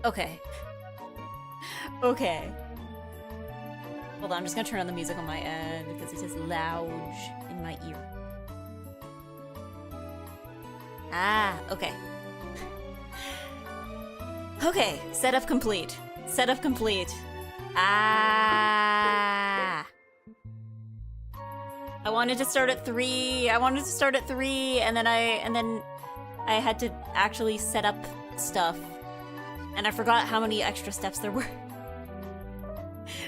Okay. Okay. Hold on, I'm just gonna turn on the music on my end because it is loud in my ear. Ah, okay. Okay, setup complete. Setup complete. Ah. I wanted to start at 3. I wanted to start at 3 and then I had to actually set up stuff. And I forgot how many extra steps there were.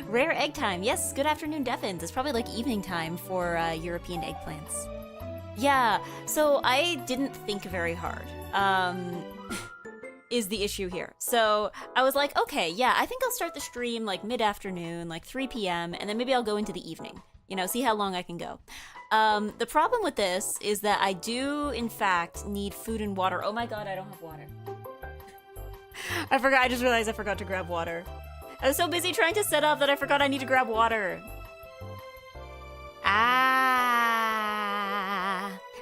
Rare egg time. Yes, good afternoon, Devins. It's probably like evening time for European eggplants. Yeah, so I didn't think very hard. Is the issue here. So I was like, okay, yeah, I think I'll start the stream like mid-afternoon, like 3 p.m., and then maybe I'll go into the evening. You know, see how long I can go. The problem with this is that I do, in fact, need food and water. Oh my god, I don't have water. I forgot, I just realized I forgot to grab water. I was so busy trying to set up that I forgot I need to grab water. Ah.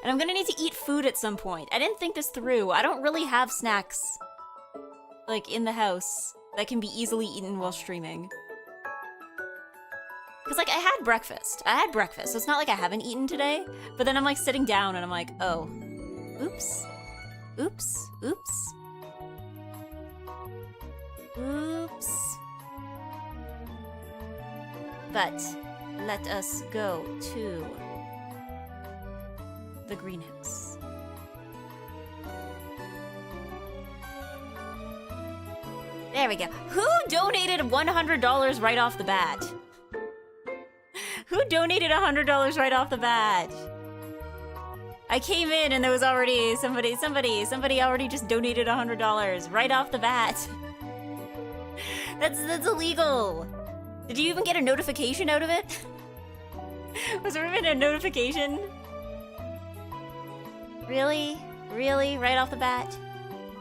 And I'm gonna need to eat food at some point. I didn't think this through. I don't really have snacks, like, in the house that can be easily eaten while streaming. Because, like, I had breakfast, so it's not like I haven't eaten today, but then I'm, like, sitting down and I'm like, oh, oops, oops, oops, oops. But let us go to the greenhouse. There we go. Who donated $100 right off the bat? Who donated $100 right off the bat? I came in and there was already somebody already just donated $100 right off the bat. That's illegal. Did you even get a notification out of it? Was there even a notification? Really? Really? Right off the bat?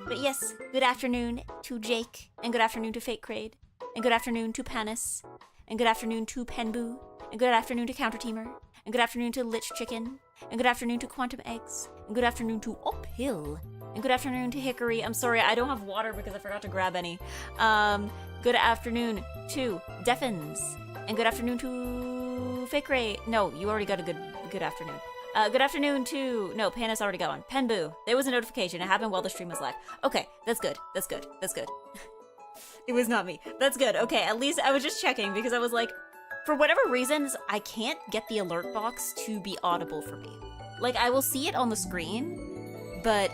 But yes, good afternoon to Jake, and good afternoon to Fake Crade, and good afternoon to Panis, and good afternoon to Penboo, and good afternoon to Counter Teamer, and good afternoon to Lich Chicken, and good afternoon to Quantum Eggs, and good afternoon to Uphill, and good afternoon to Hickory. I'm sorry, I don't have water because I forgot to grab any. Good afternoon to Deffins, and good afternoon to Fake Ray. No, you already got a good afternoon. Good afternoon to... No, Panis already got one. Penboo. There was a notification. It happened while the stream was live. Okay, that's good. That's good. That's good. It was not me. That's good. Okay, at least I was just checking because I was like, for whatever reasons, I can't get the alert box to be audible for me. Like, I will see it on the screen, but,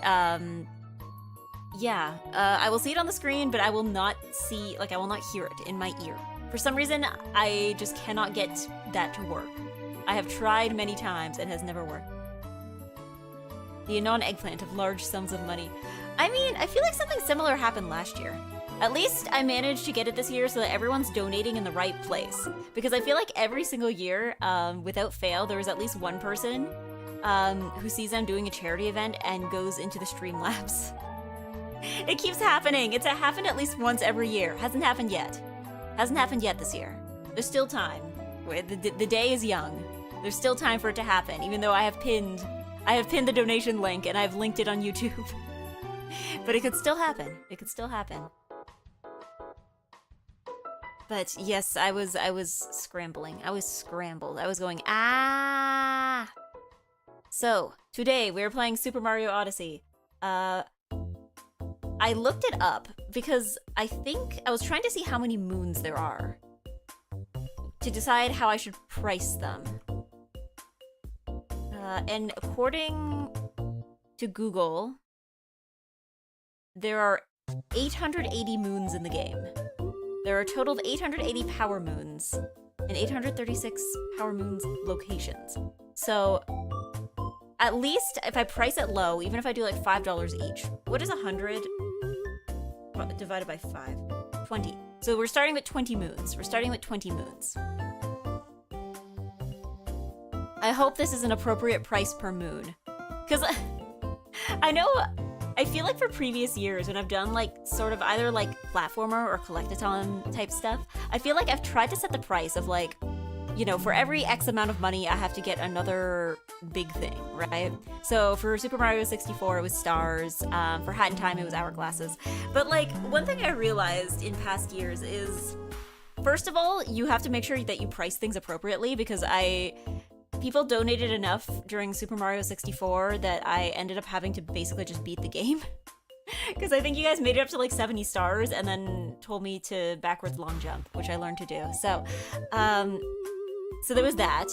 yeah. I will see it on the screen, but I will not see... Like, I will not hear it in my ear. For some reason, I just cannot get that to work. I have tried many times and has never worked. The Anon eggplant of large sums of money. I mean, I feel like something similar happened last year. At least I managed to get it this year so that everyone's donating in the right place. Because I feel like every single year, without fail, there is at least one person who sees I'm doing a charity event and goes into the Streamlabs. It keeps happening. It's happened at least once every year. Hasn't happened yet. Hasn't happened yet this year. There's still time. The day is young. There's still time for it to happen, even though I have pinned the donation link and I've linked it on YouTube. But it could still happen. It could still happen. But yes, I was scrambling. I was scrambled. I was going, ah! So, today we're playing Super Mario Odyssey. I looked it up because I think I was trying to see how many moons there are to decide how I should price them. And according to Google, there are 880 moons in the game. There are a total of 880 power moons and 836 power moons locations. So, at least if I price it low, even if I do like $5 each, what is 100 divided by 5? 20. So we're starting with 20 moons. We're starting with 20 moons. I hope this is an appropriate price per moon. Because I feel like for previous years when I've done like sort of either like platformer or collectathon type stuff, I feel like I've tried to set the price of like, you know, for every X amount of money I have to get another big thing, right? So for Super Mario 64 it was stars, for Hat in Time it was hourglasses. But like one thing I realized in past years is, first of all, you have to make sure that you price things appropriately because people donated enough during Super Mario 64 that I ended up having to basically just beat the game. Because I think you guys made it up to like 70 stars and then told me to backwards long jump, which I learned to do. So there was that.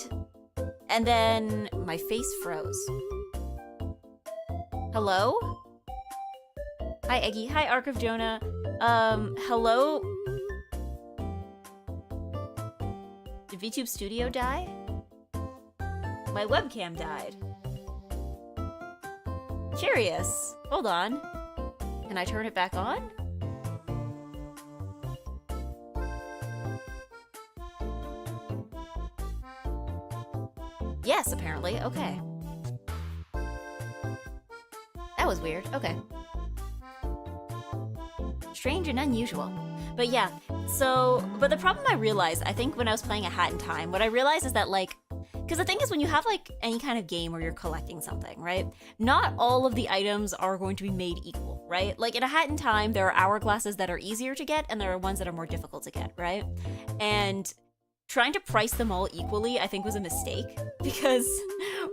And then my face froze. Hello? Hi, Eggy. Hi, Ark of Jonah. Hello? Did VTube Studio die? My webcam died. Curious. Hold on. Can I turn it back on? Yes, apparently. Okay. That was weird. Okay. Strange and unusual. But yeah, so, but the problem I realized, I think when I was playing A Hat in Time, what I realized is that like, because the thing is when you have like any kind of game where you're collecting something, right? Not all of the items are going to be made equal, right? Like in A Hat in Time, there are hourglasses that are easier to get and there are ones that are more difficult to get, right? And trying to price them all equally, I think was a mistake, because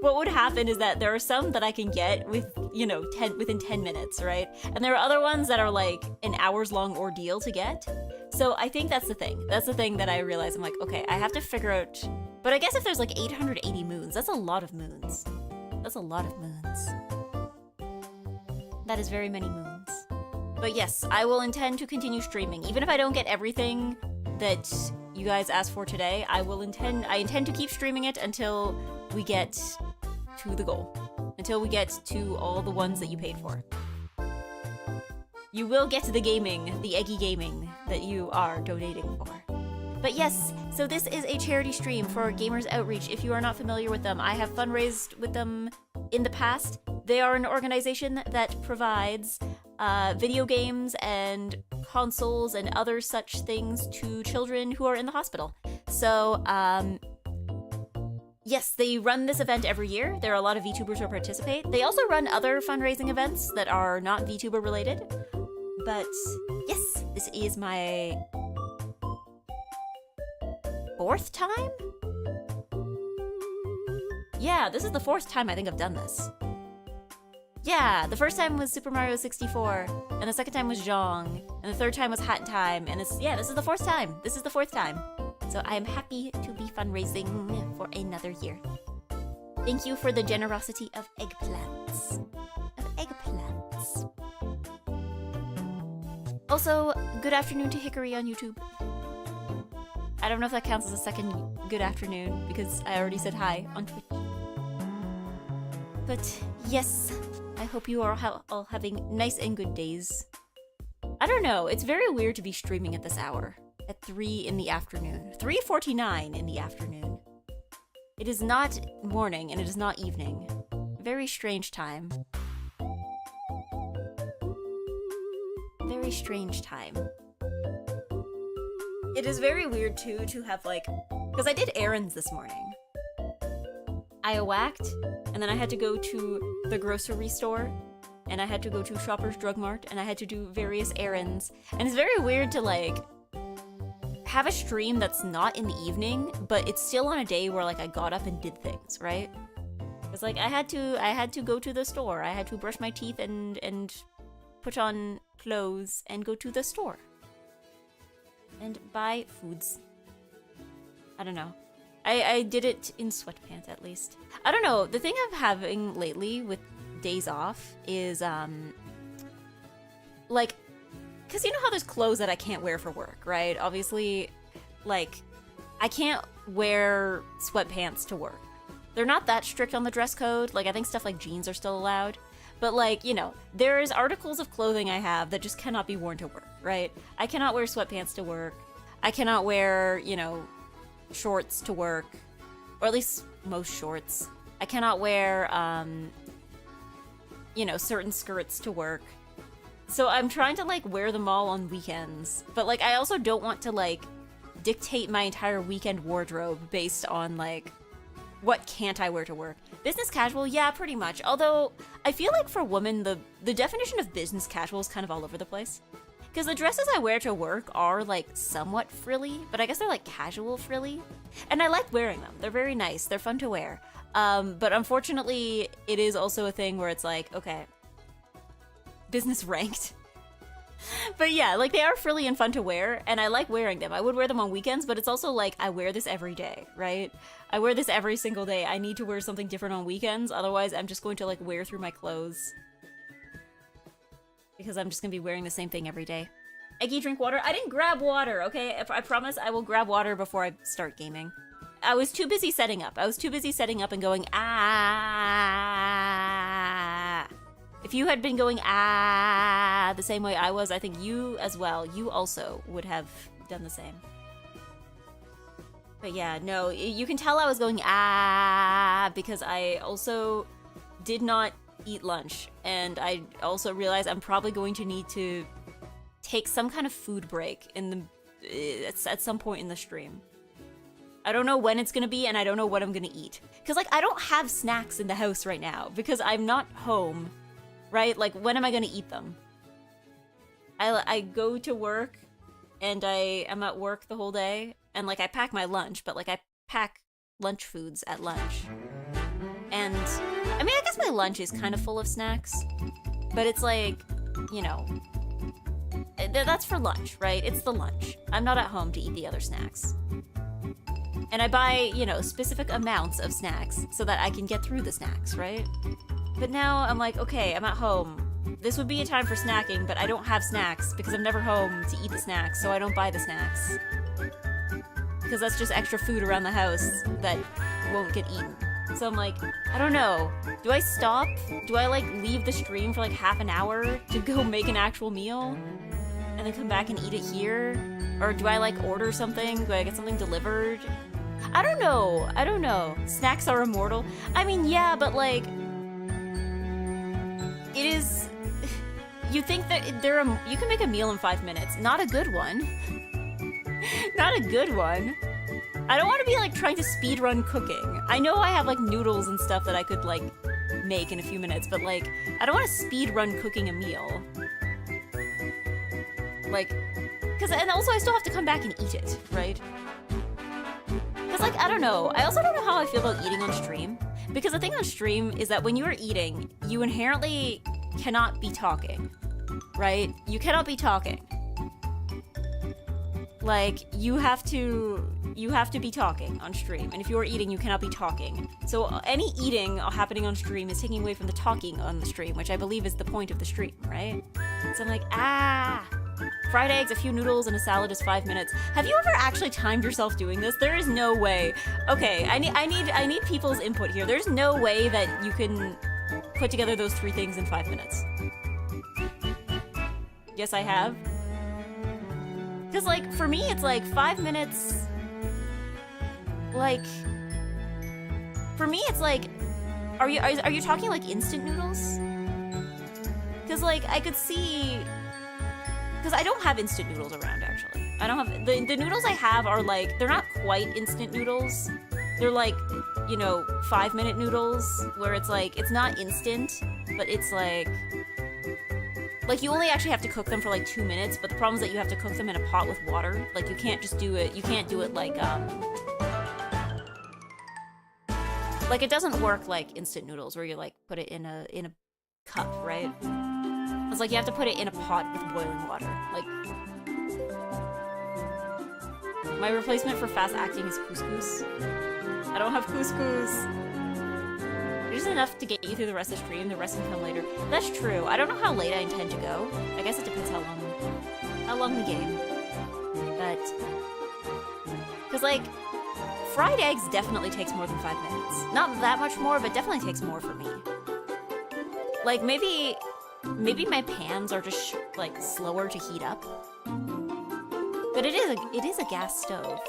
what would happen is that there are some that I can get with, you know, within 10 minutes, right? And there are other ones that are like an hours-long ordeal to get. So I think that's the thing. That's the thing that I realize. I'm like, okay, I have to figure out... But I guess if there's like 880 moons, that's a lot of moons. That's a lot of moons. That is very many moons. But yes, I will intend to continue streaming. Even if I don't get everything that you guys asked for today, I intend to keep streaming it until we get to the goal. Until we get to all the ones that you paid for. You will get to the gaming, the EGGY gaming that you are donating for. But yes, so this is a charity stream for Gamers Outreach. If you are not familiar with them, I have fundraised with them in the past. They are an organization that provides video games and consoles and other such things to children who are in the hospital. So, yes, they run this event every year. There are a lot of VTubers who participate. They also run other fundraising events that are not VTuber related. But yes, this is my 4th time? Yeah, this is the 4th time I think I've done this. Yeah, the first time was Super Mario 64, and the second time was Zhong, and the 3rd time was Hat in Time, and this is the 4th time. This is the 4th time. So I am happy to be fundraising for another year. Thank you for the generosity of eggplants. Also, good afternoon to Hickory on YouTube. I don't know if that counts as a second good afternoon, because I already said hi on Twitch. But yes, I hope you are all having nice and good days. I don't know, it's very weird to be streaming at this hour. At 3 in the afternoon. 3:49 in the afternoon. It is not morning and it is not evening. Very strange time. Very strange time. It is very weird too to have like, because I did errands this morning. I whacked, and then I had to go to the grocery store, and I had to go to Shoppers Drug Mart, and I had to do various errands. And it's very weird to like have a stream that's not in the evening, but it's still on a day where like I got up and did things, right? It's like I had to go to the store. I had to brush my teeth and put on clothes and go to the store. And buy foods. I don't know. I did it in sweatpants at least. I don't know. The thing I'm having lately with days off is like, because you know how there's clothes that I can't wear for work, right? Obviously, like, I can't wear sweatpants to work. They're not that strict on the dress code. Like, I think stuff like jeans are still allowed. But like, you know, there is articles of clothing I have that just cannot be worn to work, right? I cannot wear sweatpants to work. I cannot wear, you know, shorts to work, or at least most shorts. I cannot wear, you know, certain skirts to work. So I'm trying to like wear them all on weekends, but like I also don't want to like dictate my entire weekend wardrobe based on like what can't I wear to work. Business casual, yeah, pretty much. Although I feel like for women, the definition of business casual is kind of all over the place. Because the dresses I wear to work are, like, somewhat frilly, but I guess they're, like, casual frilly. And I like wearing them. They're very nice. They're fun to wear. But unfortunately, it is also a thing where it's like, okay, business ranked. But yeah, like, they are frilly and fun to wear, and I like wearing them. I would wear them on weekends, but it's also like, I wear this every day, right? I wear this every single day. I need to wear something different on weekends, otherwise I'm just going to, like, wear through my clothes. Because I'm just gonna be wearing the same thing every day. Eggy, drink water? I didn't grab water, okay? I promise I will grab water before I start gaming. I was too busy setting up. I was too busy setting up and going, ah. If you had been going, ah, the same way I was, I think you as well, you also would have done the same. But yeah, no, you can tell I was going, ah, because I also did not eat lunch, and I also realized I'm probably going to need to take some kind of food break in the at some point in the stream. I don't know when it's gonna be, and I don't know what I'm gonna eat. Cause like, I don't have snacks in the house right now, because I'm not home, right? Like, when am I gonna eat them? I go to work, and I am at work the whole day, and like, I pack my lunch, but like, I pack lunch foods at lunch. And, I mean, I guess my lunch is kind of full of snacks, but it's like, you know, that's for lunch, right? It's the lunch. I'm not at home to eat the other snacks. And I buy, you know, specific amounts of snacks so that I can get through the snacks, right? But now I'm like, okay, I'm at home. This would be a time for snacking, but I don't have snacks because I'm never home to eat the snacks, so I don't buy the snacks. Because that's just extra food around the house that won't get eaten. So I'm like, I don't know. Do I stop? Do I like leave the stream for like half an hour to go make an actual meal? And then come back and eat it here? Or do I like order something? Do I get something delivered? I don't know. I don't know. Snacks are immortal. I mean, yeah, but like, it is. You think that you can make a meal in 5 minutes. Not a good one. Not a good one. I don't want to be like trying to speedrun cooking. I know I have like noodles and stuff that I could like make in a few minutes, but like, I don't want to speedrun cooking a meal. Like, and also I still have to come back and eat it, right? Because like, I don't know. I also don't know how I feel about eating on stream. Because the thing on stream is that when you are eating, you inherently cannot be talking, right? You cannot be talking. Like, you have to be talking on stream. And if you are eating, you cannot be talking. So any eating happening on stream is taking away from the talking on the stream, which I believe is the point of the stream, right? So I'm like, fried eggs, a few noodles, and a salad is 5 minutes. Have you ever actually timed yourself doing this? There is no way. Okay, I need people's input here. There's no way that you can put together those 3 things in 5 minutes. Yes, I have. Because, like, for me, it's like 5 minutes. Like, for me, it's like, are you talking like instant noodles? Because, like, I could see. Because I don't have instant noodles around, actually. I don't have... The noodles I have are, like... They're not quite instant noodles. They're, like, you know, 5-minute noodles, where it's, like... It's not instant, but it's, like... Like, you only actually have to cook them for, like, 2 minutes, but the problem is that you have to cook them in a pot with water. Like, you can't just do it... You can't do it, like, Like, it doesn't work like instant noodles, where you, like, put it in a cup, right? It's like you have to put it in a pot with boiling water. Like, my replacement for fast acting is couscous. I don't have couscous. There's enough to get you through the rest of the stream. The rest can come later. That's true. I don't know how late I intend to go. I guess it depends how long the game. But, because like, fried eggs definitely takes more than 5 minutes. Not that much more, but definitely takes more for me. Like, maybe my pans are just like slower to heat up. But it is a gas stove,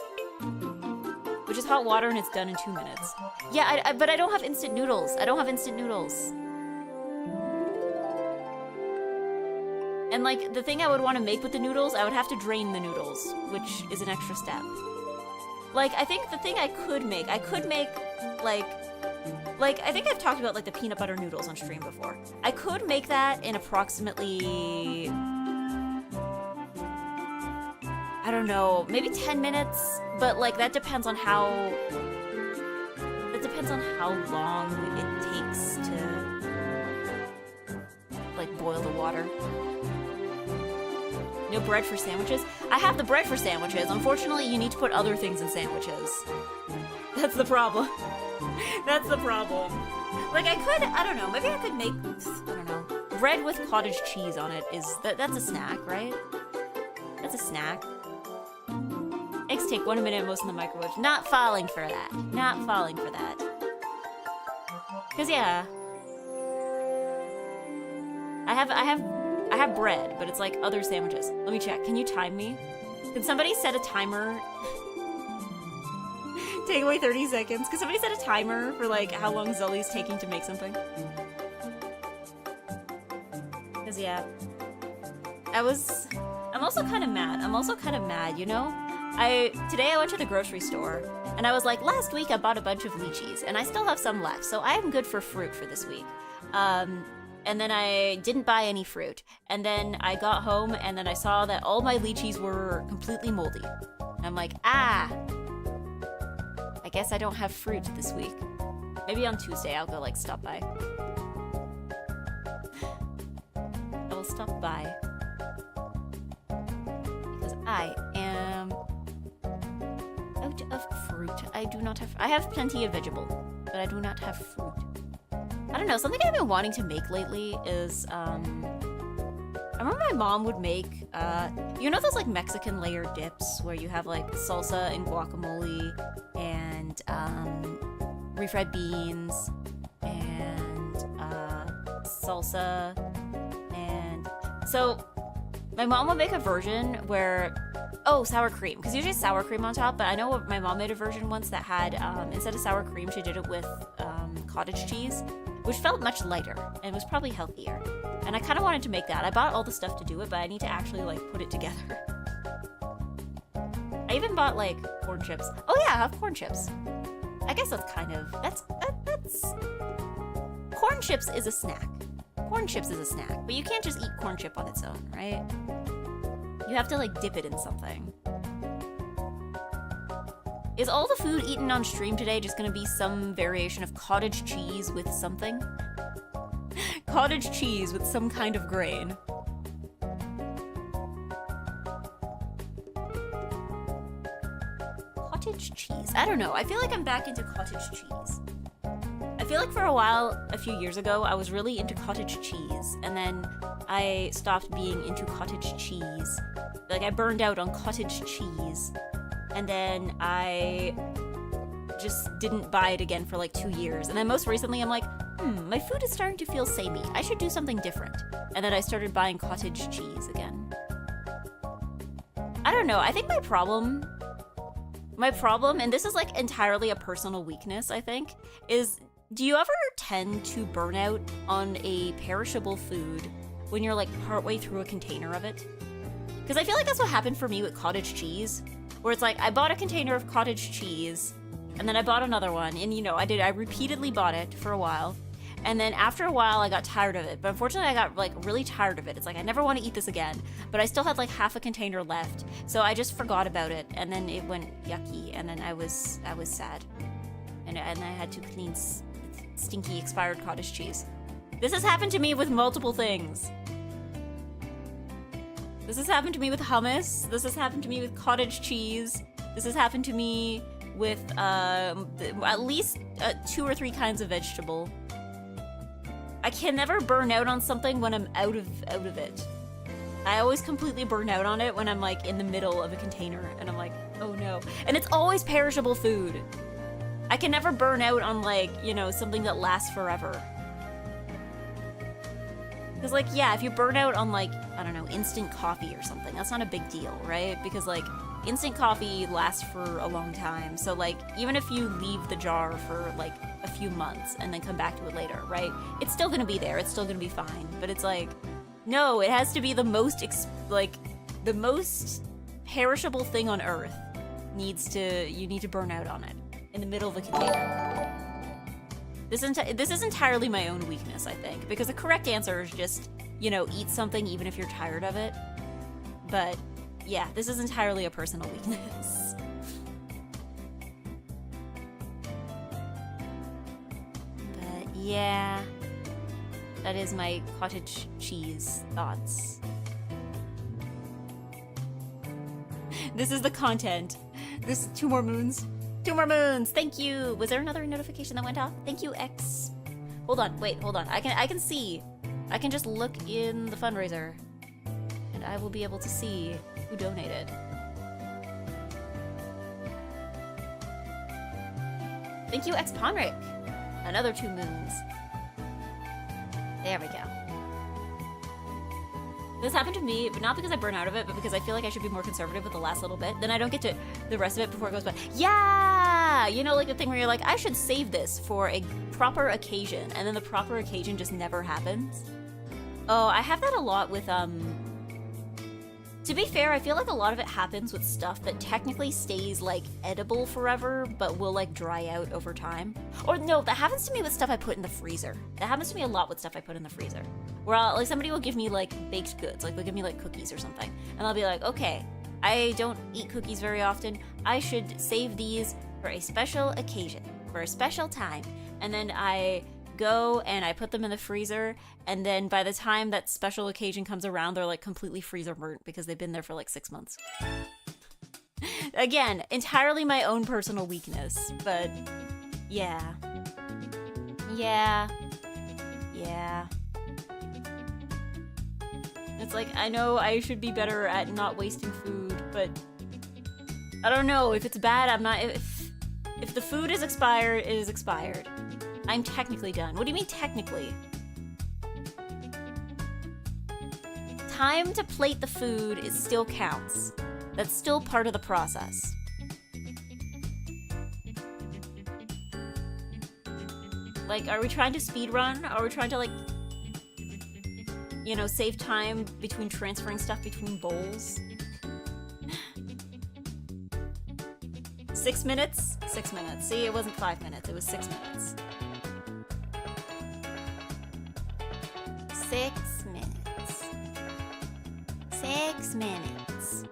which is hot water and it's done in 2 minutes. Yeah, but I don't have instant noodles. I don't have instant noodles. And like the thing I would want to make with the noodles, I would have to drain the noodles, which is an extra step. Like, I think the thing I could make like, I think I've talked about, like, the peanut butter noodles on stream before. I could make that in approximately... I don't know, maybe 10 minutes? But, like, that depends on how... That depends on how long it takes to... like, boil the water. No bread for sandwiches? I have the bread for sandwiches. Unfortunately, you need to put other things in sandwiches. That's the problem. That's the problem. Like, I don't know, maybe I could make, I don't know, bread with cottage cheese on it is, that's a snack, right? That's a snack. Eggs take 1 minute most in the microwave. Not falling for that. Not falling for that. Cause yeah. I have bread, but it's like other sandwiches. Let me check, can you time me? Can somebody set a timer? Take away 30 seconds. Can somebody set a timer for, like, how long Zully's taking to make something? Because, yeah. I'm I'm also kind of mad. I'm also kind of mad, you know? Today I went to the grocery store, and I was like, last week I bought a bunch of lychees, and I still have some left, so I am good for fruit for this week. And then I didn't buy any fruit. And then I got home, and then I saw that all my lychees were completely moldy. And I'm like, I guess I don't have fruit this week. Maybe on Tuesday I'll go, like, stop by. I will stop by. Because I am out of fruit. I do not have... I have plenty of vegetable, but I do not have fruit. I don't know, something I've been wanting to make lately is, I remember my mom would make, you know those, like, Mexican layered dips where you have, like, salsa and guacamole and, refried beans and, salsa, and... So, my mom would make a version where... Oh, sour cream, because usually sour cream on top, but I know my mom made a version once that had, instead of sour cream, she did it with, cottage cheese, which felt much lighter and was probably healthier. And I kind of wanted to make that. I bought all the stuff to do it, but I need to actually, like, put it together. I even bought, like, corn chips. Oh yeah, I have corn chips. I guess that's kind of... That's... Corn chips is a snack. Corn chips is a snack, but you can't just eat corn chip on its own, right? You have to, like, dip it in something. Is all the food eaten on stream today just gonna be some variation of cottage cheese with something? Cottage cheese with some kind of grain. Cottage cheese. I don't know. I feel like I'm back into cottage cheese. I feel like for a while, a few years ago, I was really into cottage cheese, and then I stopped being into cottage cheese. Like, I burned out on cottage cheese. And then I just didn't buy it again for like 2 years. And then most recently I'm like, my food is starting to feel samey. I should do something different. And then I started buying cottage cheese again. I don't know. I think my problem, and this is like entirely a personal weakness, I think, is do you ever tend to burn out on a perishable food when you're like partway through a container of it? Because I feel like that's what happened for me with cottage cheese. Where it's like, I bought a container of cottage cheese, and then I bought another one, and you know, I repeatedly bought it for a while, and then after a while I got tired of it, but unfortunately I got like really tired of it. It's like, I never want to eat this again, but I still had like half a container left, so I just forgot about it, and then it went yucky, and then I was sad, and I had to clean stinky expired cottage cheese. This has happened to me with multiple things. This has happened to me with hummus. This has happened to me with cottage cheese. This has happened to me with at least 2 or 3 kinds of vegetable. I can never burn out on something when I'm out of it. I always completely burn out on it when I'm like in the middle of a container and I'm like, oh no. And it's always perishable food. I can never burn out on like, you know, something that lasts forever. Because, like, yeah, if you burn out on, like, I don't know, instant coffee or something, that's not a big deal, right? Because, like, instant coffee lasts for a long time. So, like, even if you leave the jar for, like, a few months and then come back to it later, right? It's still gonna be there. It's still gonna be fine. But it's like, no, it has to be the most, the most perishable thing on Earth you need to burn out on it in the middle of a container. This is entirely my own weakness, I think, because the correct answer is just, you know, eat something even if you're tired of it. But, yeah, this is entirely a personal weakness. But, yeah, that is my cottage cheese thoughts. This is the content. This is 2 more moons. 2 more moons! Thank you! Was there another notification that went off? Thank you, X. Hold on, wait, hold on. I can see. I can just look in the fundraiser. And I will be able to see who donated. Thank you, X Ponric! Another 2 moons. There we go. This happened to me, but not because I burn out of it, but because I feel like I should be more conservative with the last little bit. Then I don't get to the rest of it before it goes by. Yeah! You know, like the thing where you're like, I should save this for a proper occasion, and then the proper occasion just never happens. Oh, I have that a lot with, To be fair, I feel like a lot of it happens with stuff that technically stays, like, edible forever, but will, like, dry out over time. Or, no, that happens to me with stuff I put in the freezer. That happens to me a lot with stuff I put in the freezer. Where, like, somebody will give me, like, baked goods. Like, they'll give me, like, cookies or something. And I'll be like, okay, I don't eat cookies very often. I should save these for a special occasion, for a special time. And then I go and I put them in the freezer, and then by the time that special occasion comes around, they're like completely freezer burnt because they've been there for like 6 months. Again, entirely my own personal weakness, but yeah. It's like, I know I should be better at not wasting food, but I don't know, if it's bad, I'm not, if the food is expired, it is expired. I'm technically done. What do you mean technically? Time to plate the food still counts. That's still part of the process. Like, are we trying to speedrun? Are we trying to, like, you know, save time between transferring stuff between bowls? 6 minutes? 6 minutes. See, it wasn't 5 minutes, it was 6 minutes. 6 minutes. 6 minutes.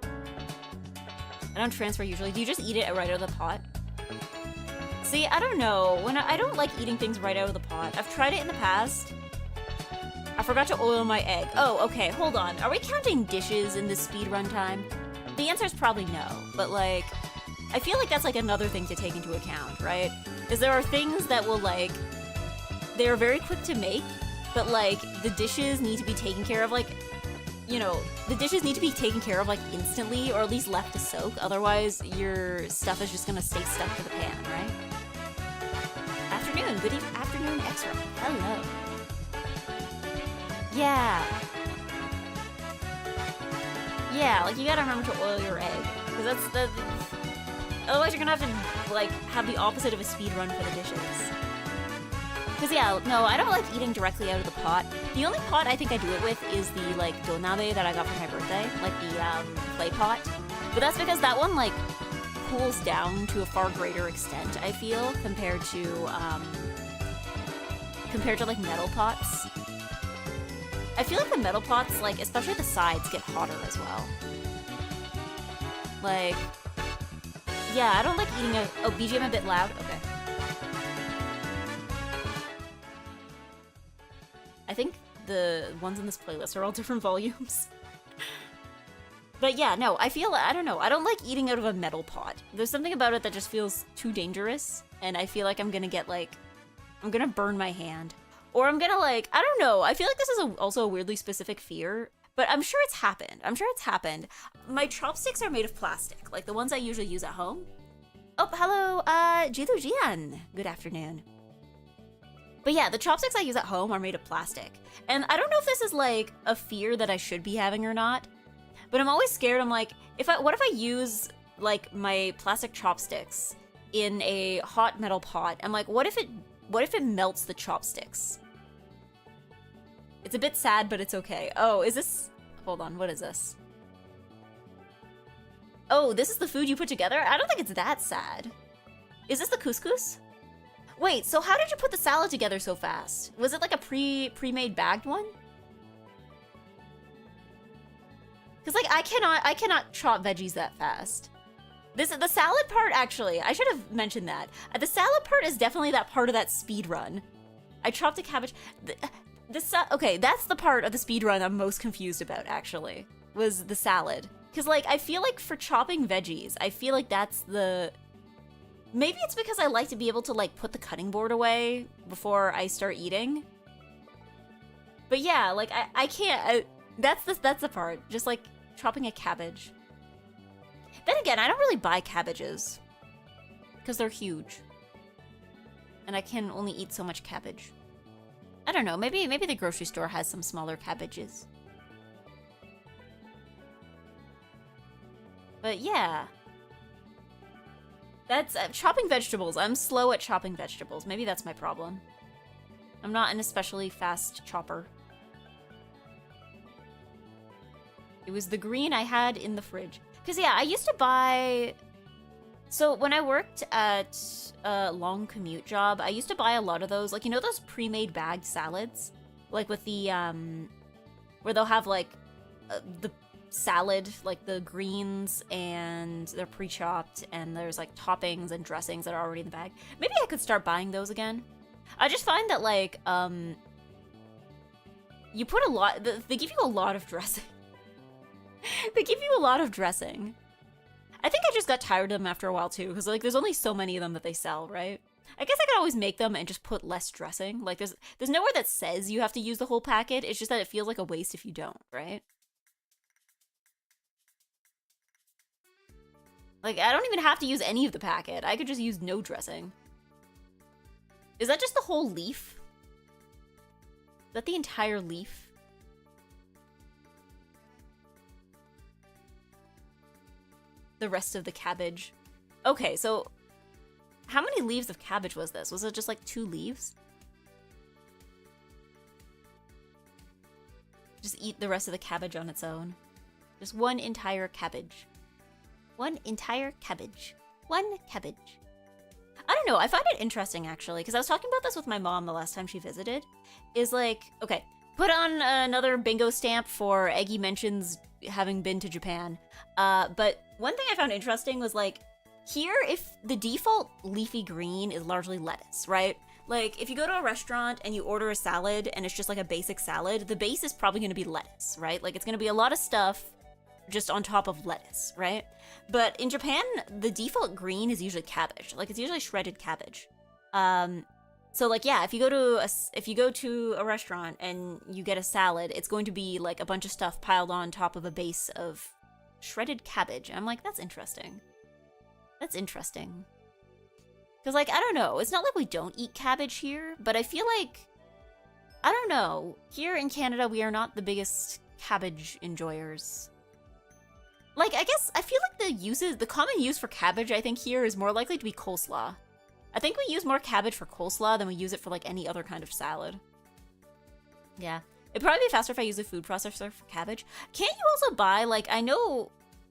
I don't transfer usually. Do you just eat it right out of the pot? See, I don't know. I don't like eating things right out of the pot. I've tried it in the past. I forgot to oil my egg. Oh, okay, hold on. Are we counting dishes in this speedrun time? The answer is probably no, but like, I feel like that's like another thing to take into account, right? Is there are things that will like, they're very quick to make, but like, the dishes need to be taken care of, like, you know, the dishes need to be taken care of like instantly, or at least left to soak, otherwise your stuff is just gonna stay stuck to the pan, right? Afternoon, good afternoon, X-Ray. Hello. Yeah. Yeah, like you gotta remember to oil your egg, because that's the... Otherwise you're gonna have to, like, have the opposite of a speed run for the dishes. Because, yeah, no, I don't like eating directly out of the pot. The only pot I think I do it with is the, like, donabe that I got for my birthday. Like, the, clay pot. But that's because that one, like, cools down to a far greater extent, I feel, compared to, like, metal pots. I feel like the metal pots, like, especially the sides, get hotter as well. Like, yeah, I don't like eating a... Oh, BGM a bit loud? Okay. I think the ones in this playlist are all different volumes. But yeah, no, I feel... I don't know. I don't like eating out of a metal pot. There's something about it that just feels too dangerous, and I feel like I'm gonna get, like... I'm gonna burn my hand. Or I'm gonna, like... I don't know. I feel like this is also a weirdly specific fear, but I'm sure it's happened. I'm sure it's happened. My chopsticks are made of plastic, like the ones I usually use at home. Oh, hello, Jidu Jian. Good afternoon. But yeah, the chopsticks I use at home are made of plastic. And I don't know if this is, like, a fear that I should be having or not, but I'm always scared. I'm like, what if I use, like, my plastic chopsticks in a hot metal pot? I'm like, what if it melts the chopsticks? It's a bit sad, but it's okay. Oh, is this... Hold on, what is this? Oh, this is the food you put together? I don't think it's that sad. Is this the couscous? Wait, so how did you put the salad together so fast? Was it like a pre-made bagged one? Because like I cannot chop veggies that fast. The salad part, actually, I should have mentioned that. The salad part is definitely that part of that speed run. I chopped a cabbage. Okay, that's the part of the speed run I'm most confused about, actually, was the salad. Because like I feel like for chopping veggies, I feel like that's the... Maybe it's because I like to be able to, like, put the cutting board away before I start eating. But yeah, like, I can't... That's the part. Just, like, chopping a cabbage. Then again, I don't really buy cabbages. Because they're huge. And I can only eat so much cabbage. I don't know, maybe the grocery store has some smaller cabbages. But yeah... That's... chopping vegetables. I'm slow at chopping vegetables. Maybe that's my problem. I'm not an especially fast chopper. It was the green I had in the fridge. Because, yeah, I used to buy... So, when I worked at a long commute job, I used to buy a lot of those. Like, you know those pre-made bagged salads? Like, with the, where they'll have, like, the salad, like the greens, and they're pre-chopped, and there's, like, toppings and dressings that are already in the bag. Maybe I could start buying those again. I just find that, like, you put a lot... They give you a lot of dressing. They give you a lot of dressing. I think I just got tired of them after a while, too, because, like, there's only so many of them that they sell, right? I guess I could always make them and just put less dressing. Like, there's nowhere that says you have to use the whole packet. It's just that it feels like a waste if you don't, right? Like, I don't even have to use any of the packet. I could just use no dressing. Is that just the whole leaf? Is that the entire leaf? The rest of the cabbage. Okay, so how many leaves of cabbage was this? Was it just like 2 leaves? Just eat the rest of the cabbage on its own. Just one entire cabbage. One entire cabbage. One cabbage. I don't know, I find it interesting actually, because I was talking about this with my mom the last time she visited. Is like, okay, put on another bingo stamp for Eggy mentions having been to Japan. But one thing I found interesting was like, here, if the default leafy green is largely lettuce, right? Like, if you go to a restaurant and you order a salad and it's just like a basic salad, the base is probably going to be lettuce, right? Like, it's going to be a lot of stuff just on top of lettuce, right? But in Japan, the default green is usually cabbage. Like, it's usually shredded cabbage. So like, yeah, if you go to a restaurant and you get a salad, it's going to be like a bunch of stuff piled on top of a base of shredded cabbage. I'm like, that's interesting. That's interesting. Because, like, I don't know. It's not like we don't eat cabbage here, but I feel like, I don't know. Here in Canada, we are not the biggest cabbage enjoyers. Like, I guess, I feel like the common use for cabbage, I think, here is more likely to be coleslaw. I think we use more cabbage for coleslaw than we use it for, like, any other kind of salad. Yeah. It'd probably be faster if I use a food processor for cabbage. Can't you also buy, like,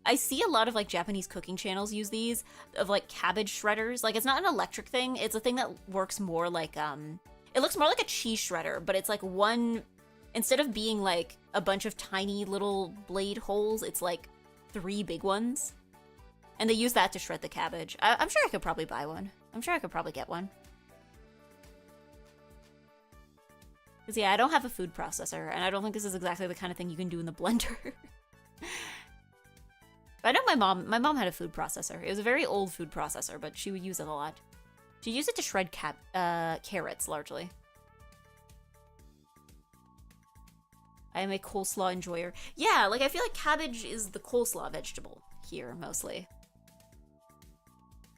I see a lot of, like, Japanese cooking channels use these, of, like, cabbage shredders. Like, it's not an electric thing. It's a thing that works more like, it looks more like a cheese shredder, but it's, like, one, instead of being, like, a bunch of tiny little blade holes, it's, like, 3 big ones. And they use that to shred the cabbage. I'm sure I could probably buy one. I'm sure I could probably get one. Because, yeah, I don't have a food processor, and I don't think this is exactly the kind of thing you can do in the blender. I know my mom had a food processor. It was a very old food processor, but she would use it a lot. She used it to shred carrots, largely. I am a coleslaw enjoyer. Yeah, like, I feel like cabbage is the coleslaw vegetable here, mostly.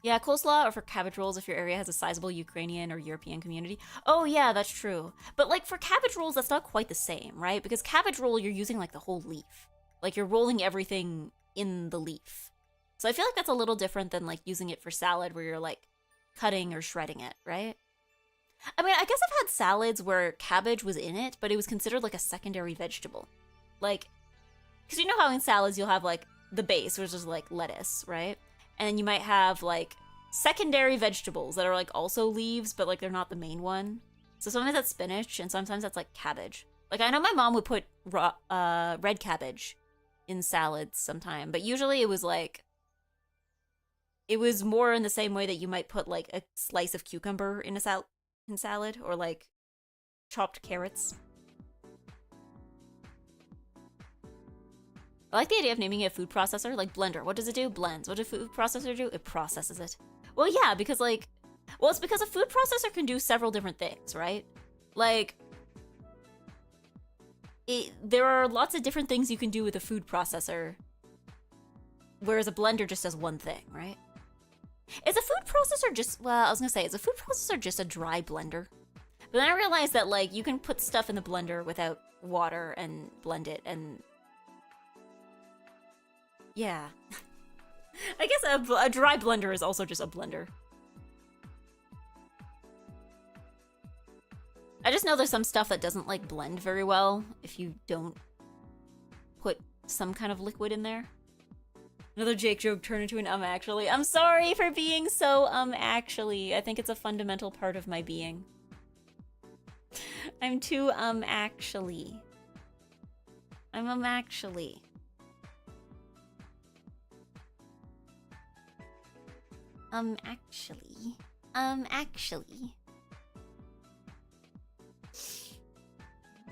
Yeah, coleslaw, or for cabbage rolls if your area has a sizable Ukrainian or European community. Oh, yeah, that's true. But, like, for cabbage rolls, that's not quite the same, right? Because cabbage roll, you're using, like, the whole leaf. Like, you're rolling everything in the leaf. So I feel like that's a little different than, like, using it for salad where you're, like, cutting or shredding it, right? I mean, I guess I've had salads where cabbage was in it, but it was considered, like, a secondary vegetable. Like, because you know how in salads you'll have, like, the base, which is, like, lettuce, right? And you might have, like, secondary vegetables that are, like, also leaves, but, like, they're not the main one. So sometimes that's spinach, and sometimes that's, like, cabbage. Like, I know my mom would put red cabbage in salads sometime, but usually it was, like, it was more in the same way that you might put, like, a slice of cucumber in a salad, or, like, chopped carrots. I like the idea of naming it a food processor, like blender. What does it do? Blends. What does a food processor do? It processes it. Well, yeah, because, like, well, it's because a food processor can do several different things, right? Like, there are lots of different things you can do with a food processor, whereas a blender just does one thing, right? Is a food processor just, well, I was gonna say, is a food processor just a dry blender? But then I realized that, like, you can put stuff in the blender without water and blend it, and yeah. I guess a dry blender is also just a blender. I just know there's some stuff that doesn't, like, blend very well if you don't put some kind of liquid in there. Another Jake joke turned into an actually. I'm sorry for being so actually. I think it's a fundamental part of my being. I'm too actually. I'm actually. Actually. Actually.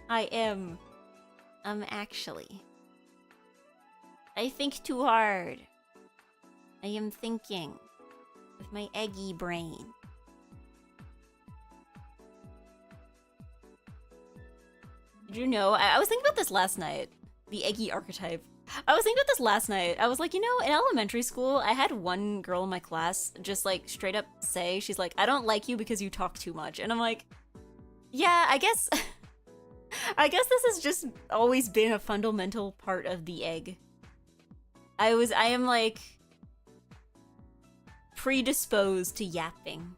I am. Actually. I think too hard. I am thinking with my eggy brain. Did you know? I was thinking about this last night. The eggy archetype. I was thinking about this last night. I was like, you know, in elementary school, I had one girl in my class just like straight up say, she's like, I don't like you because you talk too much. And I'm like, yeah, I guess this has just always been a fundamental part of the egg. I am like predisposed to yapping.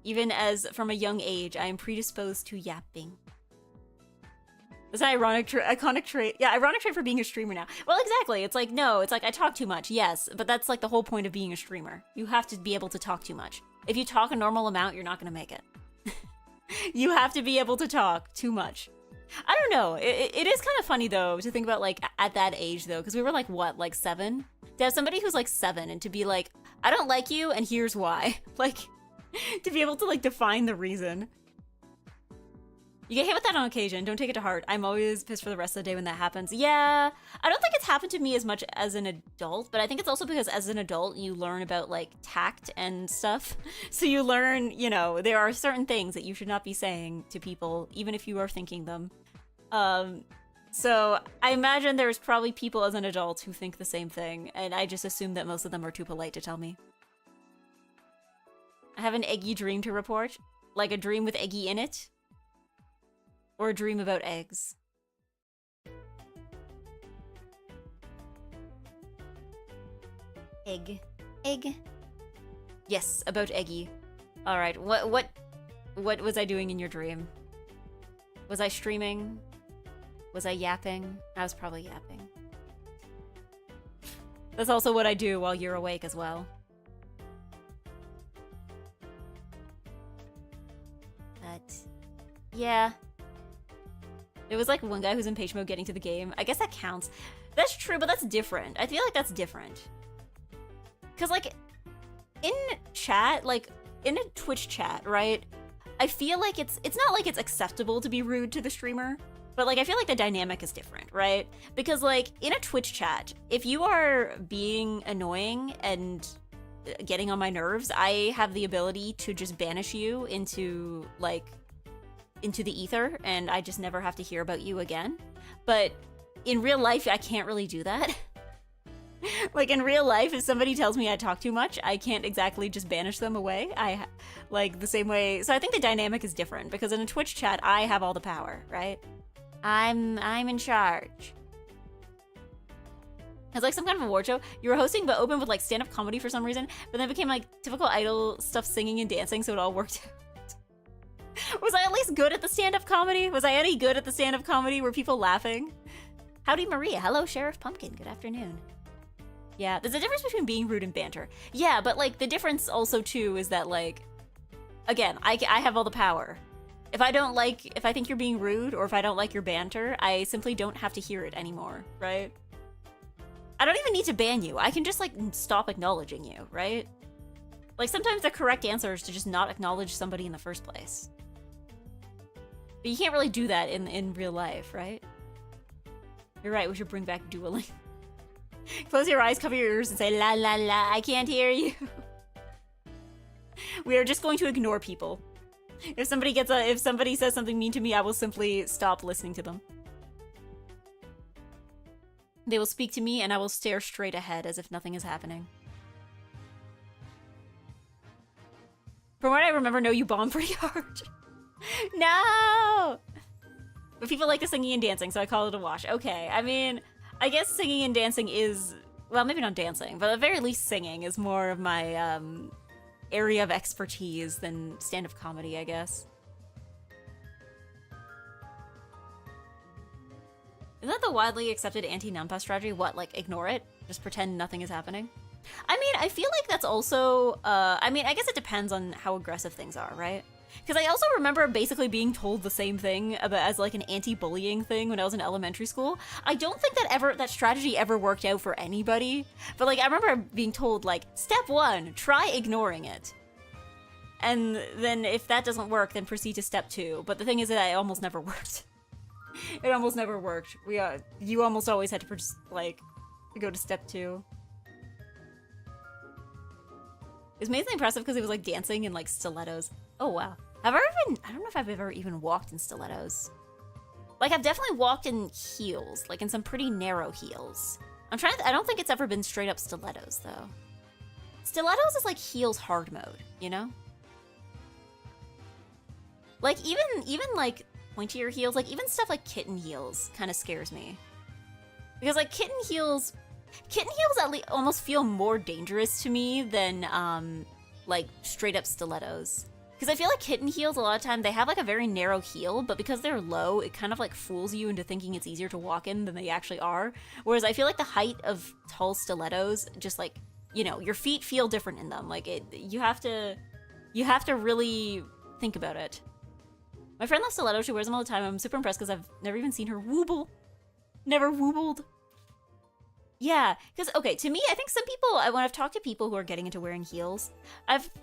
Even as from a young age, I am predisposed to yapping. That's an iconic trait. Yeah, ironic trait for being a streamer now. Well, exactly. It's like, no, it's like I talk too much, yes. But that's like the whole point of being a streamer. You have to be able to talk too much. If you talk a normal amount, you're not gonna make it. You have to be able to talk too much. I don't know. It is kind of funny, though, to think about, like, at that age, though. Because we were, like, what, like 7? To have somebody who's, like, 7 and to be like, I don't like you, and here's why. Like, to be able to, like, define the reason. You get hit with that on occasion. Don't take it to heart. I'm always pissed for the rest of the day when that happens. Yeah, I don't think it's happened to me as much as an adult, but I think it's also because as an adult, you learn about, like, tact and stuff. So you learn, you know, there are certain things that you should not be saying to people, even if you are thinking them. So I imagine there's probably people as an adult who think the same thing, and I just assume that most of them are too polite to tell me. I have an eggy dream to report. Like a dream with eggy in it. Or a dream about eggs. Egg. Egg. Yes, about eggy. Alright, what was I doing in your dream? Was I streaming? Was I yapping? I was probably yapping. That's also what I do while you're awake as well. But yeah. It was like one guy who's in page mode getting to the game. I guess that counts. That's true, but that's different. I feel like that's different. Because, like, in chat, like, in a Twitch chat, right? I feel like it's not like it's acceptable to be rude to the streamer, but, like, I feel like the dynamic is different, right? Because, like, in a Twitch chat, if you are being annoying and getting on my nerves, I have the ability to just banish you into, like, into the ether, and I just never have to hear about you again. But in real life, I can't really do that. Like, in real life, if somebody tells me I talk too much, I can't exactly just banish them away. Like, the same way... So I think the dynamic is different, because in a Twitch chat, I have all the power, right? I'm in charge. It's like some kind of award show. You were hosting, but open with, like, stand-up comedy for some reason, but then it became, like, typical idol stuff, singing and dancing, so it all worked out. Was I at least good at the stand-up comedy? Was I any good at the stand-up comedy? Were people laughing? Howdy, Maria. Hello, Sheriff Pumpkin. Good afternoon. Yeah, there's a difference between being rude and banter. Yeah, but, like, the difference also, too, is that, like, again, I have all the power. If I think you're being rude, or if I don't like your banter, I simply don't have to hear it anymore, right? I don't even need to ban you. I can just, like, stop acknowledging you, right? Like, sometimes the correct answer is to just not acknowledge somebody in the first place. But you can't really do that in real life, right? You're right, we should bring back dueling. Close your eyes, cover your ears, and say, la la la, I can't hear you. We are just going to ignore people. If somebody says something mean to me, I will simply stop listening to them. They will speak to me, and I will stare straight ahead as if nothing is happening. From what I remember, no, you bomb pretty hard. No! But people like the singing and dancing, so I call it a wash. Okay, I mean, I guess singing and dancing is... Well, maybe not dancing, but at the very least singing is more of my area of expertise than stand-up comedy, I guess. Isn't that the widely accepted anti-numpah strategy? What, like, ignore it? Just pretend nothing is happening? I mean, I feel like that's also, I mean, I guess it depends on how aggressive things are, right? Because I also remember basically being told the same thing about as like an anti-bullying thing when I was in elementary school. I don't think that strategy ever worked out for anybody, but like I remember being told like, step 1, try ignoring it. And then if that doesn't work, then proceed to step 2. But the thing is that it almost never worked. It almost never worked. You almost always had to like go to step 2. It was mainly impressive because it was like dancing in like stilettos. Oh wow. I don't know if I've ever even walked in stilettos. Like I've definitely walked in heels, like in some pretty narrow heels. I don't think it's ever been straight up stilettos though. Stilettos is like heels hard mode, you know? Like even like pointier heels, like even stuff like kitten heels kind of scares me. Because like kitten heels at least almost feel more dangerous to me than like straight up stilettos. Because I feel like kitten heels a lot of time they have like a very narrow heel, but because they're low, it kind of like fools you into thinking it's easier to walk in than they actually are. Whereas I feel like the height of tall stilettos, just like, you know, your feet feel different in them. Like you have to really think about it. My friend loves stilettos. She wears them all the time. I'm super impressed because I've never even seen her wooble. Never woobled. Yeah, because, okay, to me, I think some people, when I've talked to people who are getting into wearing heels,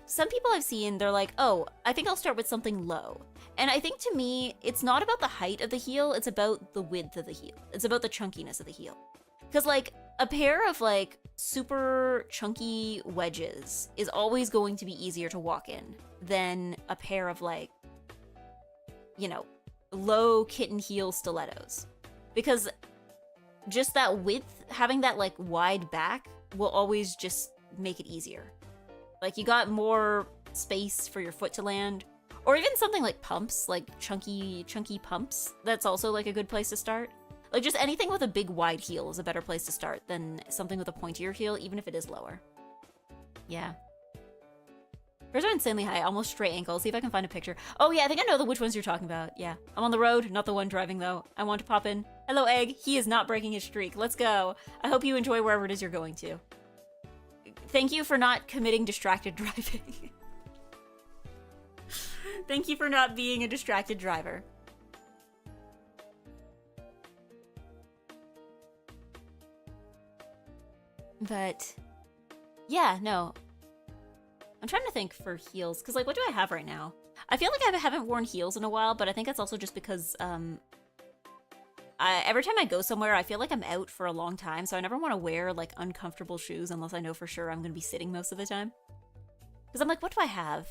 some people I've seen, they're like, oh, I think I'll start with something low. And I think to me, it's not about the height of the heel, it's about the width of the heel. It's about the chunkiness of the heel. Because, like, a pair of, like, super chunky wedges is always going to be easier to walk in than a pair of, like, you know, low kitten heel stilettos. Because just that width, having that like wide back will always just make it easier. Like you got more space for your foot to land, or even something like pumps, like chunky pumps. That's also like a good place to start. Like just anything with a big wide heel is a better place to start than something with a pointier heel, even if it is lower. Yeah. Hers are insanely high, almost straight ankles. See if I can find a picture. Oh yeah, I think I know which ones you're talking about. Yeah. I'm on the road, not the one driving though. I want to pop in. Hello, Egg. He is not breaking his streak. Let's go. I hope you enjoy wherever it is you're going to. Thank you for not committing distracted driving. Thank you for not being a distracted driver. But yeah, no. I'm trying to think for heels, because like what do I have right now? I feel like I haven't worn heels in a while, but I think that's also just because every time I go somewhere, I feel like I'm out for a long time, so I never want to wear like uncomfortable shoes unless I know for sure I'm going to be sitting most of the time. Because I'm like, what do I have?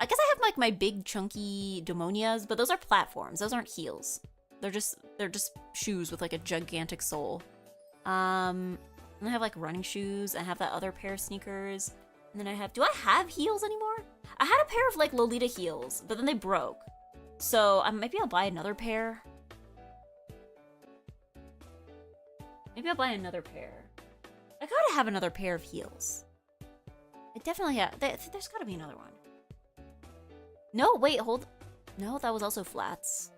I guess I have like my big chunky Demonias, but those are platforms. Those aren't heels. They're just shoes with like a gigantic sole. And I have like running shoes. I have that other pair of sneakers. And then I have, do I have heels anymore? I had a pair of like Lolita heels, but then they broke. So maybe I'll buy another pair. Maybe I'll buy another pair. I gotta have another pair of heels. I definitely have. There's gotta be another one. No, wait, hold. No, that was also flats.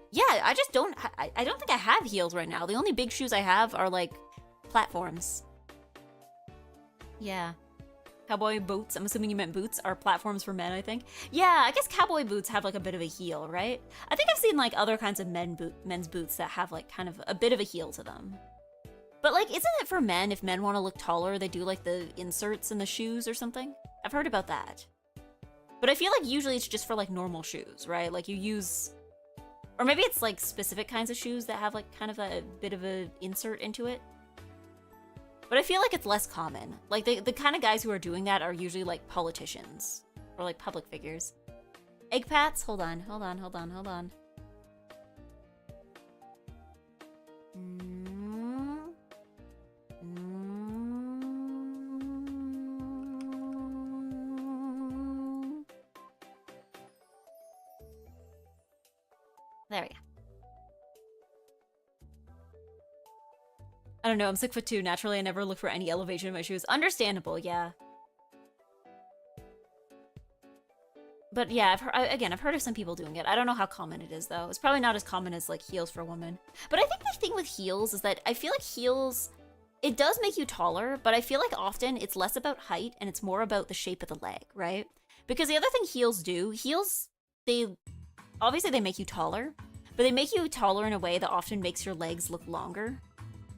Yeah, I just don't. I don't think I have heels right now. The only big shoes I have are like platforms. Yeah. Cowboy boots, I'm assuming you meant boots, are platforms for men, I think. Yeah, I guess cowboy boots have like a bit of a heel, right? I think I've seen like other kinds of men's boots that have like kind of a bit of a heel to them. But like, isn't it for men, if men want to look taller, they do like the inserts in the shoes or something? I've heard about that. But I feel like usually it's just for like normal shoes, right? Like you use, or maybe it's like specific kinds of shoes that have like kind of a bit of a insert into it. But I feel like it's less common. Like, the kind of guys who are doing that are usually, like, politicians. Or, like, public figures. Egg pats? Hold on. There we go. I don't know, I'm 6'2". Naturally, I never look for any elevation in my shoes. Understandable, yeah. But yeah, again, I've heard of some people doing it. I don't know how common it is though. It's probably not as common as like heels for women. But I think the thing with heels is that I feel like heels, it does make you taller, but I feel like often it's less about height and it's more about the shape of the leg, right? Because the other thing heels do, heels, they obviously they make you taller, but they make you taller in a way that often makes your legs look longer.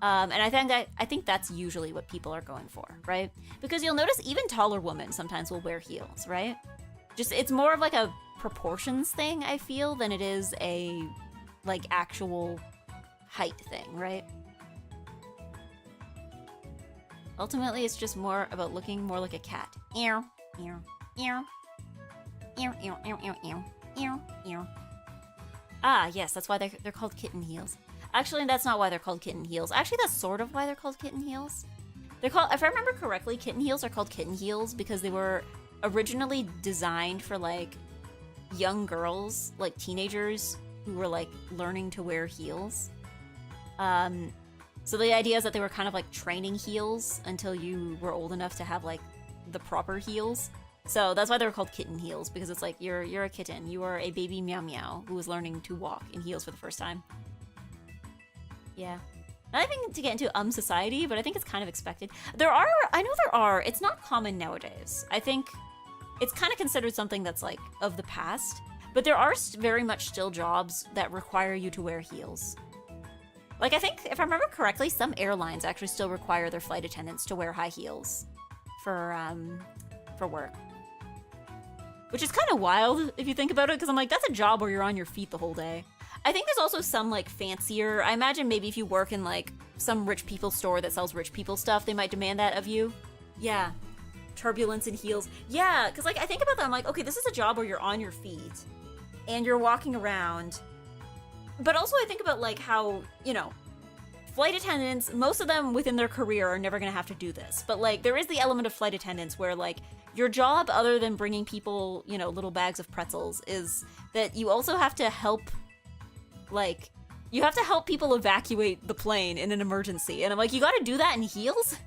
And I think that's usually what people are going for, right? Because you'll notice even taller women sometimes will wear heels, right? Just it's more of like a proportions thing, I feel, than it is a like actual height thing, right? Ultimately, it's just more about looking more like a cat. Ew, ew, ew, ew, ew, ew, ew, ew, ew, ew. Ah, yes, that's why they're called kitten heels. Actually, that's not why they're called kitten heels. Actually, that's sort of why they're called kitten heels. They're called, if I remember correctly, kitten heels are called kitten heels because they were originally designed for like young girls, like teenagers who were like learning to wear heels. So the idea is that they were kind of like training heels until you were old enough to have like the proper heels. So that's why they were called kitten heels, because it's like you're a kitten, you are a baby meow meow who is learning to walk in heels for the first time. Yeah. Not even to get into society, but I think it's kind of expected. I know there are, it's not common nowadays. I think it's kind of considered something that's like of the past, but there are very much still jobs that require you to wear heels. Like I think, if I remember correctly, some airlines actually still require their flight attendants to wear high heels for work. Which is kind of wild if you think about it, because I'm like, that's a job where you're on your feet the whole day. I think there's also some like fancier, I imagine maybe if you work in like some rich people store that sells rich people stuff, they might demand that of you. Yeah. Turbulence in heels. Yeah, because like I think about that, I'm like, okay, this is a job where you're on your feet and you're walking around. But also I think about like how, you know, flight attendants, most of them within their career are never going to have to do this. But like there is the element of flight attendants where like your job, other than bringing people, you know, little bags of pretzels, is that you also have to help, like, you have to help people evacuate the plane in an emergency. And I'm like, you gotta do that in heels?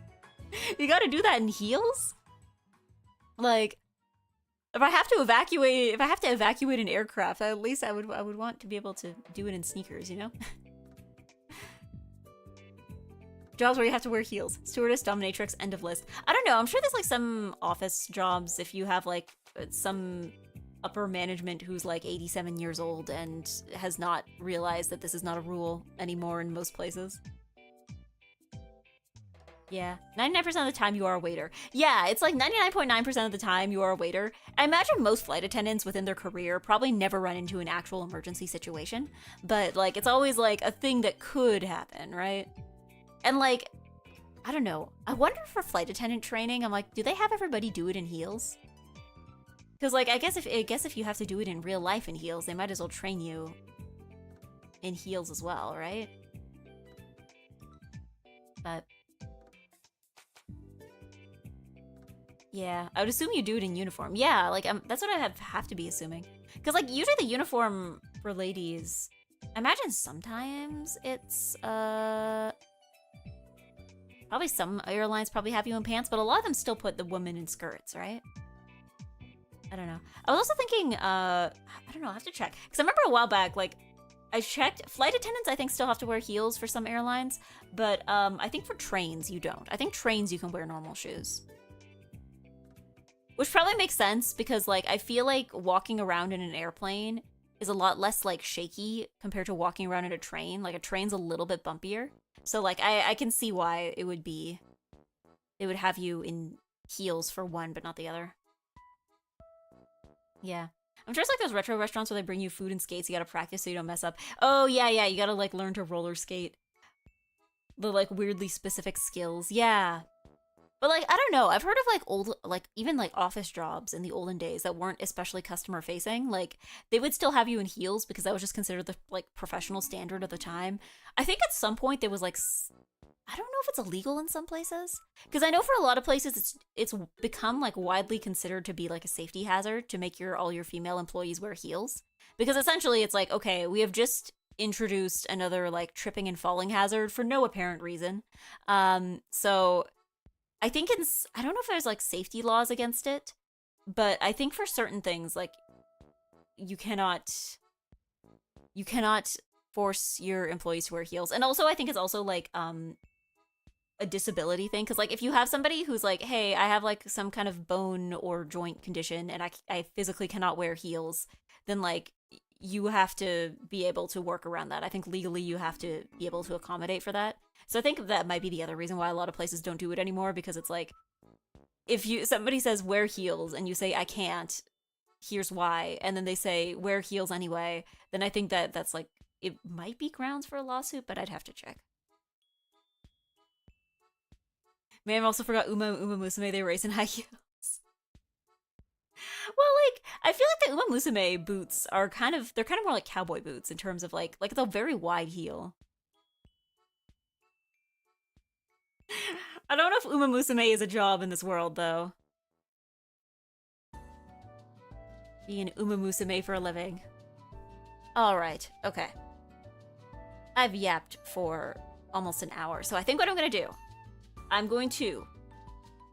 You gotta do that in heels? Like, if I have to evacuate an aircraft, at least I would want to be able to do it in sneakers, you know? Jobs where you have to wear heels. Stewardess, dominatrix, end of list. I don't know, I'm sure there's like some office jobs if you have like some upper management who's like 87 years old and has not realized that this is not a rule anymore in most places. Yeah, 99% of the time you are a waiter. Yeah, it's like 99.9% of the time you are a waiter. I imagine most flight attendants within their career probably never run into an actual emergency situation, but like it's always like a thing that could happen, right? And like, I don't know, I wonder for flight attendant training, I'm like, do they have everybody do it in heels? Because like, I guess if you have to do it in real life in heels, they might as well train you in heels as well, right? But yeah, I would assume you do it in uniform. Yeah, like that's what I have to be assuming. Because like usually the uniform for ladies, I imagine sometimes it's probably some airlines probably have you in pants, but a lot of them still put the women in skirts, right? I don't know. I was also thinking, I don't know, I have to check. Because I remember a while back, like, I checked, flight attendants I think still have to wear heels for some airlines, but I think for trains you don't. I think trains you can wear normal shoes. Which probably makes sense because, like, I feel like walking around in an airplane is a lot less, like, shaky compared to walking around in a train. Like, a train's a little bit bumpier. So, like, I can see why it would have you in heels for one, but not the other. Yeah. I'm sure it's like those retro restaurants where they bring you food and skates, you gotta practice so you don't mess up. Oh, yeah, you gotta, like, learn to roller skate. The, like, weirdly specific skills. Yeah. But, like, I don't know. I've heard of, like, old, like, even, like, office jobs in the olden days that weren't especially customer-facing. Like, they would still have you in heels because that was just considered the, like, professional standard at the time. I think at some point there was, like, I don't know if it's illegal in some places. Because I know for a lot of places it's become, like, widely considered to be, like, a safety hazard to make all your female employees wear heels. Because essentially it's like, okay, we have just introduced another, like, tripping and falling hazard for no apparent reason. So I think I don't know if there's like safety laws against it, but I think for certain things, like you cannot you cannot force your employees to wear heels. And also I think it's also like a disability thing, because like if you have somebody who's like, hey, I have like some kind of bone or joint condition and I physically cannot wear heels, then like you have to be able to work around that. I think legally you have to be able to accommodate for that. So I think that might be the other reason why a lot of places don't do it anymore, because it's like if you somebody says wear heels and you say I can't, here's why, and then they say wear heels anyway, then I think that that's like it might be grounds for a lawsuit, but I'd have to check. Man, I also forgot Uma Musume, they race in high heels. Well, like, I feel like the Uma Musume boots are they're kind of more like cowboy boots in terms of like it's a very wide heel. I don't know if Uma Musume is a job in this world, though. Being Uma Musume for a living. Alright, okay. I've yapped for almost an hour, so I think what I'm gonna do, I'm going to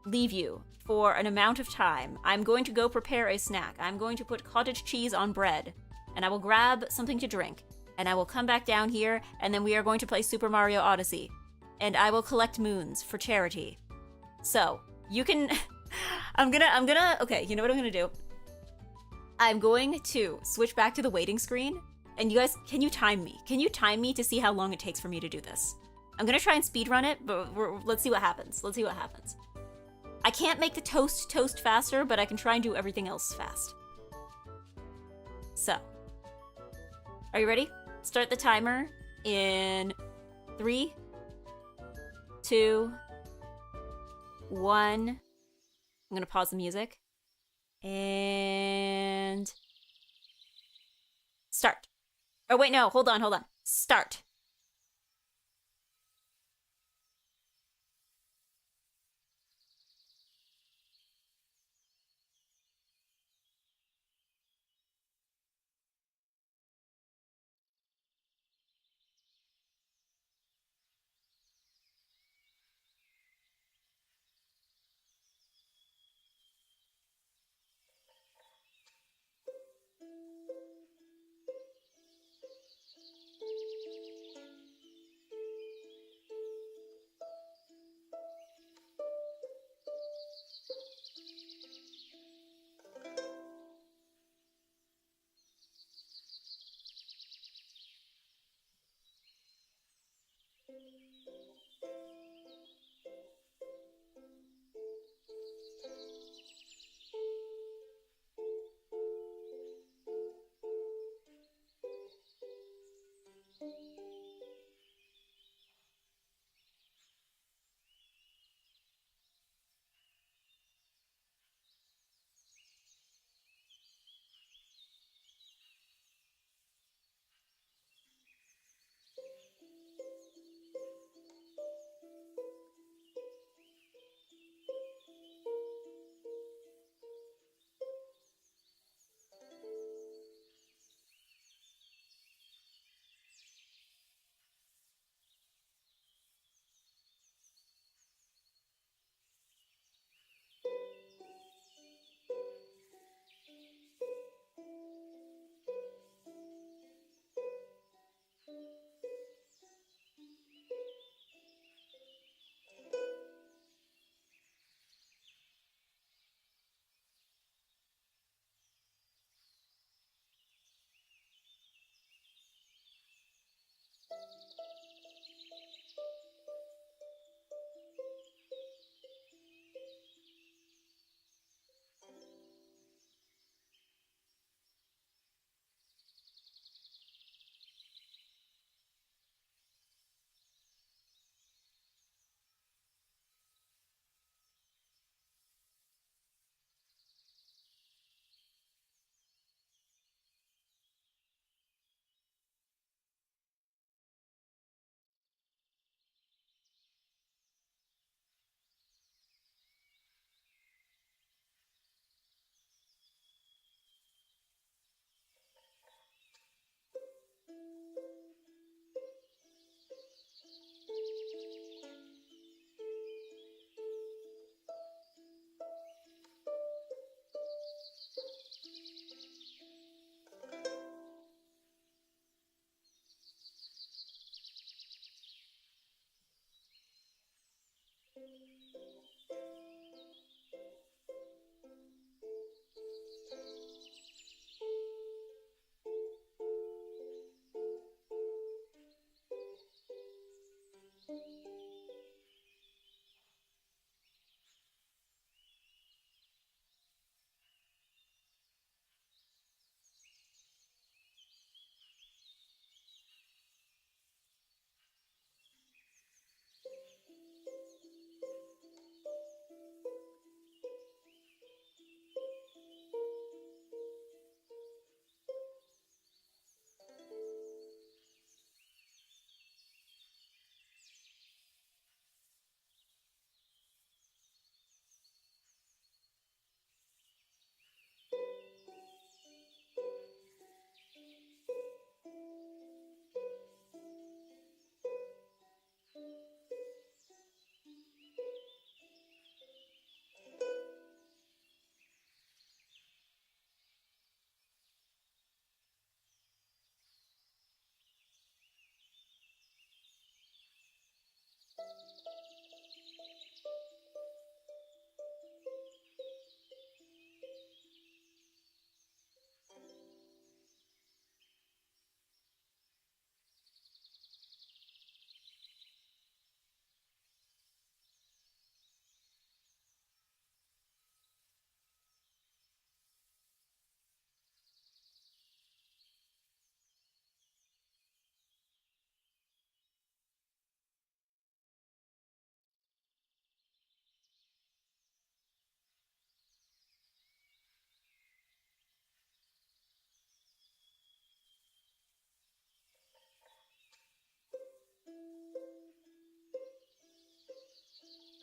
leave you for an amount of time. I'm going to go prepare a snack. I'm going to put cottage cheese on bread, and I will grab something to drink, and I will come back down here, and then we are going to play Super Mario Odyssey, and I will collect moons for charity. So, you can... okay, you know what I'm gonna do? I'm going to switch back to the waiting screen, and you guys, can you time me? Can you time me to see how long it takes for me to do this? I'm gonna try and speedrun it, but let's see what happens. Let's see what happens. I can't make the toast faster, but I can try and do everything else fast. So, are you ready? Start the timer in 3, 2, 1. I'm gonna pause the music. And start. Oh wait, no, hold on. Start.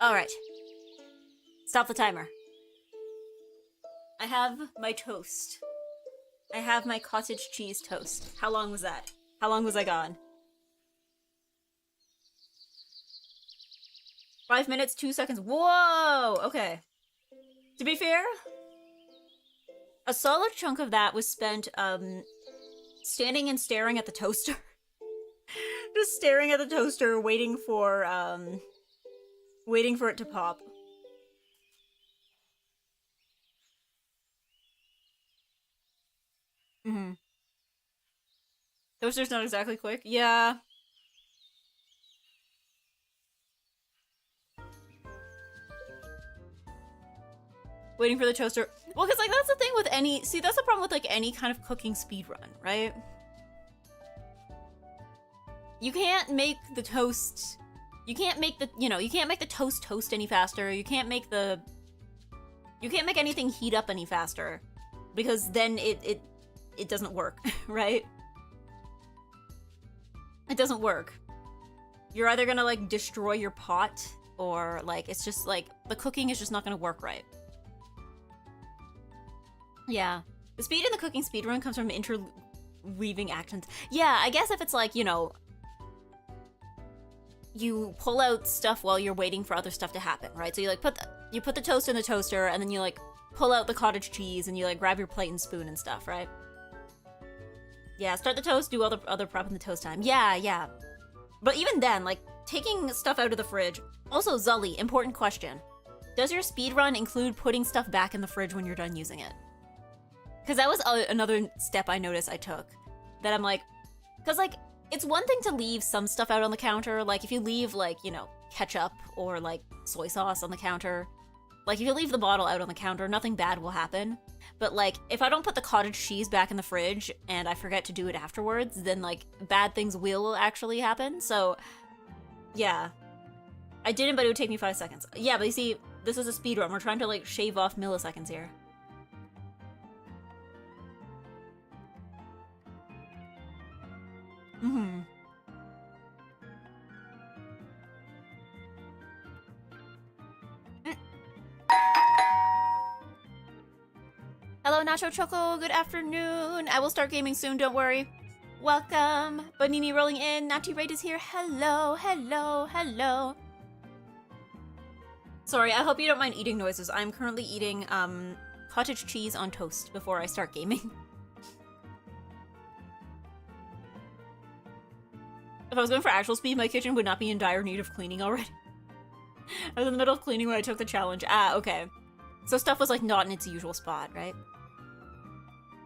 Alright. Stop the timer. I have my toast. I have my cottage cheese toast. How long was that? How long was I gone? 5 minutes, 2 seconds. Whoa! Okay. To be fair, a solid chunk of that was spent, standing and staring at the toaster. Just staring at the toaster, waiting for it to pop. Mm-hmm. Toaster's not exactly quick. Yeah. Waiting for the toaster. Well, because, like, that's the thing with any... See, that's the problem with, like, any kind of cooking speedrun, right? You can't make the toast... You can't make the... You know, you can't make the toast any faster. You can't make the... You can't make anything heat up any faster. Because then it doesn't work, right? It doesn't work. You're either gonna, like, destroy your pot, or, like, it's just, like, the cooking is just not gonna work right. Yeah. The speed in the cooking speedrun comes from interweaving actions. Yeah, I guess if it's like, you know, you pull out stuff while you're waiting for other stuff to happen, right? So you, like, put the toast in the toaster, and then you, like, pull out the cottage cheese, and you, like, grab your plate and spoon and stuff, right? Yeah, start the toast, do other prep in the toast time. Yeah. But even then, like, taking stuff out of the fridge... Also, Zully, important question. Does your speedrun include putting stuff back in the fridge when you're done using it? Because that was another step I noticed I took. That I'm like... Because, like, it's one thing to leave some stuff out on the counter. Like, if you leave, like, you know, ketchup or, like, soy sauce on the counter. Like, if you leave the bottle out on the counter, nothing bad will happen. But, like, if I don't put the cottage cheese back in the fridge and I forget to do it afterwards, then, like, bad things will actually happen. So, yeah. I didn't, but it would take me 5 seconds. Yeah, but you see, this is a speedrun. We're trying to, like, shave off milliseconds here. Mm-hmm. Hello, Nacho Choco. Good afternoon. I will start gaming soon, don't worry. Welcome. Bonini rolling in. Natty Raid is here. Hello. Sorry, I hope you don't mind eating noises. I'm currently eating, cottage cheese on toast before I start gaming. If I was going for actual speed, my kitchen would not be in dire need of cleaning already. I was in the middle of cleaning when I took the challenge. Ah, okay. So stuff was, like, not in its usual spot, right?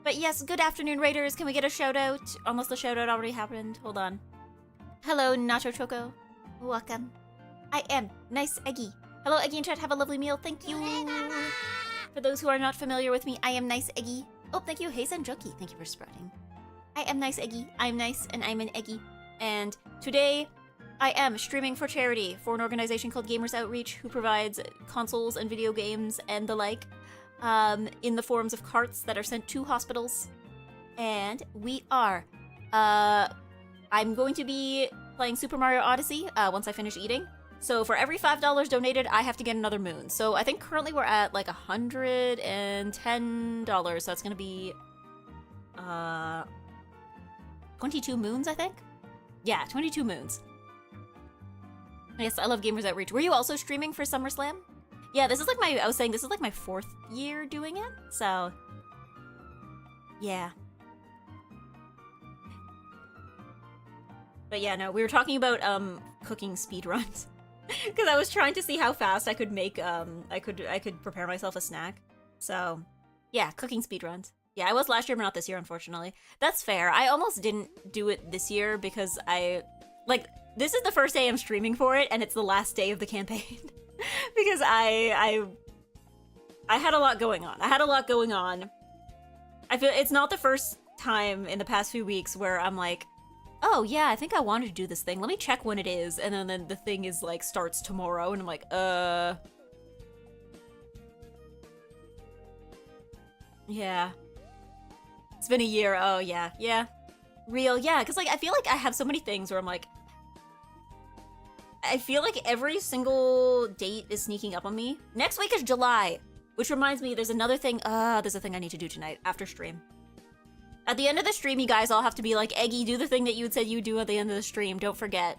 But yes, good afternoon, Raiders. Can we get a shout-out? Unless the shout-out already happened. Hold on. Hello, Nacho Choco. Welcome. I am NiceEggy. Hello, Eggy and Chat. Have a lovely meal. Thank you. For those who are not familiar with me, I am NiceEggy. Oh, thank you, Hazen Joki. Thank you for spreading. I am NiceEggy. I'm nice, and I'm an Eggy. And today, I am streaming for charity for an organization called Gamers Outreach, who provides consoles and video games and the like, in the forms of carts that are sent to hospitals. And we are, I'm going to be playing Super Mario Odyssey, once I finish eating. So for every $5 donated, I have to get another moon. So I think currently we're at like $110, so that's gonna be, 22 moons, I think? Yeah, 22 moons. Yes, I love Gamers Outreach. Were you also streaming for SummerSlam? Yeah, this is like I was saying, this is like my 4th year doing it, so... Yeah. But yeah, no, we were talking about, cooking speedruns. Because I was trying to see how fast I could make, I could prepare myself a snack. So, yeah, cooking speedruns. Yeah, I was last year, but not this year, unfortunately. That's fair. I almost didn't do it this year because this is the first day I'm streaming for it, and it's the last day of the campaign. Because I had a lot going on. I feel it's not the first time in the past few weeks where I'm like, oh yeah, I think I wanted to do this thing. Let me check when it is. And then the thing is like, starts tomorrow, and I'm like, yeah. It's been a year. Oh, yeah. Real, yeah. Because, like, I feel like I have so many things where I'm like... I feel like every single date is sneaking up on me. Next week is July, which reminds me there's another thing. There's a thing I need to do tonight after stream. At the end of the stream, you guys all have to be like, Eggy, do the thing that you said you'd do at the end of the stream. Don't forget.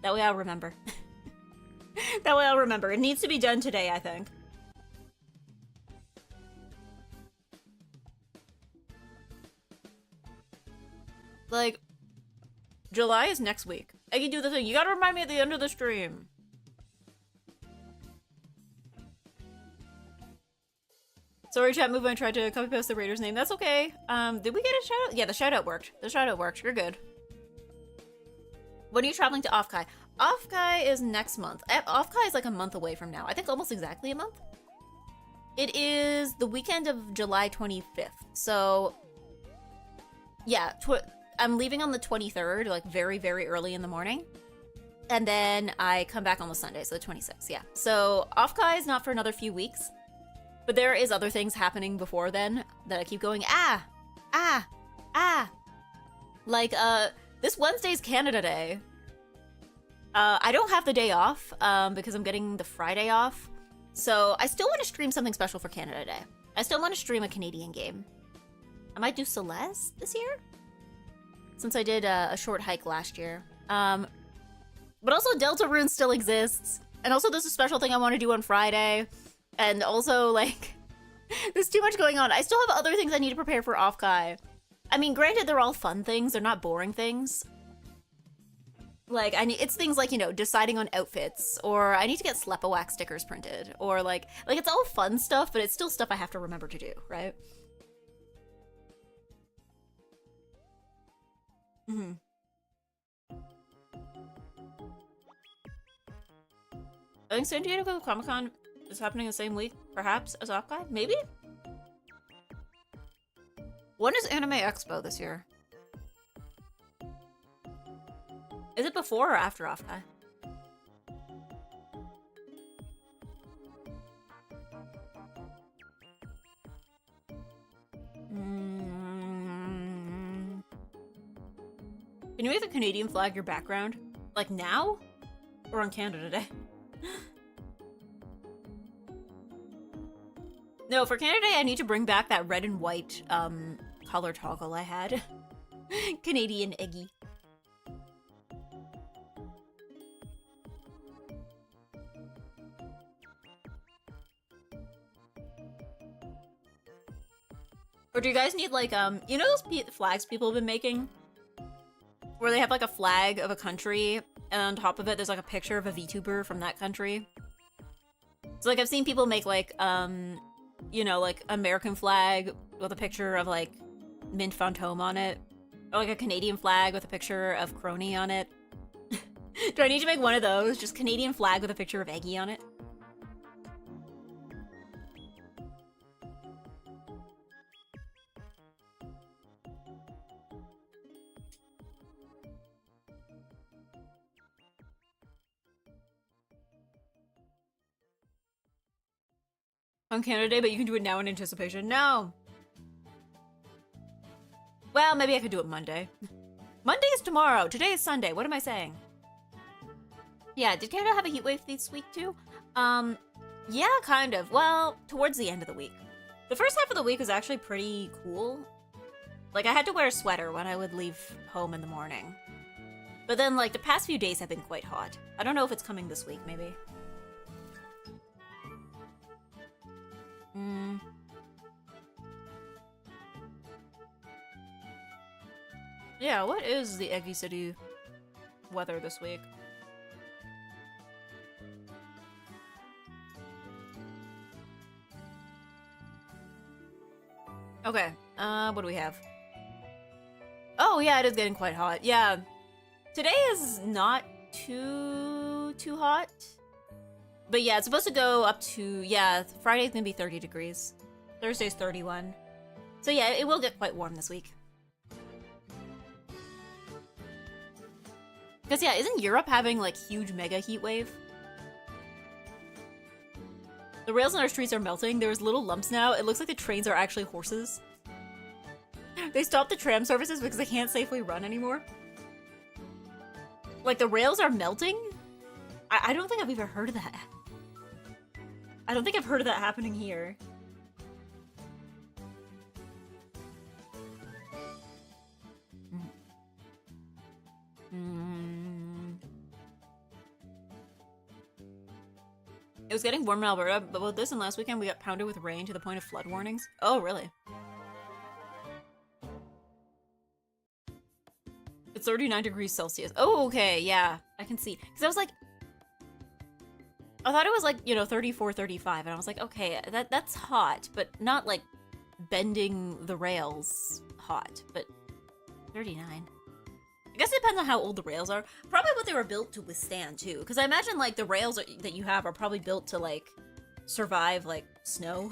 That way I'll remember. That way I'll remember. It needs to be done today, I think. Like, July is next week. Eggy, do the thing. You gotta remind me at the end of the stream. Sorry, chat move. I tried to copy paste the Raider's name. That's okay. Did we get a shout out? Yeah, the shout out worked. The shout out worked. You're good. When are you traveling to EGGY? EGGY is next month. EGGY is like a month away from now. I think almost exactly a month. It is the weekend of July 25th. So, yeah, I'm leaving on the 23rd, like very, very early in the morning. And then I come back on the Sunday, so the 26th, yeah. So EGGY is not for another few weeks. But there is other things happening before then that I keep going, Like, this Wednesday's Canada Day. I don't have the day off, because I'm getting the Friday off. So I still want to stream something special for Canada Day. I still want to stream a Canadian game. I might do Celeste this year? Since I did a short hike last year. But also Deltarune still exists. And also there's a special thing I want to do on Friday. And also, like, there's too much going on. I still have other things I need to prepare for EGGY. I mean, granted, they're all fun things. They're not boring things. Like, it's things like, you know, deciding on outfits. Or I need to get Slepawax stickers printed. Or, like, it's all fun stuff, but it's still stuff I have to remember to do, right? Mm-hmm. I think San Diego Comic-Con is happening the same week, perhaps, as EGGY? Maybe? When is Anime Expo this year? Is it before or after EGGY? Can you make the Canadian flag your background? Like now? Or on Canada Day? No, for Canada Day, I need to bring back that red and white color toggle I had. Canadian EGGY. Or do you guys need, like, you know those flags people have been making? Where they have, like, a flag of a country, and on top of it, there's, like, a picture of a VTuber from that country. So, like, I've seen people make, like, you know, like, American flag with a picture of, like, Mint Fantôme on it. Or, like, a Canadian flag with a picture of Crony on it. Do I need to make one of those? Just Canadian flag with a picture of EGGY on it? On Canada Day, but you can do it now in anticipation. No! Well, maybe I could do it Monday. Monday is tomorrow. Today is Sunday. What am I saying? Yeah, did Canada have a heatwave this week too? Yeah, kind of. Well, towards the end of the week. The first half of the week was actually pretty cool. Like, I had to wear a sweater when I would leave home in the morning. But then, like, the past few days have been quite hot. I don't know if it's coming this week, maybe. Yeah, what is the Eggy City weather this week? Okay, what do we have? Oh, yeah, it is getting quite hot. Yeah. Today is not too hot. But yeah, it's supposed to go up to, yeah, Friday's gonna be 30 degrees. Thursday's 31. So yeah, it will get quite warm this week. Because yeah, isn't Europe having like huge mega heat wave? The rails on our streets are melting. There's little lumps now. It looks like the trains are actually horses. They stopped the tram services because they can't safely run anymore. Like the rails are melting? I don't think I've even heard of that. I don't think I've heard of that happening here. It was getting warm in Alberta, but with this and last weekend we got pounded with rain to the point of flood warnings. Oh, really? It's 39 degrees Celsius. Oh, okay, yeah. I can see. Because I was like... I thought it was like, you know, 34, 35, and I was like, okay, that's hot, but not like bending the rails hot, but 39. I guess it depends on how old the rails are. Probably what they were built to withstand, too. Because I imagine, like, the rails that you have are probably built to, like, survive, like, snow.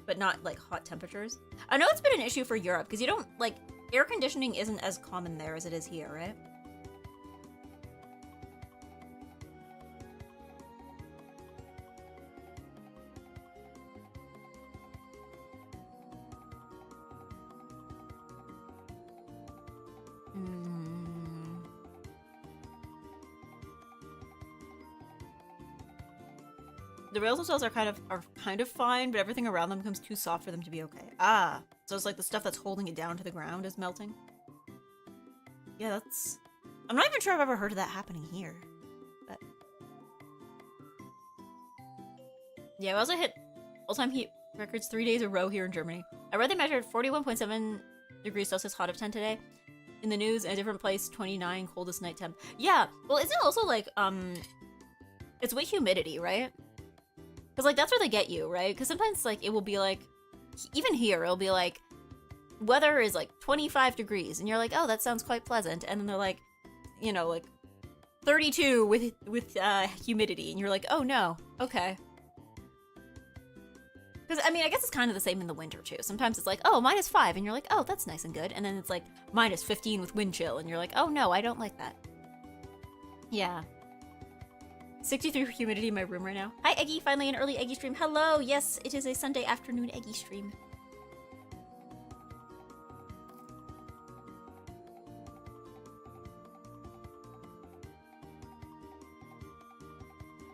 But not, like, hot temperatures. I know it's been an issue for Europe, because you don't, like, air conditioning isn't as common there as it is here, right? The rails themselves are kind of fine, but everything around them becomes too soft for them to be okay. Ah, so it's like the stuff that's holding it down to the ground is melting. Yeah, that's... I'm not even sure I've ever heard of that happening here. But... yeah, we also hit all-time heat records 3 days in a row here in Germany. I read they measured 41.7 degrees Celsius hot of 10 today. In the news, in a different place, 29 coldest night temp. Yeah, well, isn't it also like, it's with humidity, right? Because, like, that's where they get you, right? Because sometimes, like, it will be, like... even here, it'll be, like... weather is, like, 25 degrees. And you're like, oh, that sounds quite pleasant. And then they're, like, you know, like... 32 with humidity. And you're like, oh, no. Okay. Because, I mean, I guess it's kind of the same in the winter, too. Sometimes it's like, oh, -5. And you're like, oh, that's nice and good. And then it's, like, -15 with wind chill. And you're like, oh, no, I don't like that. Yeah. 63 humidity in my room right now. Hi, Eggy. Finally an early Eggy stream. Hello. Yes, it is a Sunday afternoon Eggy stream.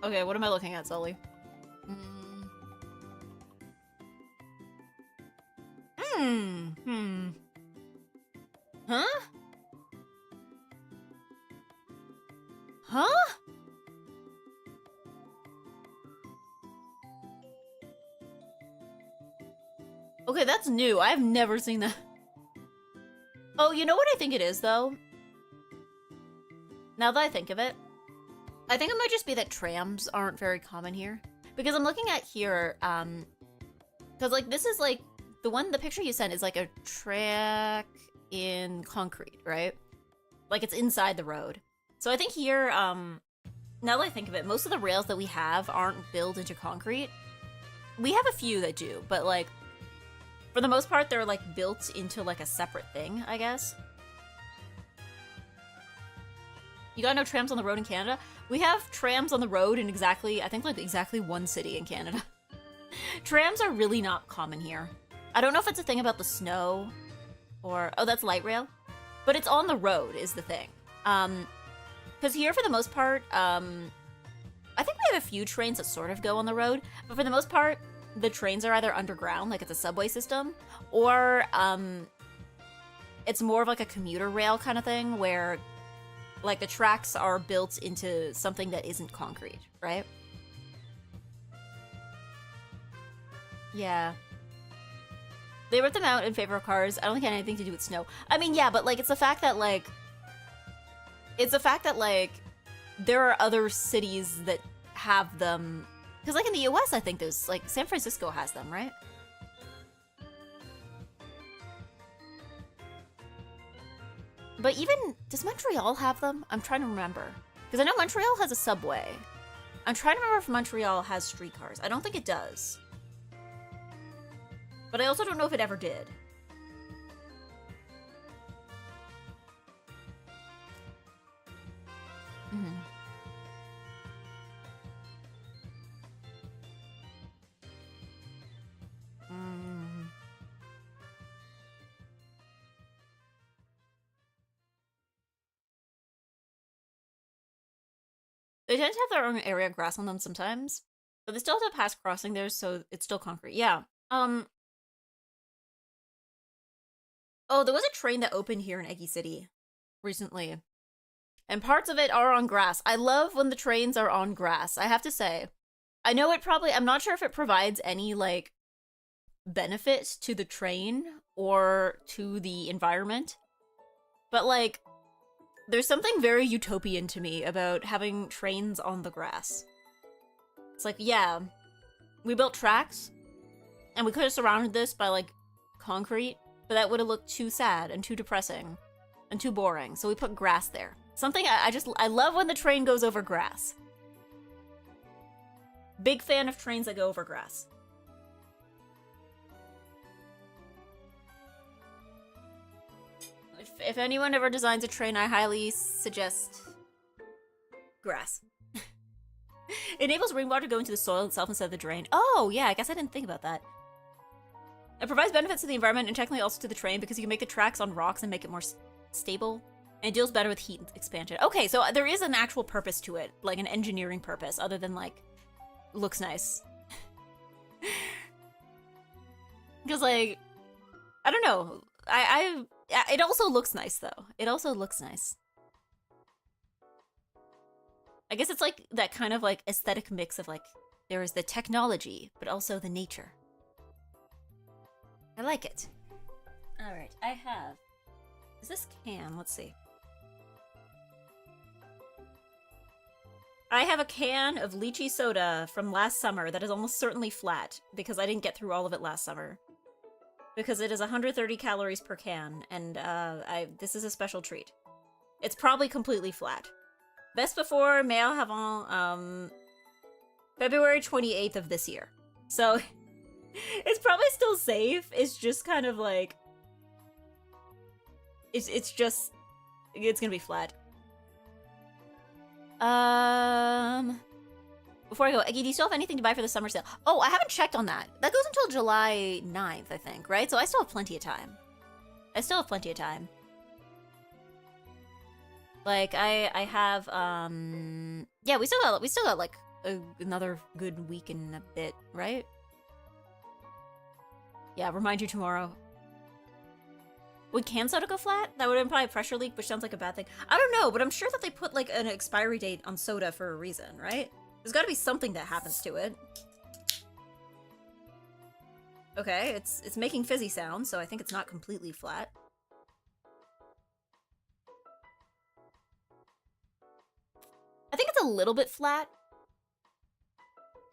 Okay, what am I looking at, Sully? Huh? Huh? Okay, that's new. I've never seen that. Oh, you know what I think it is, though? Now that I think of it, I think it might just be that trams aren't very common here. Because I'm looking at here, because, like, this is, like, the picture you sent is, like, a track in concrete, right? Like, it's inside the road. So I think here, now that I think of it, most of the rails that we have aren't built into concrete. We have a few that do, but, like, for the most part, they're, like, built into, like, a separate thing, I guess. You got no trams on the road in Canada? We have trams on the road in exactly, I think, like, exactly one city in Canada. Trams are really not common here. I don't know if it's a thing about the snow, or... oh, that's light rail? But it's on the road, is the thing. Because here, for the most part, I think we have a few trains that sort of go on the road, but for the most part, the trains are either underground, like it's a subway system, or it's more of like a commuter rail kind of thing where like the tracks are built into something that isn't concrete, right? Yeah. They wrote them out in favor of cars. I don't think it had anything to do with snow. I mean, yeah, but like it's the fact that like there are other cities that have them. Because, like, in the US, I think there's, like, San Francisco has them, right? But even, does Montreal have them? I'm trying to remember. Because I know Montreal has a subway. I'm trying to remember if Montreal has streetcars. I don't think it does. But I also don't know if it ever did. Mm-hmm. They tend to have their own area of grass on them sometimes, but they still have to pass crossing there, so it's still concrete. Yeah. Oh, there was a train that opened here in Eggy City recently, and parts of it are on grass. I love when the trains are on grass, I have to say. I know it probably, I'm not sure if it provides any, like, benefit to the train or to the environment, but, like, there's something very utopian to me about having trains on the grass. It's like, yeah, we built tracks, and we could have surrounded this by, like, concrete, but that would have looked too sad and too depressing and too boring, so we put grass there. Something I love when the train goes over grass. Big fan of trains that go over grass. If anyone ever designs a train, I highly suggest grass. It enables rainwater to go into the soil itself instead of the drain. Oh, yeah, I guess I didn't think about that. It provides benefits to the environment and technically also to the train because you can make the tracks on rocks and make it more stable. And it deals better with heat expansion. Okay, so there is an actual purpose to it, like an engineering purpose, other than, like, looks nice. Because, like, I don't know. It also looks nice, though. It also looks nice. I guess it's like that kind of like aesthetic mix of like, there is the technology, but also the nature. I like it. Alright, I have... Is this can? Let's see. I have a can of lychee soda from last summer that is almost certainly flat, because I didn't get through all of it last summer. Because it is 130 calories per can, and this is a special treat. It's probably completely flat. Best before Mail Havant, February 28th of this year. So, it's probably still safe, it's just kind of like... It's gonna be flat. Before I go, Eggy, do you still have anything to buy for the summer sale? Oh, I haven't checked on that. That goes until July 9th, I think, right? So I still have plenty of time. I still have plenty of time. Like, I have, yeah, we still got, like, another good week and a bit, right? Yeah, remind you tomorrow. Would can soda go flat? That would imply a pressure leak, which sounds like a bad thing. I don't know, but I'm sure that they put, like, an expiry date on soda for a reason, right? There's gotta be something that happens to it. Okay, it's making fizzy sounds, so I think it's not completely flat. I think it's a little bit flat.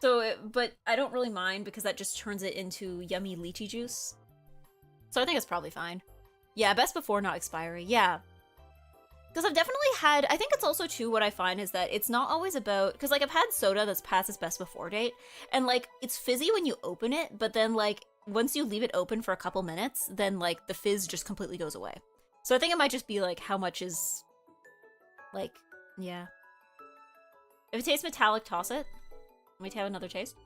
So, but I don't really mind because that just turns it into yummy lychee juice. So I think it's probably fine. Yeah, best before, not expiry. Yeah. Because I've definitely had, I think it's also too what I find is that it's not always about, because like I've had soda that's past its best before date, and like it's fizzy when you open it, but then like once you leave it open for a couple minutes, then like the fizz just completely goes away. So I think it might just be like how much is, like, yeah. If it tastes metallic, toss it. Let me have another taste.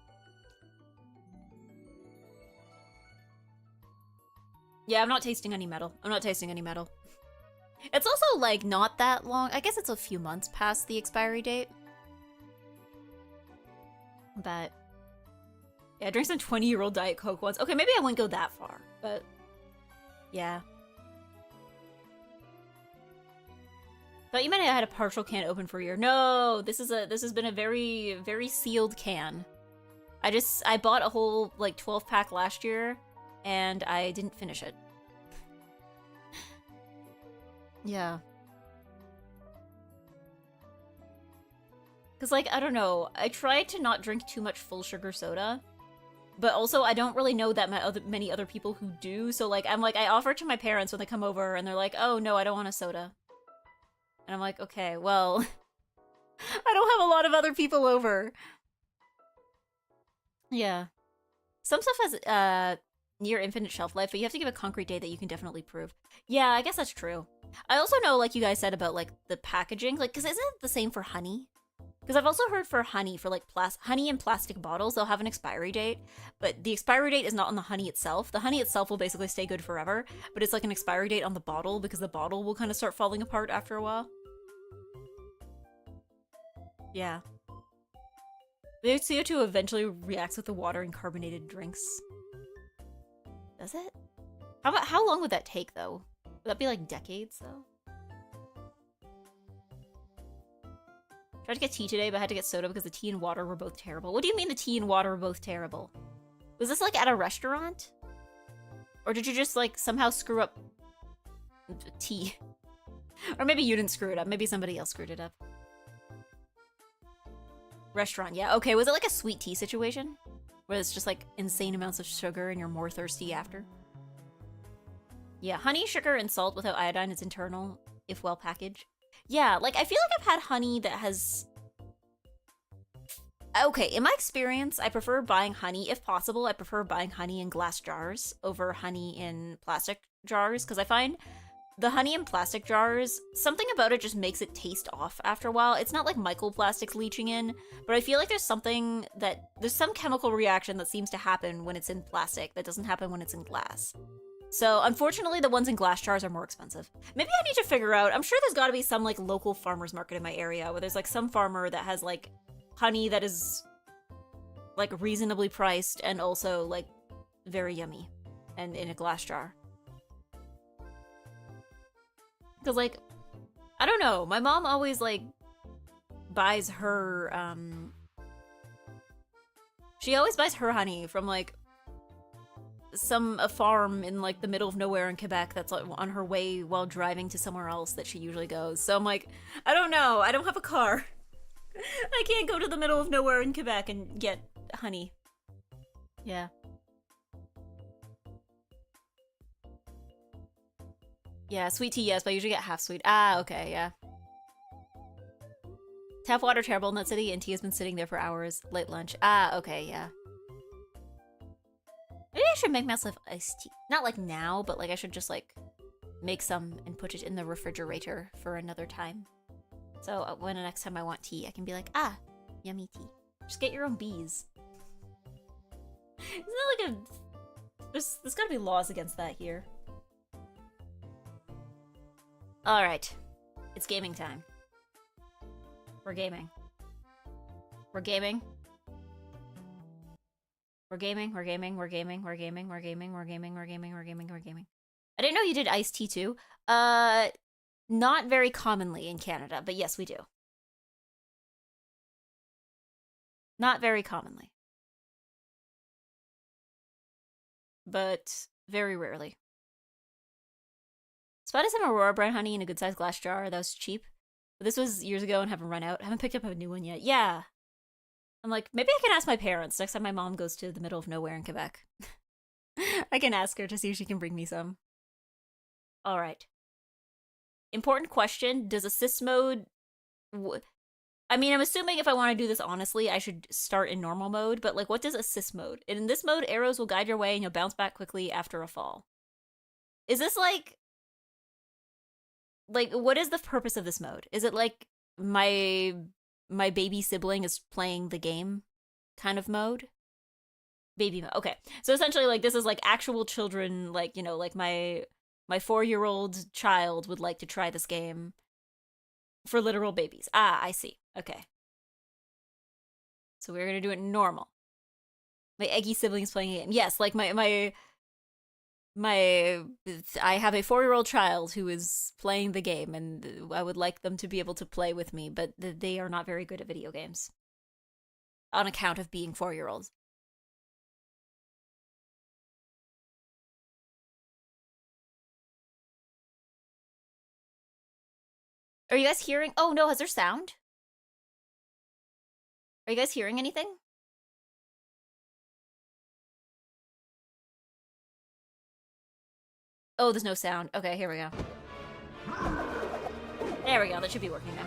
Yeah, I'm not tasting any metal. I'm not tasting any metal. It's also, like, not that long. I guess it's a few months past the expiry date. But... yeah, I drank some 20-year-old Diet Coke once. Okay, maybe I wouldn't go that far, but... yeah. Thought you might have had a partial can open for a year. No! This has been a very, very sealed can. I bought a whole, like, 12-pack last year, and I didn't finish it. Yeah. Because, like, I don't know. I try to not drink too much full sugar soda. But also, I don't really know that many other people who do. So, like, I offer it to my parents when they come over, and they're like, oh, no, I don't want a soda. And I'm like, okay, well... I don't have a lot of other people over. Yeah. Some stuff has, near infinite shelf life, but you have to give a concrete date that you can definitely prove. Yeah, I guess that's true. I also know, like you guys said about, like, the packaging, like, because isn't it the same for honey? Because I've also heard for honey, for, like, honey in plastic bottles, they'll have an expiry date, but the expiry date is not on the honey itself. The honey itself will basically stay good forever, but it's, like, an expiry date on the bottle, because the bottle will kind of start falling apart after a while. Yeah. The CO2 eventually reacts with the water in carbonated drinks. Does it? How long would that take, though? Would that be like decades, though? Tried to get tea today, but I had to get soda because the tea and water were both terrible. What do you mean the tea and water were both terrible? Was this like at a restaurant? Or did you just like somehow screw up tea? Or maybe you didn't screw it up. Maybe somebody else screwed it up. Restaurant, yeah. Okay, was it like a sweet tea situation? Where it's just like insane amounts of sugar and you're more thirsty after? Yeah, honey, sugar, and salt without iodine is internal, if well packaged. Yeah, like I feel like I've had honey that has... Okay, in my experience, I prefer buying honey, if possible, I prefer buying honey in glass jars over honey in plastic jars, because I find the honey in plastic jars, something about it just makes it taste off after a while. It's not like microplastics leaching in, but I feel like there's some chemical reaction that seems to happen when it's in plastic that doesn't happen when it's in glass. So unfortunately, the ones in glass jars are more expensive. Maybe I need to figure out, I'm sure there's gotta be some like local farmer's market in my area where there's like some farmer that has like honey that is like reasonably priced and also like very yummy and in a glass jar. Because like, I don't know, my mom always like buys her, she always buys her honey from like a farm in like the middle of nowhere in Quebec that's like on her way while driving to somewhere else that she usually goes. So I'm like, I don't know, I don't have a car. I can't go to the middle of nowhere in Quebec and get honey. Yeah. Yeah, sweet tea, yes, but I usually get half sweet. Ah, okay, yeah. Tap water terrible in that city, and tea has been sitting there for hours. Late lunch. Ah, okay, yeah. Maybe I should make myself iced tea. Not like now, but like I should just like make some and put it in the refrigerator for another time. So when the next time I want tea, I can be like, ah, yummy tea. Just get your own bees. Isn't that like a... There's gotta be laws against that here. Alright. It's gaming time. We're gaming. We're gaming. We're gaming, we're gaming, we're gaming, we're gaming, we're gaming, we're gaming, we're gaming, we're gaming, we're gaming. I didn't know you did iced tea too. Not very commonly in Canada, but yes, we do. Not very commonly. But very rarely. Spotted some Aurora brown honey in a good-sized glass jar. That was cheap. But this was years ago and haven't run out. I haven't picked up a new one yet. Yeah. I'm like, maybe I can ask my parents next time my mom goes to the middle of nowhere in Quebec. I can ask her to see if she can bring me some. Alright. Important question. Does assist mode... I mean, I'm assuming if I want to do this honestly, I should start in normal mode, but like, what does assist mode? In this mode, arrows will guide your way and you'll bounce back quickly after a fall. Is this like, what is the purpose of this mode? Is it like my baby sibling is playing the game kind of mode? Baby mode. Okay. So essentially, like, this is like actual children, like, you know, like my 4-year-old child would like to try this game for literal babies. Ah, I see. Okay. So we're gonna do it normal. My eggy siblings playing a game. Yes, like I have a 4-year-old child who is playing the game, and I would like them to be able to play with me, but they are not very good at video games. On account of being 4-year-olds. Are you guys hearing? Oh no, has there sound? Are you guys hearing anything? Oh, there's no sound. Okay, here we go. There we go, that should be working now.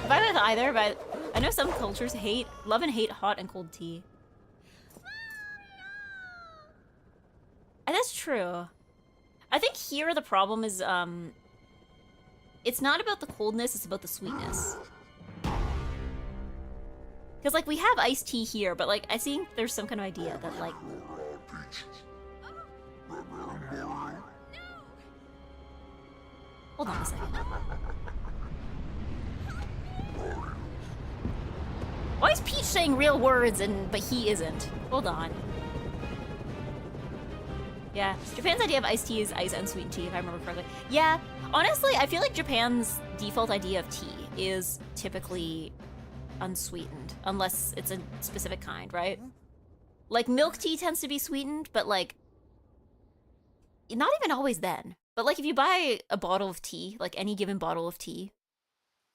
If I'm with either, but I know some cultures love and hate hot and cold tea. And that's true. I think here the problem is, it's not about the coldness, it's about the sweetness. Because, like, we have iced tea here, but, like, I think there's some kind of idea that, like... Hold on a second. Why is Peach saying real words but he isn't? Hold on. Yeah, Japan's idea of iced tea is ice unsweetened tea, if I remember correctly. Yeah, honestly, I feel like Japan's default idea of tea is typically unsweetened, unless it's a specific kind, right? Like, milk tea tends to be sweetened, but like, not even always then. But like, if you buy a bottle of tea, like any given bottle of tea,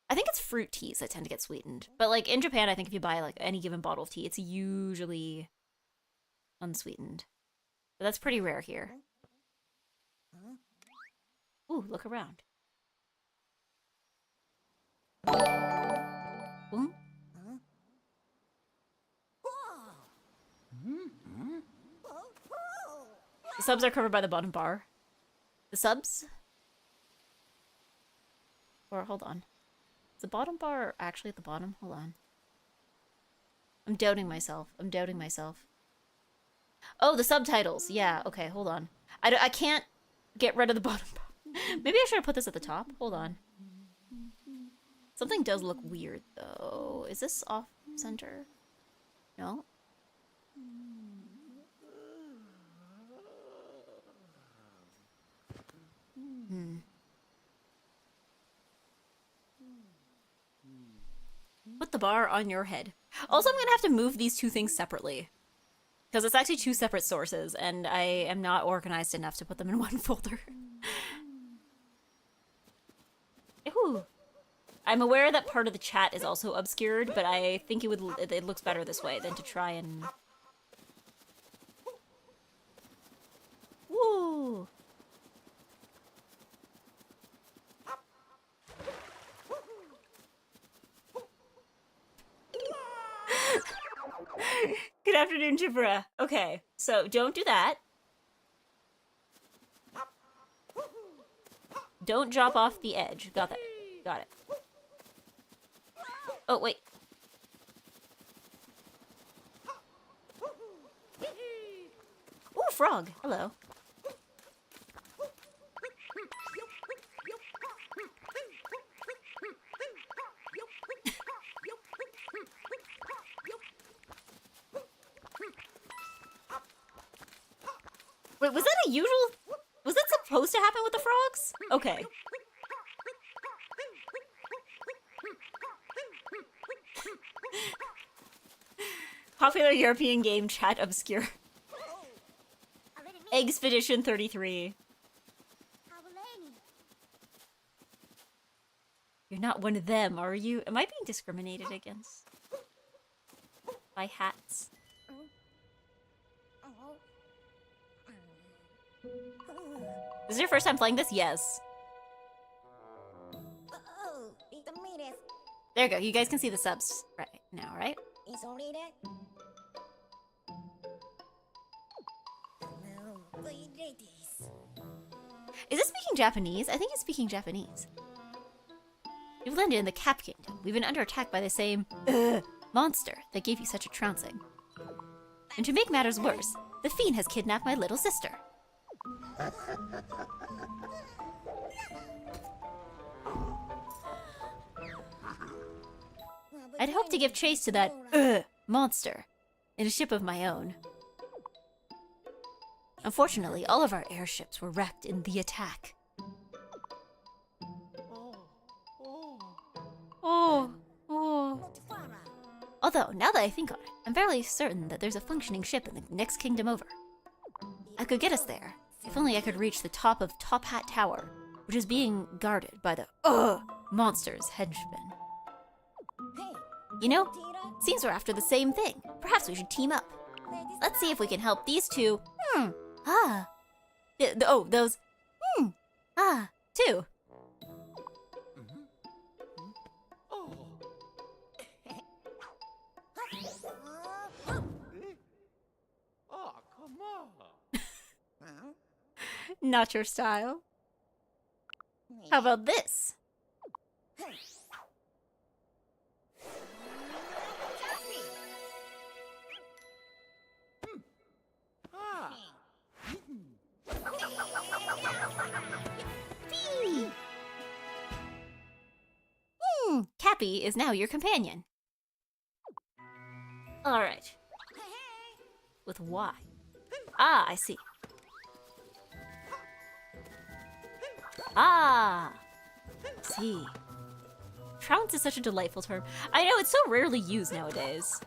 I think it's fruit teas that tend to get sweetened. But like, in Japan, I think if you buy like any given bottle of tea, it's usually unsweetened. But that's pretty rare here. Ooh, look around. Boom. The subs are covered by the bottom bar. The subs? Or, hold on. Is the bottom bar actually at the bottom? Hold on. I'm doubting myself. I'm doubting myself. Oh, the subtitles. Yeah, okay, hold on. I can't get rid of the bottom bar. Maybe I should have put this at the top. Hold on. Something does look weird, though. Is this off center? No? Put the bar on your head. Also, I'm gonna have to move these two things separately. Because it's actually two separate sources, and I am not organized enough to put them in one folder. Ooh. I'm aware that part of the chat is also obscured, but I think it looks better this way than to try and... Woo! Good afternoon, Jibra. Okay, so don't do that. Don't drop off the edge. Got that. Got it. Oh, wait. Ooh, frog. Hello. Wait, was that a usual... Was that supposed to happen with the frogs? Okay. Popular European game chat obscure. Expedition 33. You're not one of them, are you? Am I being discriminated against? By hats? This is your first time playing this? Yes. There you go. You guys can see the subs right now, right? Is it speaking Japanese? I think it's speaking Japanese. You've landed in the Cap Kingdom. We've been under attack by the same monster that gave you such a trouncing. And to make matters worse, the fiend has kidnapped my little sister. I'd hoped to give chase to that monster in a ship of my own. Unfortunately, all of our airships were wrecked in the attack. Oh. Although, now that I think on it, I'm fairly certain that there's a functioning ship in the next kingdom over. I could get us there, if only I could reach the top of Top Hat Tower, which is being guarded by the monster's henchmen. You know, seems we're after the same thing. Perhaps we should team up. Let's see if we can help these two. Those too. Come on. Not your style. How about this? Cappy is now your companion. Alright. With Y. Ah, I see. Ah! See. Trounce is such a delightful term. I know, it's so rarely used nowadays.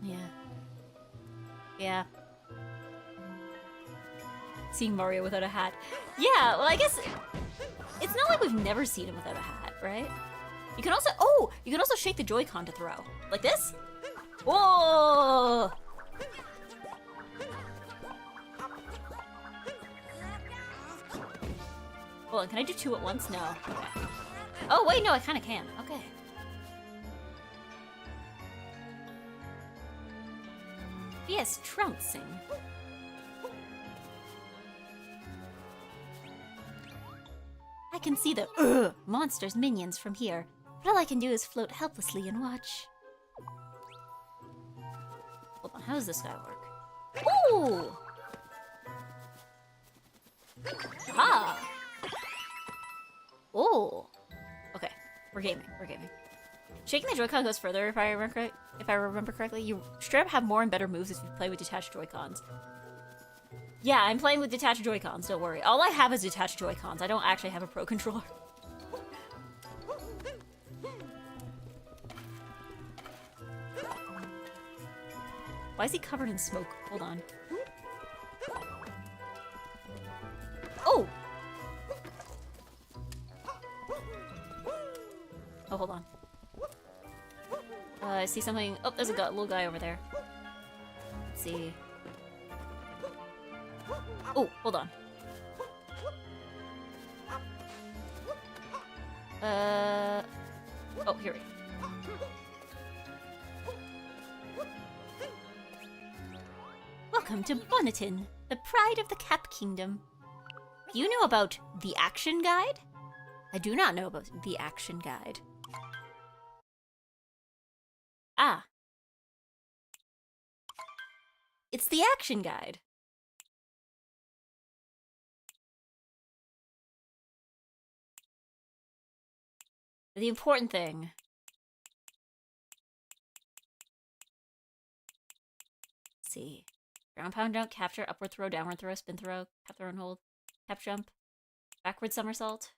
Yeah. Yeah. Seeing Mario without a hat. Yeah, well, I guess it's not like we've never seen him without a hat, right? You can also, oh, you can also shake the Joy-Con to throw. Like this? Whoa! Hold on, can I do two at once? No. Okay. Oh, wait, no, I kind of can. Okay. Yes, trouncing. I can see the monster's minions from here, but all I can do is float helplessly and watch. Hold on, how does this guy work? Ooh! Aha! Oh! Okay, we're gaming, we're gaming. Shaking the Joy-Con goes further, if I remember correctly. You straight up have more and better moves if you play with detached Joy-Cons. Yeah, I'm playing with detached Joy-Cons, don't worry. All I have is detached Joy-Cons. I don't actually have a Pro Controller. Why is he covered in smoke? Hold on. Oh! Oh, hold on. I see something. Oh, there's a little guy over there. Let's see. Oh, hold on. Oh, here we go. Welcome to Bonneton, the pride of the Cap Kingdom. Do you know about the Action Guide? I do not know about the Action Guide. Ah. It's the Action Guide. The important thing. Let's see. Ground pound jump, capture, upward throw, downward throw, spin throw, tap throw and hold, tap jump, backward somersault,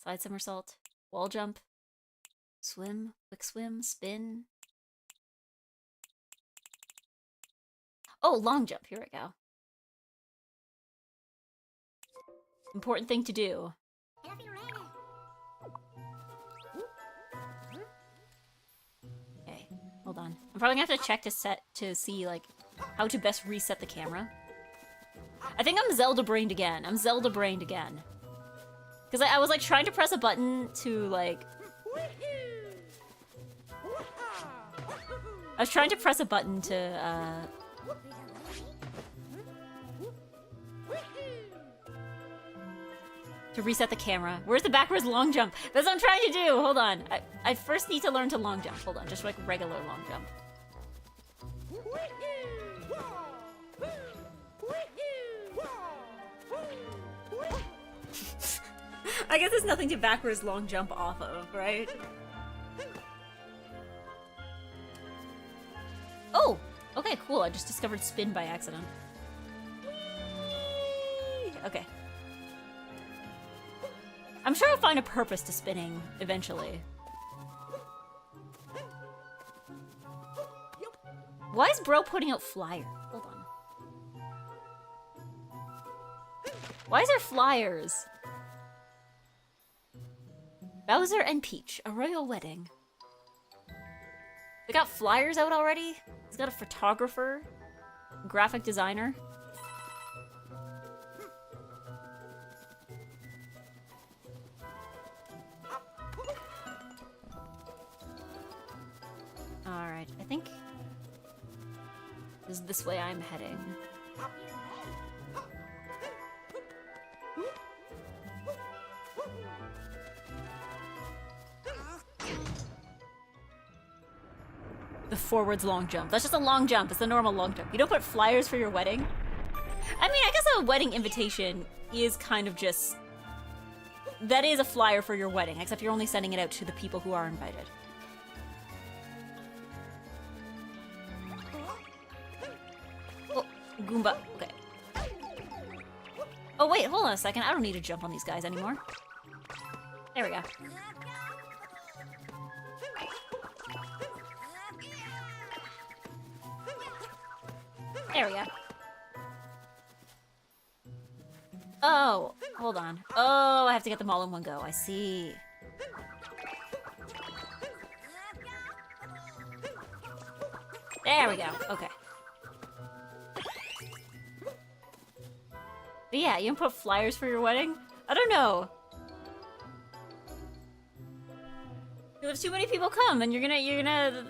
slide somersault, wall jump, swim, quick swim, spin. Oh, long jump. Here we go. Important thing to do. Okay, hold on. I'm probably gonna have to check to see like how to best reset the camera. I think I'm Zelda brained again. Because I was like trying to press a button to like... I was trying to press a button to reset the camera. Where's the backwards long jump? That's what I'm trying to do! Hold on. I first need to learn to long jump. Hold on, just like regular long jump. I guess there's nothing to backwards long jump off of, right? Oh! Okay, cool. I just discovered spin by accident. Whee! Okay. I'm sure I'll find a purpose to spinning eventually. Why is bro putting out flyers? Hold on. Why is there flyers? Bowser and Peach, a royal wedding. They got flyers out already? He's got a photographer, graphic designer. Alright, I think this is this way I'm heading. The the forwards long jump. That's just a long jump. It's a normal long jump. You don't put flyers for your wedding? I mean, I guess a wedding invitation is kind of just... That is a flyer for your wedding, except you're only sending it out to the people who are invited. Oh, Goomba. Okay. Oh, wait, hold on a second. I don't need to jump on these guys anymore. There we go. There we go. Oh, hold on. Oh, I have to get them all in one go. I see. There we go. Okay. But yeah, you can put flyers for your wedding? I don't know. If too many people come, then you're gonna...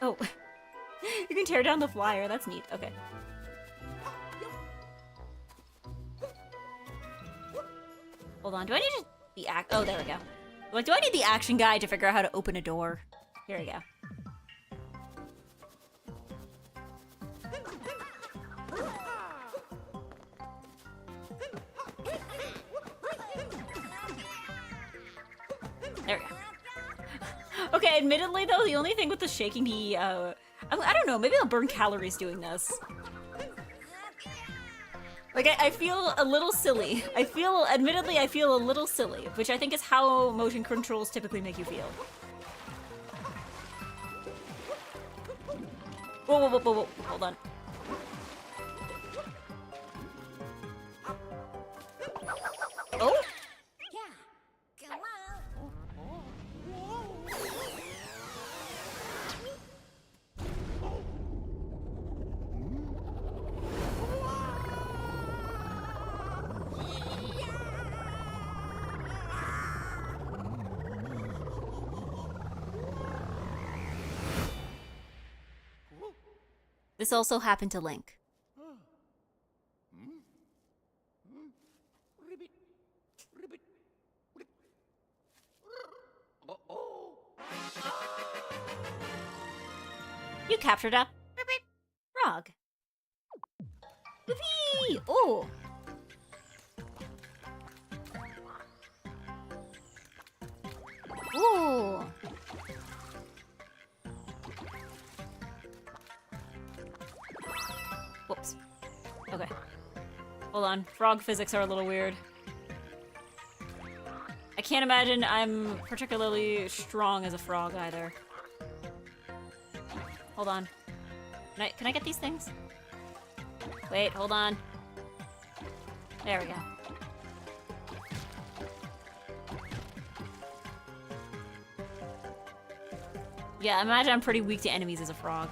Oh. You can tear down the flyer. That's neat. Okay. Hold on. Do I need the oh, there we go. Like, do I need the action guide to figure out how to open a door? Here we go. There we go. Okay, admittedly though, the only thing with the shaking the, I don't know, maybe I'll burn calories doing this. Like, I feel a little silly. Admittedly, I feel a little silly, which I think is how motion controls typically make you feel. Whoa, whoa, whoa, whoa, whoa, hold on. Oh? This also happened to Link. You captured a frog. Whoopee! Oh! Ooh! Whoops. Okay. Hold on. Frog physics are a little weird. I can't imagine I'm particularly strong as a frog either. Hold on. Can I get these things? Wait, hold on. There we go. Yeah, I imagine I'm pretty weak to enemies as a frog.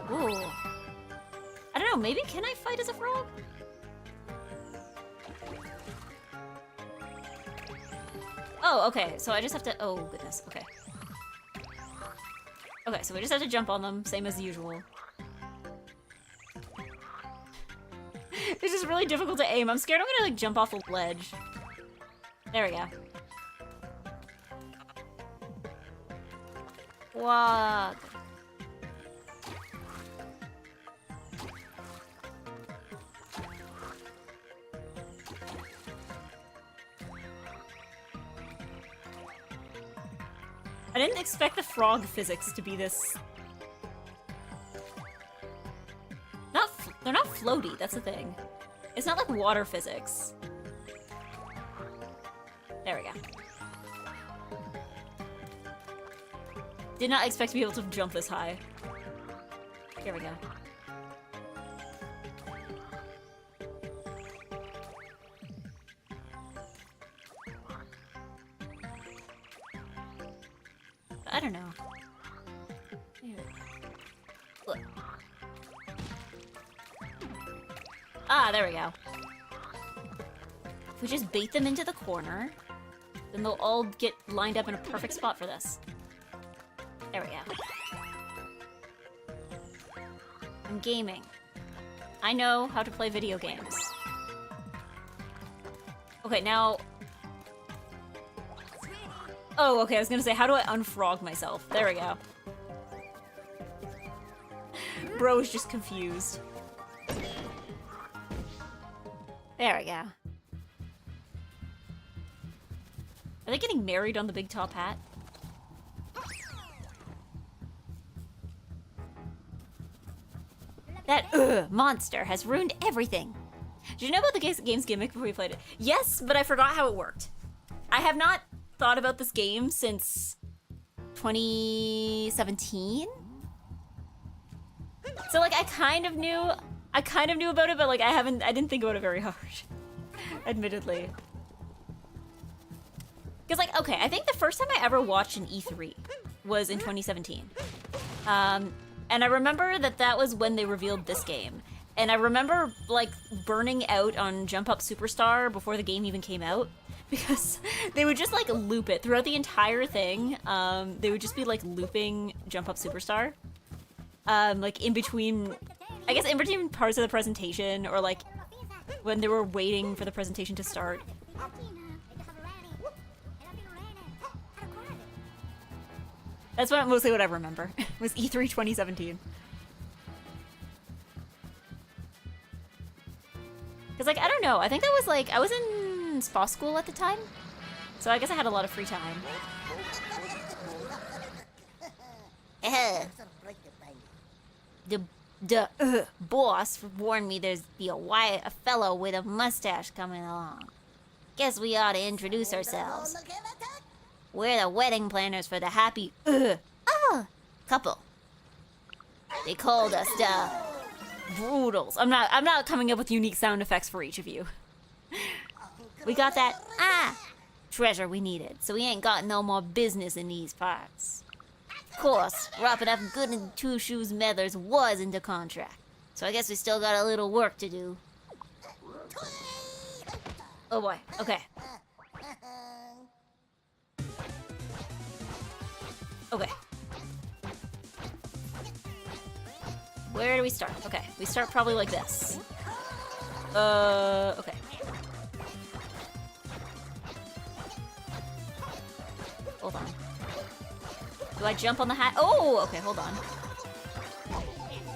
Ooh. I don't know, maybe can I fight as a frog? Oh, okay, so I just have to... Oh, goodness, okay. Okay, so we just have to jump on them, same as usual. It's just really difficult to aim. I'm scared I'm gonna, like, jump off a ledge. There we go. Wog. I didn't expect the frog physics to be this... They're not floaty, that's the thing. It's not like water physics. There we go. Did not expect to be able to jump this high. Here we go. I don't know. Here. Look. Ah, there we go. If we just bait them into the corner, then they'll all get lined up in a perfect spot for this. There we go. I'm gaming. I know how to play video games. Okay, now... Oh, okay, I was gonna say, how do I unfrog myself? There we go. Bro's just confused. There we go. Are they getting married on the big top hat? That monster has ruined everything. Did you know about the game's gimmick before you played it? Yes, but I forgot how it worked. I have not thought about this game since 2017. So like I kind of knew about it, but like I didn't think about it very hard. Admittedly. Because like, okay, I think the first time I ever watched an E3 was in 2017. And I remember that was when they revealed this game. And I remember like burning out on Jump Up Superstar before the game even came out. Because they would just like loop it throughout the entire thing. They would just be like looping Jump Up Superstar. Like in between, I guess in between parts of the presentation, or like when they were waiting for the presentation to start. That's mostly what I remember, was E3 2017. Because like, I don't know, I think that was like, I was in spa school at the time. So I guess I had a lot of free time. The boss warned me there's be a fellow with a mustache coming along. Guess we ought to introduce ourselves. We're the wedding planners for the happy couple. They called us the Brutals. I'm not coming up with unique sound effects for each of you. We got that treasure we needed, so we ain't got no more business in these parts. Of course, wrapping up good in two shoes meddlers was in the contract, so I guess we still got a little work to do. Oh boy, okay. Okay. Where do we start? Okay, we start probably like this. Okay. Hold on. Do I jump on the hat? Oh, okay, hold on.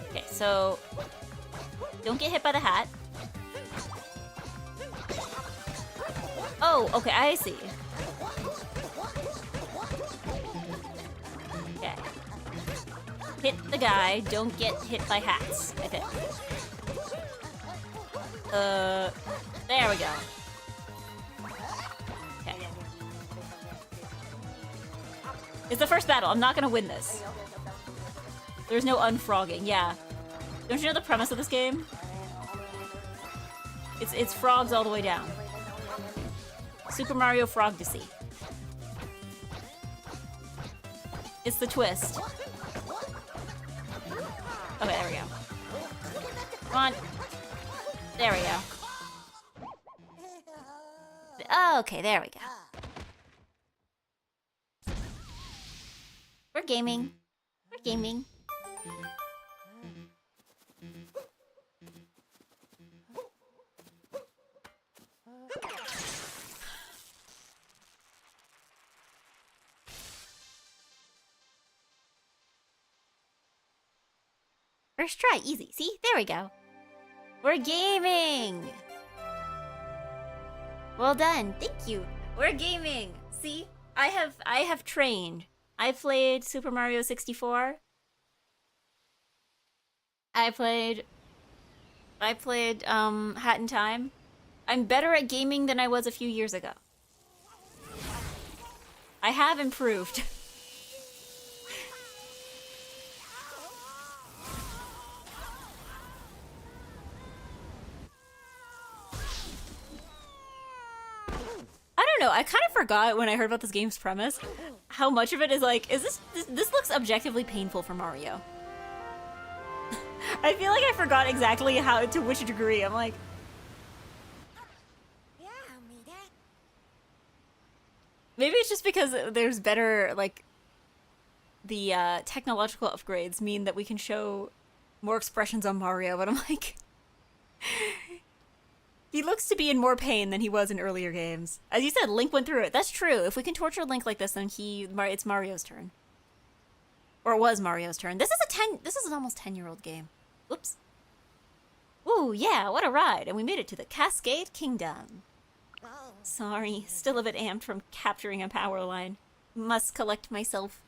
Okay, so don't get hit by the hat. Oh, okay, I see. Okay. Hit the guy, don't get hit by hats, I think. There we go. Okay. It's the first battle, I'm not gonna win this. There's no unfrogging, yeah. Don't you know the premise of this game? It's frogs all the way down. Super Mario Frog Odyssey. It's the twist. Okay, there we go. Come on. There we go. Okay, there we go. We're gaming. We're gaming. First try, easy. See? There we go. We're gaming! Well done. Thank you. We're gaming. See? I have trained. I played Super Mario 64. I played Hat in Time. I'm better at gaming than I was a few years ago. I have improved. I don't know, I kind of forgot when I heard about this game's premise how much of it is like, this looks objectively painful for Mario. I feel like I forgot exactly to which degree. I'm like, maybe it's just because there's better, like, the technological upgrades mean that we can show more expressions on Mario, but I'm like, He looks to be in more pain than he was in earlier games. As you said, Link went through it. That's true. If we can torture Link like this, then it's Mario's turn. Or it was Mario's turn. This is an almost 10-year-old game. Whoops. Ooh, yeah, what a ride. And we made it to the Cascade Kingdom. Sorry, still a bit amped from capturing a power line. Must collect myself.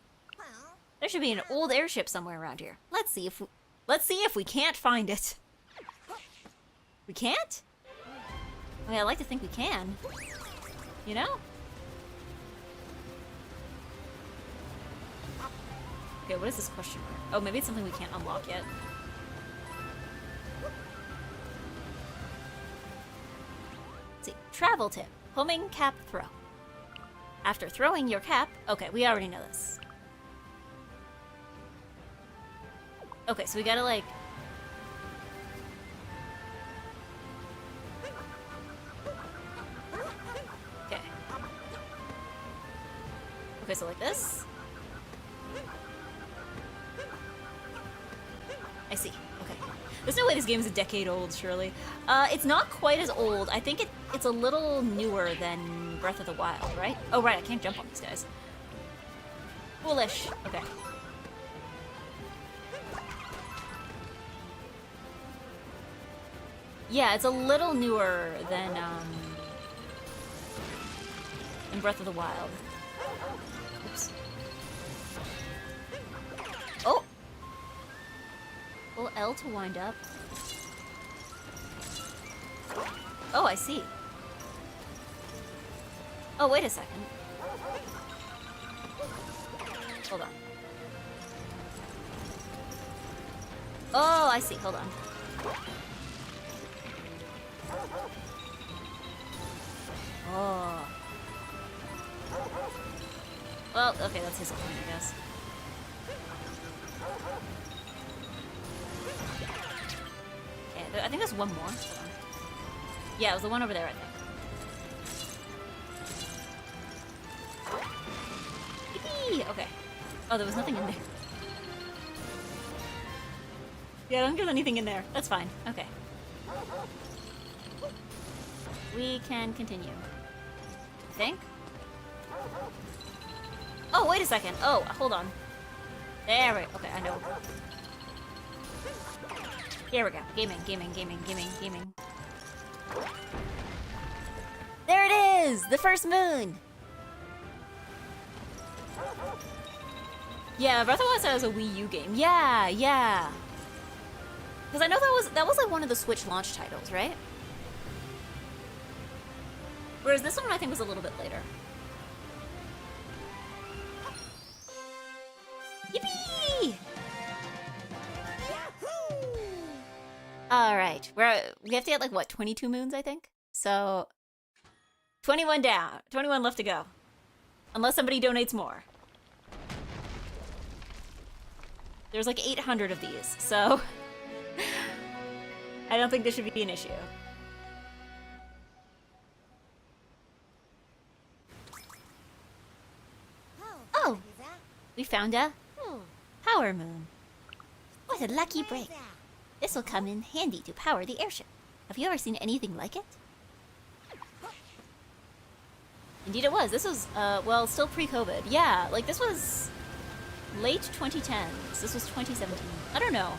There should be an old airship somewhere around here. Let's see if we can't find it. We can't? I mean, I like to think we can. You know? Okay, what is this question mark? Oh, maybe it's something we can't unlock yet. Let's see. Travel tip. Homing cap throw. After throwing your cap... Okay, we already know this. Okay, so we gotta, like... Okay. Okay, so like this. I see. Okay. There's no way this game is a decade old, surely. It's not quite as old. I think it's a little newer than Breath of the Wild, right? Oh, right, I can't jump on these guys. Foolish. Okay. Yeah, it's a little newer than in Breath of the Wild. Oops. Oh! Pull L to wind up. Oh, I see. Oh, wait a second. Hold on. Oh, I see. Hold on. Oh. Well, okay, that's his point, I guess. Okay, I think there's one more. Hold on. Yeah, it was the one over there, I think. Yippee! Okay. Oh, there was nothing in there. Yeah, I don't get anything in there. That's fine. Okay. We can continue. I think? Oh, wait a second. Oh, hold on. There we go. Okay, I know. Here we go. Gaming. There it is! The first moon! Yeah, Breath of the Wild said it was a Wii U game. Yeah. Because I know that was like one of the Switch launch titles, right? Whereas this one I think was a little bit later. Yippee! Alright, we have to get like what, 22 moons I think? So 21 down, 21 left to go. Unless somebody donates more. There's like 800 of these, so I don't think this should be an issue. Oh, we found a power moon. What a lucky break. This will come in handy to power the airship. Have you ever seen anything like it? Indeed it was. This was, well, still pre-COVID. Yeah, like this was late 2010s. This was 2017. I don't know.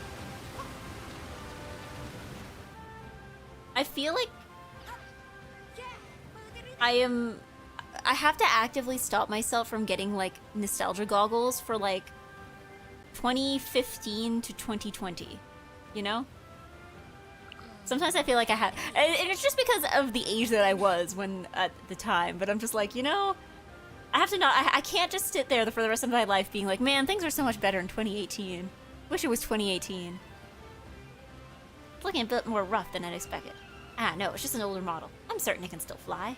I feel like I have to actively stop myself from getting like nostalgia goggles for like 2015 to 2020, you know? Sometimes I feel like I have, and it's just because of the age that I was when at the time, but I'm just like, you know, I have to not, I can't just sit there for the rest of my life being like, man, things are so much better in 2018. Wish it was 2018. It's looking a bit more rough than I'd expected. Ah, no, it's just an older model. I'm certain it can still fly.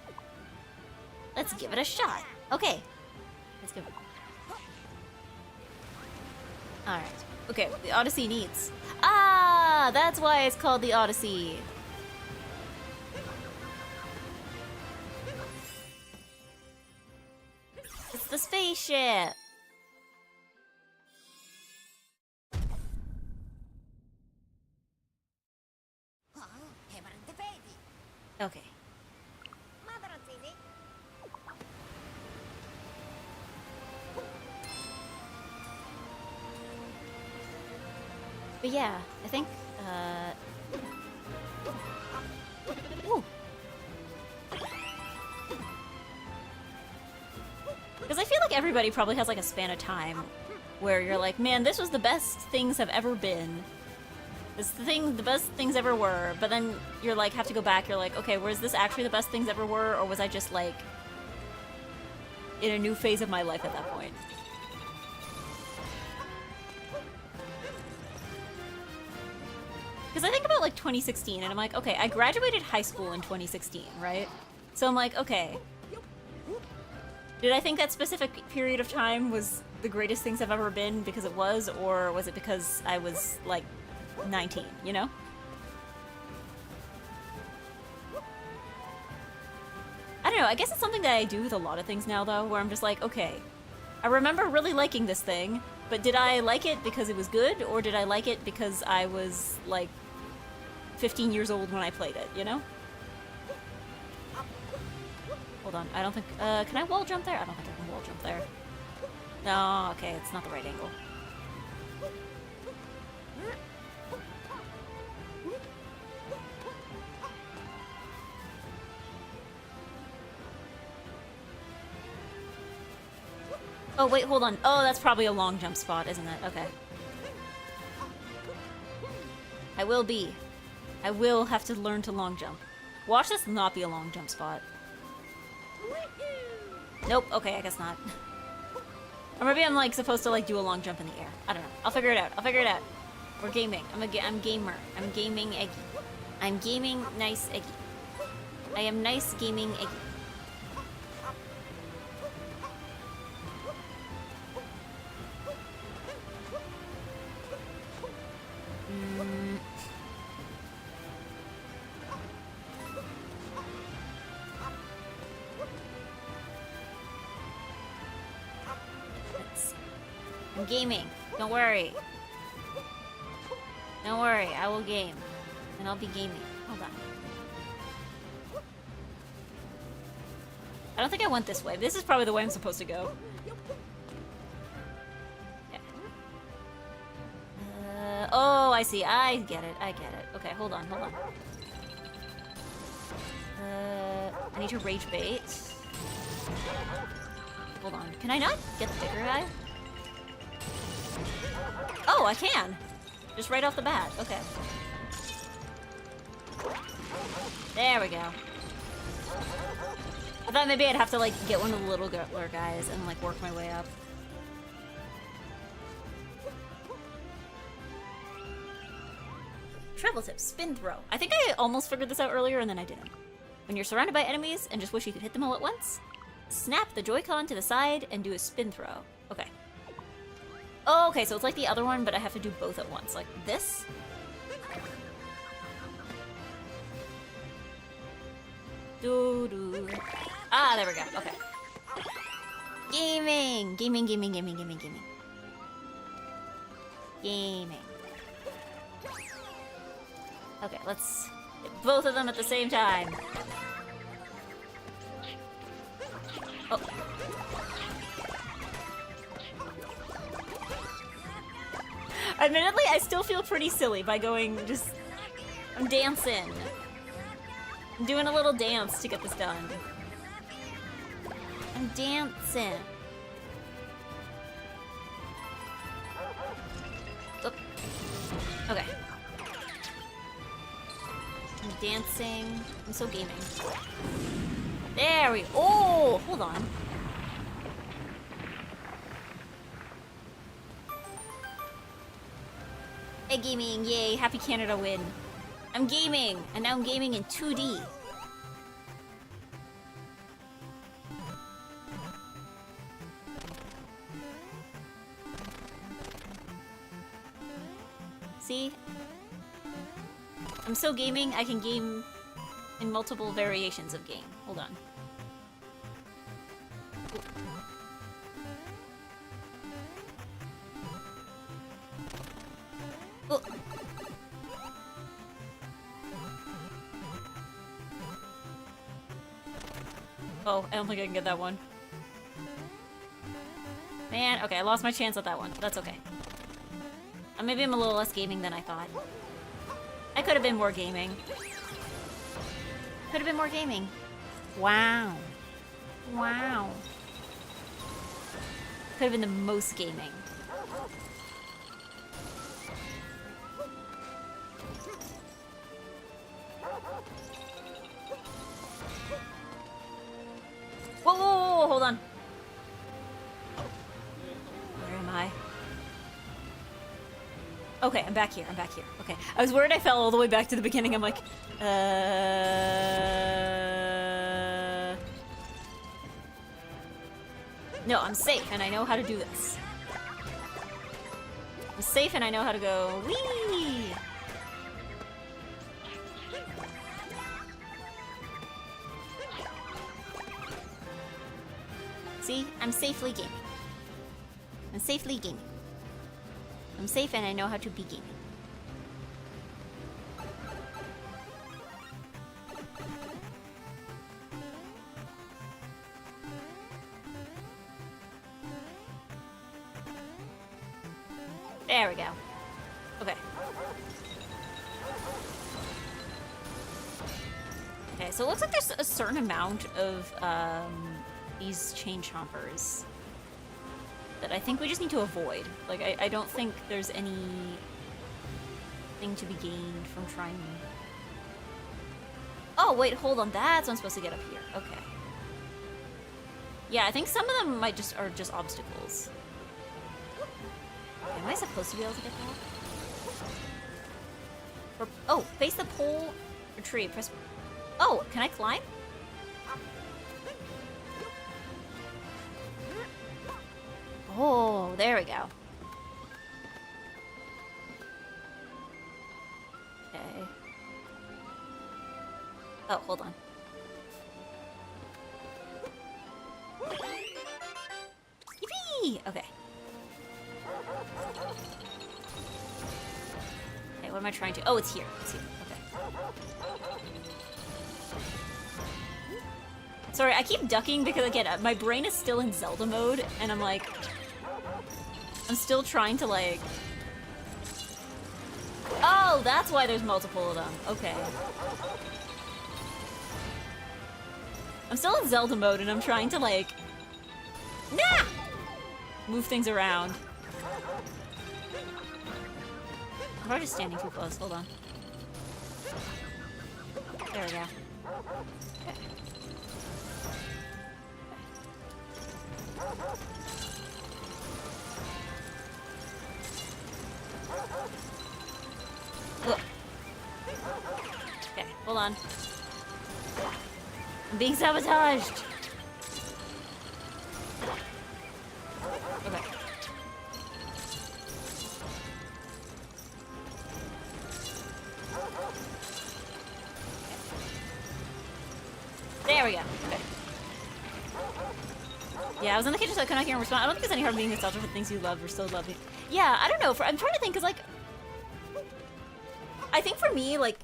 Let's give it a shot. Okay. Let's give it. Alright. Okay, the Odyssey needs. Ah, that's why it's called the Odyssey. It's the spaceship. Okay. But yeah, I think, ooh. Because I feel like everybody probably has like a span of time where you're like, man, this was the best things have ever been. This the best things ever were. But then you're like, have to go back. You're like, okay, was this actually the best things ever were, or was I just like in a new phase of my life at that point? Because I think about like 2016, and I'm like, okay, I graduated high school in 2016, right? So I'm like, okay. Did I think that specific period of time was the greatest things I've ever been because it was, or was it because I was, like, 19, you know? I don't know, I guess it's something that I do with a lot of things now, though, where I'm just like, okay, I remember really liking this thing, but did I like it because it was good, or did I like it because I was, like, 15 years old when I played it, you know? Hold on, I don't think, can I wall jump there? I don't think I can wall jump there. No, okay, it's not the right angle. Oh, wait, hold on. Oh, that's probably a long jump spot, isn't it? Okay. I will have to learn to long jump. Watch this not be a long jump spot. Nope, okay, I guess not. Or maybe I'm like supposed to like do a long jump in the air. I don't know. I'll figure it out. I'll figure it out. We're gaming. I'm gamer. I'm gaming Eggy. I'm gaming NiceEggy. I am nice gaming Eggy. I'm gaming. Don't worry. Don't worry. I will game. And I'll be gaming. Hold on. I don't think I went this way. This is probably the way I'm supposed to go. Yeah. Oh, I see. I get it. I get it. Okay, hold on. Hold on. I need to rage bait. Hold on. Can I not get the bigger guy? Oh, I can! Just right off the bat. Okay. There we go. I thought maybe I'd have to, like, get one of the little guys and, like, work my way up. Travel tips. Spin throw. I think I almost figured this out earlier and then I didn't. When you're surrounded by enemies and just wish you could hit them all at once, snap the Joy-Con to the side and do a spin throw. Okay. Oh, okay, so it's like the other one, but I have to do both at once. Like this. Doo-doo. Ah, there we go. Okay. Gaming! Gaming, gaming, gaming, gaming, gaming. Gaming. Okay, let's hit both of them at the same time. Oh. Admittedly, I still feel pretty silly by going just... I'm dancing. I'm doing a little dance to get this done. I'm dancing. Oop. Okay. I'm dancing. I'm so gaming. There we go. Oh, hold on. Hey, gaming, yay, happy Canada win. I'm gaming, and now I'm gaming in 2D. See? I'm so gaming, I can game in multiple variations of game. Hold on. Oh. Oh, I don't think I can get that one. Man, okay, I lost my chance at that one. That's okay. Maybe I'm a little less gaming than I thought. I could have been more gaming. Could have been more gaming. Wow. Wow. Could have been the most gaming. Whoa, whoa, whoa, whoa, hold on. Where am I? Okay, I'm back here, I'm back here. Okay. I was worried I fell all the way back to the beginning. I'm like, No, I'm safe and I know how to do this. I'm safe and I know how to go. Whee! See? I'm safely gaming. I'm safely gaming. I'm safe and I know how to be gaming. There we go. Okay. Okay, so it looks like there's a certain amount of these chain chompers that I think we just need to avoid. Like, I don't think there's any thing to be gained from trying. Oh, wait, hold on. That's what I'm supposed to get up here. Okay. Yeah, I think some of them might are just obstacles. Am I supposed to be able to get that? Or, oh, face the pole or tree. Press. Oh, can I climb? Oh, there we go. Okay. Oh, hold on. Yippee! Okay. Okay, what am I trying to? Oh, it's here. It's here. Okay. Sorry, I keep ducking because, again, my brain is still in Zelda mode, and I'm like... I'm still trying to, like... Oh, that's why there's multiple of them. Okay. I'm still in Zelda mode, and I'm trying to, like... Nah! Move things around. I'm probably just standing too close. Hold on. There we go. Okay. Look. Okay, hold on. I'm being sabotaged. Okay. There we go. Okay. Yeah, I was in the kitchen so I could not hear him respond. I don't think there's any harm being nostalgic for things you love or still love. Yeah, I don't know. I'm trying to think, because, like... I think for me, like...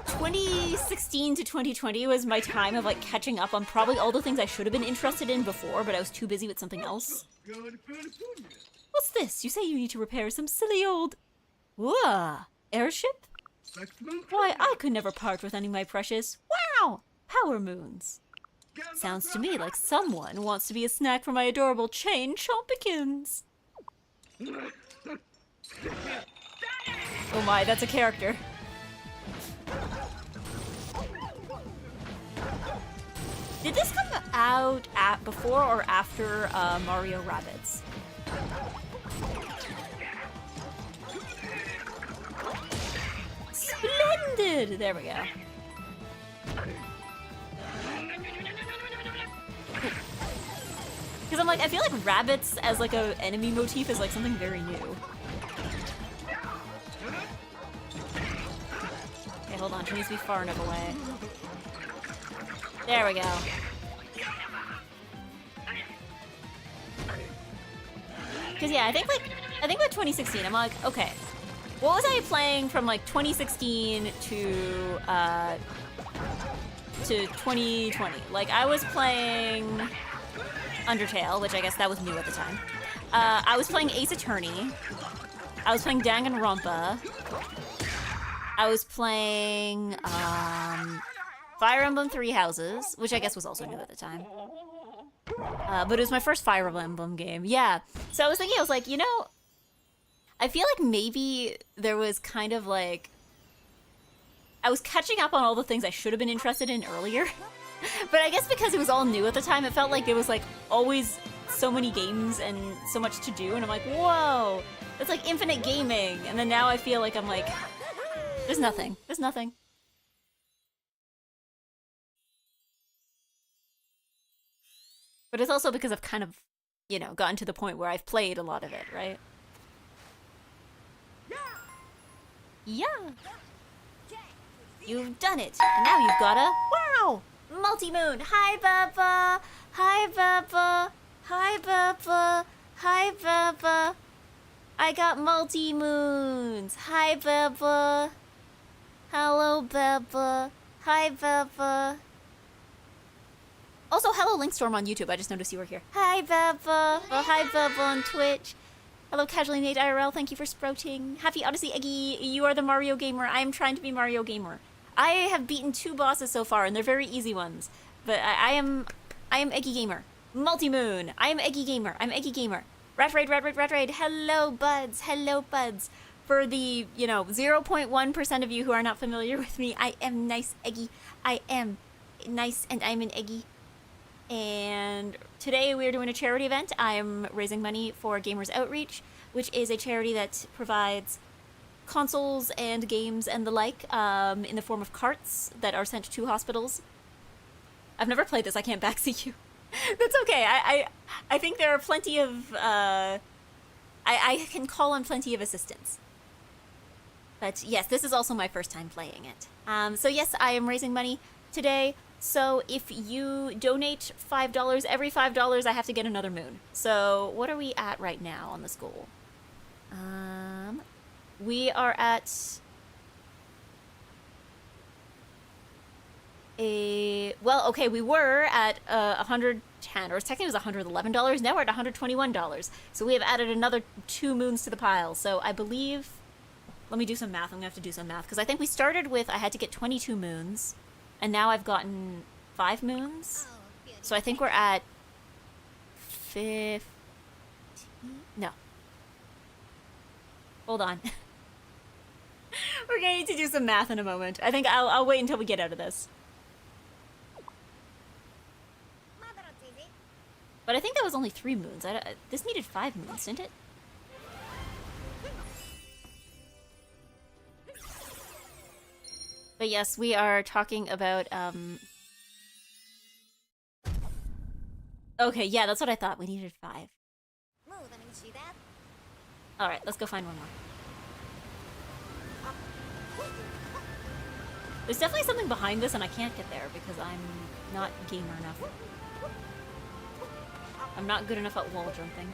2016 to 2020 was my time of, like, catching up on probably all the things I should have been interested in before, but I was too busy with something else. What's this? You say you need to repair some silly old... Whoa! Airship? Why, I could never part with any of my precious... Wow! Power moons. Sounds to me like someone wants to be a snack for my adorable chain chompikins. Oh my, that's a character. Did this come out before or after Mario Rabbids? Splendid! There we go. Because I'm like, I feel like rabbits as like a enemy motif is like something very new. Okay, hold on. She needs to be far enough away. There we go. Because yeah, I think with 2016, I'm like, okay, what was I playing from like 2016 to to 2020. Like, I was playing Undertale, which I guess that was new at the time. I was playing Ace Attorney. I was playing Danganronpa. I was playing Fire Emblem Three Houses, which I guess was also new at the time. But it was my first Fire Emblem game. Yeah. So I was thinking, I was like, you know, I feel like maybe there was kind of like, I was catching up on all the things I should have been interested in earlier. But I guess because it was all new at the time, it felt like it was like always so many games and so much to do. And I'm like, whoa, it's like infinite gaming. And then now I feel like I'm like, there's nothing. There's nothing. But it's also because I've kind of, you know, gotten to the point where I've played a lot of it, right? Yeah. You've done it. And now you've got a wow! Multi-moon. Hi, Bubba. Hi, Bubba. Hi, Bubba. Hi, Bubba. I got multi-moons. Hi, Bubba. Hello, Bubba. Hi, Bubba. Also, hello, Linkstorm on YouTube. I just noticed you were here. Hi, Bubba. Oh, hi, Bubba on Twitch. Hello, Casually Nate IRL. Thank you for sprouting. Happy Odyssey Eggy. You are the Mario Gamer. I am trying to be Mario Gamer. I have beaten 2 bosses so far, and they're very easy ones. But I am Eggy Gamer. Multi-moon. I am Eggy Gamer. I'm Eggy Gamer. Rat Raid. Hello, buds. Hello, buds. For the, you know, 0.1% of you who are not familiar with me, I am Nice Eggy. I am nice, and I'm an Eggy. And today we're doing a charity event. I'm raising money for Gamers Outreach, which is a charity that provides consoles and games and the like in the form of carts that are sent to hospitals. I've never played this. I can't backseat you. That's okay. I think there are plenty of... I can call on plenty of assistance. But yes, this is also my first time playing it. So yes, I am raising money today. So if you donate $5, every $5 I have to get another moon. So what are we at right now on this goal? We are at well, okay, we were at 110, or technically it was $111. Now we're at $121. So we have added another 2 moons to the pile. So I believe, let me do some math. I'm gonna have to do some math because I think we started with, I had to get 22 moons. And now I've gotten 5 moons. So I think we're at 15. No. Hold on. We're gonna need to do some math in a moment. I think I'll wait until we get out of this. But I think that was only 3 moons. This needed 5 moons, didn't it? But yes, we are talking about, okay, yeah, that's what I thought. We needed 5. Alright, let's go find one more. There's definitely something behind this and I can't get there because I'm not gamer enough. I'm not good enough at wall jumping.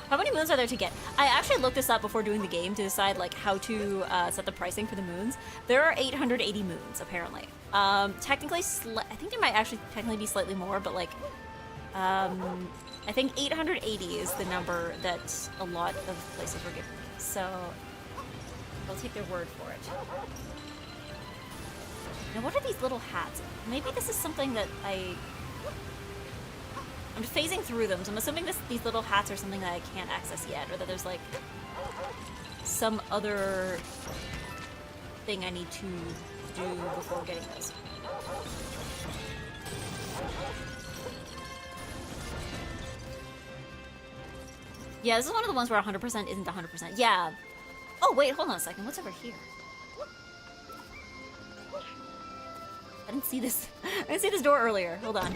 How many moons are there to get? I actually looked this up before doing the game to decide like how to set the pricing for the moons. There are 880 moons apparently. Technically, I think there might actually technically be slightly more, but like, I think 880 is the number that a lot of places were giving me. So I'll take their word for it. Now, what are these little hats? Maybe this is something that I'm just phasing through them, so I'm assuming these little hats are something that I can't access yet, or that there's like some other thing I need to do before getting those. Yeah, this is one of the ones where 100% isn't 100%. Yeah. Oh, wait, hold on a second. What's over here? I didn't see this. I didn't see this door earlier. Hold on.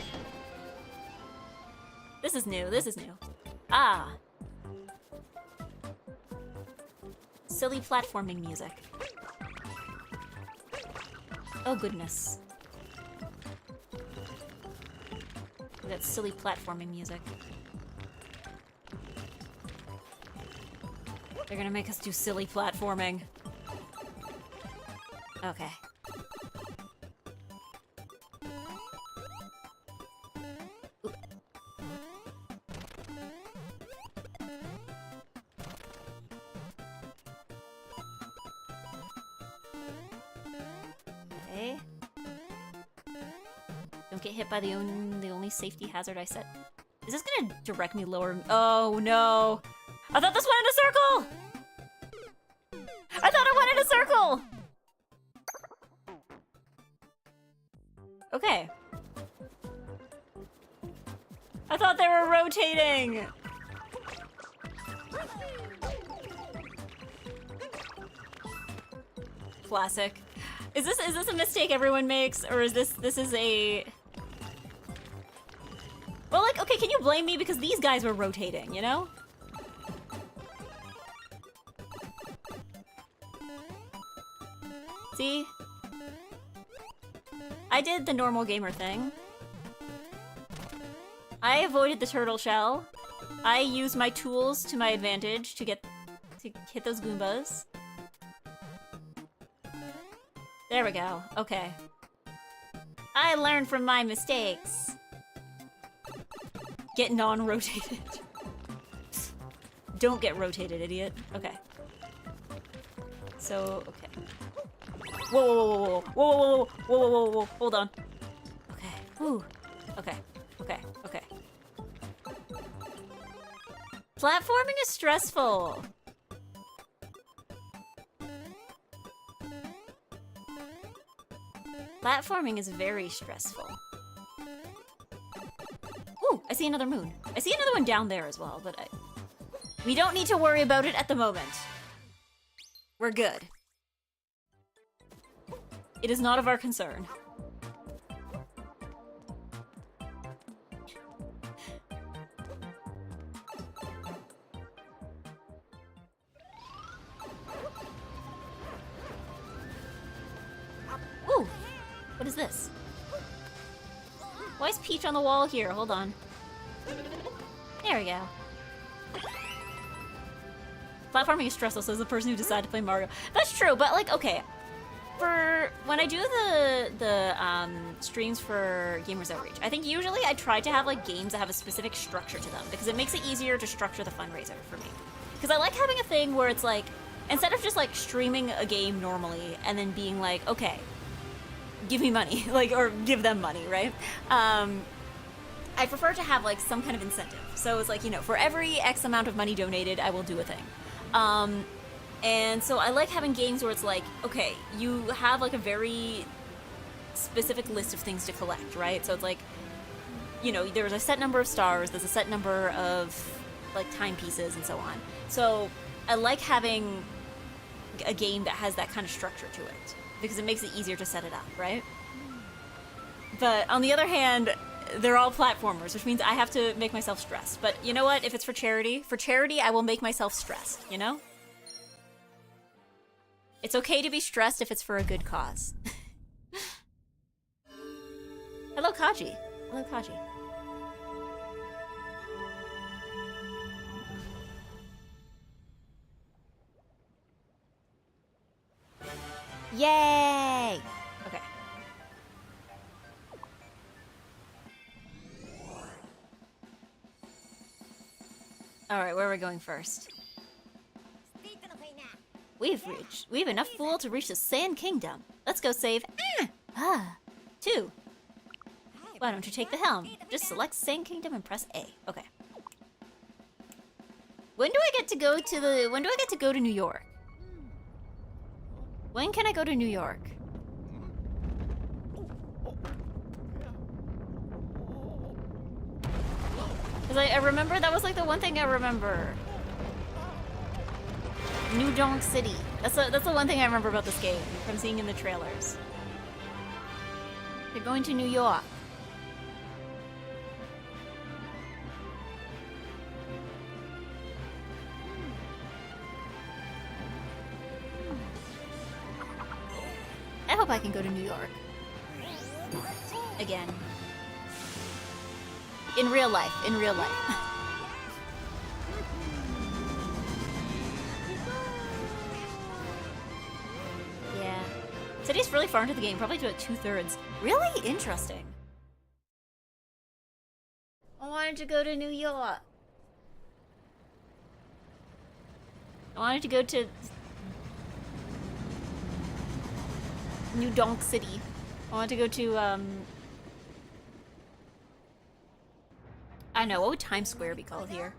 This is new. This is new. Ah. Silly platforming music. Oh, goodness. That silly platforming music. They're gonna make us do silly platforming. Okay. get hit by the only safety hazard I set. Is this gonna direct me lower? Oh no! I thought this went in a circle! I thought it went in a circle! Okay. I thought they were rotating! Classic. Is this a mistake everyone makes, or is this is a... Well, like, okay, can you blame me because these guys were rotating, you know? See? I did the normal gamer thing. I avoided the turtle shell. I used my tools to my advantage to hit those Goombas. There we go. Okay. I learned from my mistakes. Get non-rotated. Don't get rotated, idiot. Okay. So, okay. Whoa, whoa, whoa, whoa, whoa, whoa, whoa, whoa, whoa, whoa, hold on. Okay. Whew. Okay. Okay. Okay. Platforming is stressful. Platforming is very stressful. Ooh, I see another moon. I see another one down there as well, but we don't need to worry about it at the moment. We're good. It is not of our concern. Ooh, what is this? Why is Peach on the wall here? Hold on. There we go. Platforming is stressful, says the person who decided to play Mario. That's true, but like, okay. For when I do the streams for Gamers Outreach, I think usually I try to have like games that have a specific structure to them because it makes it easier to structure the fundraiser for me. Because I like having a thing where it's like, instead of just like streaming a game normally and then being like, okay, give me money, like, or give them money, right? I prefer to have like some kind of incentive. So it's like, you know, for every X amount of money donated, I will do a thing. And so I like having games where it's like, okay, you have like a very specific list of things to collect, right? So it's like, you know, there's a set number of stars, there's a set number of like timepieces and so on. So I like having a game that has that kind of structure to it because it makes it easier to set it up, right? But on the other hand, they're all platformers, which means I have to make myself stressed. But you know what? If it's for charity, I will make myself stressed, you know? It's okay to be stressed if it's for a good cause. Hello, Kaji. Hello, Kaji. Yay! Okay. Alright, where are we going first? We've enough fuel to reach the Sand Kingdom. Let's go save 2. Why don't you take the helm? Just select Sand Kingdom and press A. Okay. When do I get to go to New York? When can I go to New York? Because I remember, that was like the one thing I remember. New Donk City. That's the one thing I remember about this game from seeing in the trailers. You're going to New York. I hope I can go to New York. Again. In real life. Yeah. City's really far into the game, probably to about 2/3. Really? Interesting. I wanted to go to New York. I wanted to go to New Donk City. I wanted to go to, don't know, what would Times Square be called here?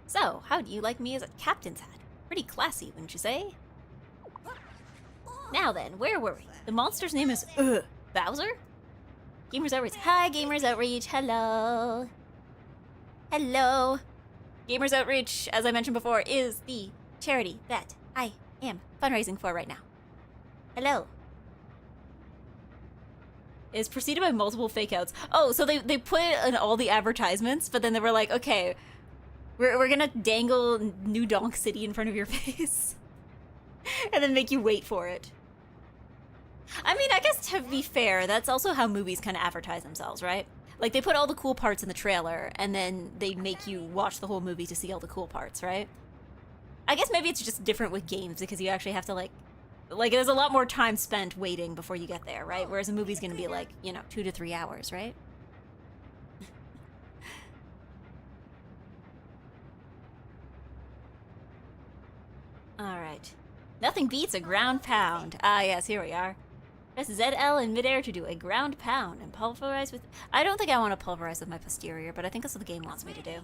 So, how do you like me as a captain's hat? Pretty classy, wouldn't you say? Now then, where were we? The monster's name is, Bowser? Gamers Outreach. Hi, Gamers Outreach. Hello. Hello. Gamers Outreach, as I mentioned before, is the charity that I am fundraising for right now. Hello. Is preceded by multiple fake outs. Oh, so they put in all the advertisements, but then they were like, okay, we're gonna dangle New Donk City in front of your face. And then make you wait for it. I mean, I guess to be fair, that's also how movies kind of advertise themselves, right? Like, they put all the cool parts in the trailer, and then they make you watch the whole movie to see all the cool parts, right? I guess maybe it's just different with games, because you actually have to, like, there's a lot more time spent waiting before you get there, right? Whereas a movie's gonna be, like, you know, 2 to 3 hours, right? Alright. Nothing beats a ground pound. Ah, yes, here we are. Press ZL in midair to do a ground pound and pulverize with... I don't think I want to pulverize with my posterior, but I think that's what the game wants me to do.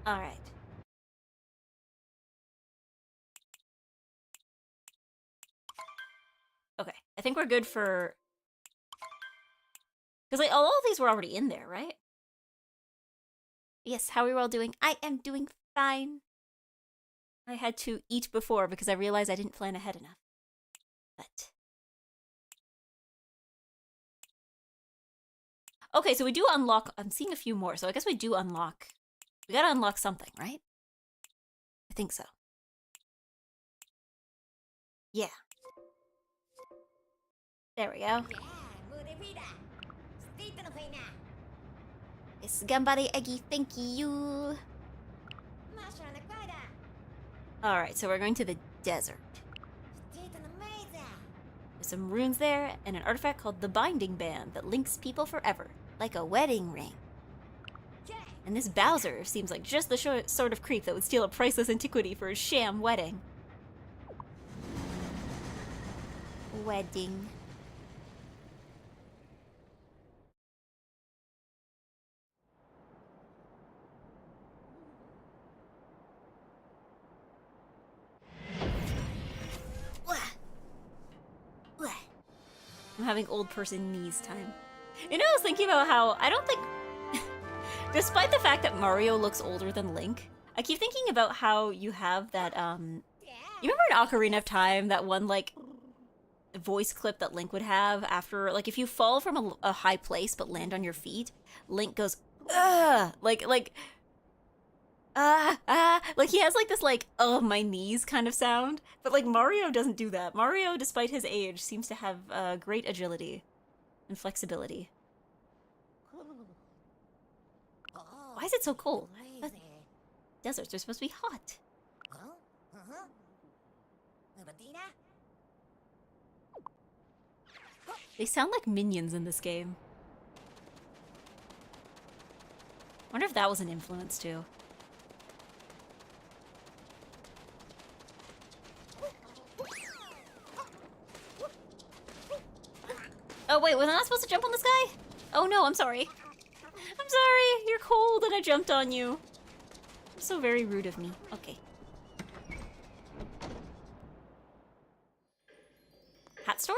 Alright. Okay, I think we're good for... Because, like, all of these were already in there, right? Yes, how are we all doing? I am doing fine. I had to eat before because I realized I didn't plan ahead enough. But... Okay, so we do unlock... I'm seeing a few more, so I guess we do unlock... We gotta unlock something, right? I think so. Yeah. There we go. Yes, Gambare Eggy, thank you. Alright, so we're going to the desert. There's some runes there, and an artifact called the Binding Band that links people forever, like a wedding ring. And this Bowser seems like just the sort of creep that would steal a priceless antiquity for his sham wedding. Wedding. I'm having old person knees time. You know, I was thinking about how I don't think... Despite the fact that Mario looks older than Link, I keep thinking about how you have that, You remember in Ocarina of Time, that one, like, voice clip that Link would have after... Like, if you fall from a high place but land on your feet, Link goes, ugh! Like, he has, like, this, like, oh, my knees kind of sound. But, like, Mario doesn't do that. Mario, despite his age, seems to have great agility and flexibility. Why is it so cold? Deserts are supposed to be hot. They sound like minions in this game. Wonder if that was an influence, too. Oh wait, was I not supposed to jump on this guy? Oh no, I'm sorry. I'm sorry, you're cold and I jumped on you. So very rude of me. Okay. Hat store?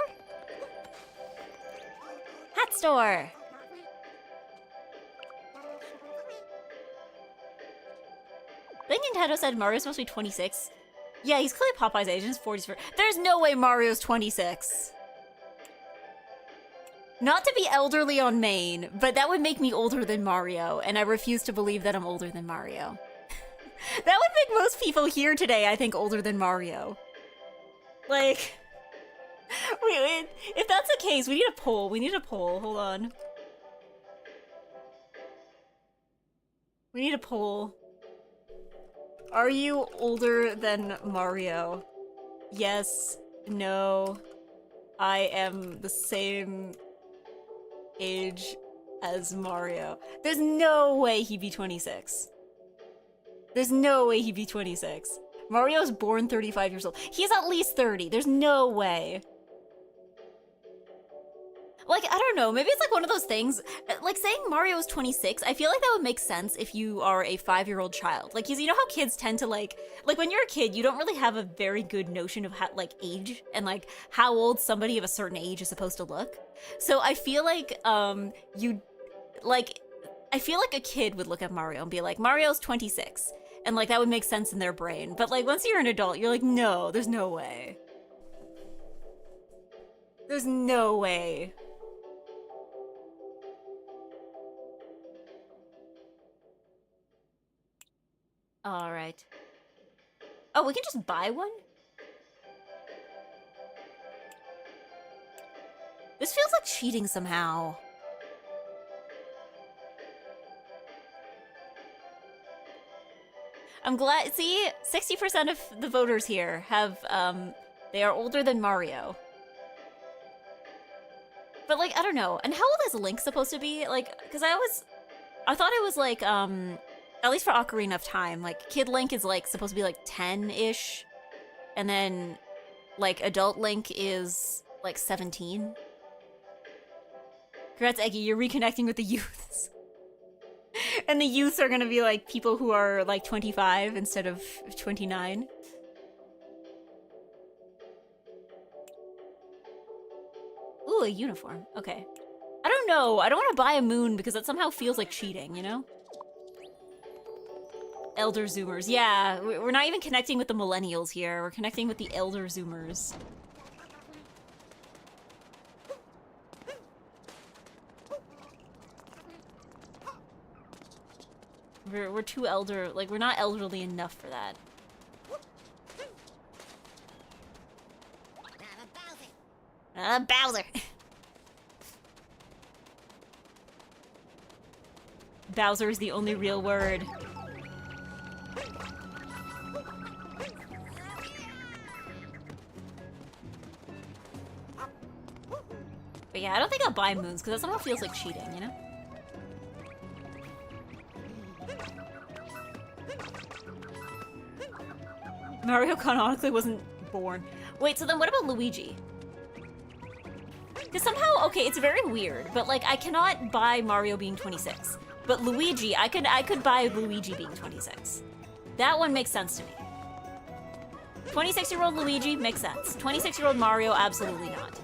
Hat store! I think Nintendo said Mario's supposed to be 26. Yeah, he's clearly Popeye's age, he's 40s. There's no way Mario's 26. Not to be elderly on main, but that would make me older than Mario, and I refuse to believe that I'm older than Mario. That would make most people here today, I think, older than Mario. Like... Wait, if that's the case, we need a poll. We need a poll. Hold on. We need a poll. Are you older than Mario? Yes. No. I am the same age as Mario. There's no way he'd be 26. There's no way he'd be 26. Mario's born 35 years old. He's at least 30. There's no way. Like, I don't know, maybe it's like one of those things, like saying Mario is 26, I feel like that would make sense if you are a 5-year-old child. Like, you know how kids tend to like when you're a kid, you don't really have a very good notion of how, like, age and like how old somebody of a certain age is supposed to look. So I feel like, I feel like a kid would look at Mario and be like, Mario's 26. And like, that would make sense in their brain. But like, once you're an adult, you're like, no, there's no way. There's no way. All right. Oh, we can just buy one? This feels like cheating somehow. I'm glad, see, 60% of the voters here have, they are older than Mario. But like, I don't know. And how old is Link supposed to be? Like, because I thought it was like, at least for Ocarina of Time, like, Kid Link is, like, supposed to be, like, 10-ish. And then, like, Adult Link is, like, 17. Congrats, Eggy, you're reconnecting with the youths. And the youths are gonna be, like, people who are, like, 25 instead of 29. Ooh, a uniform. Okay. I don't know. I don't want to buy a moon because that somehow feels like cheating, you know? Elder Zoomers. Yeah, we're not even connecting with the millennials here. We're connecting with the Elder Zoomers. We're too elder, like, we're not elderly enough for that. Bowser! Bowser is the only real word. But yeah, I don't think I'll buy moons, because that somehow feels like cheating, you know? Mario canonically wasn't born. Wait, so then what about Luigi? Because somehow, okay, it's very weird, but like, I cannot buy Mario being 26. But Luigi, I could buy Luigi being 26. That one makes sense to me. 26-year-old Luigi makes sense. 26-year-old Mario, absolutely not.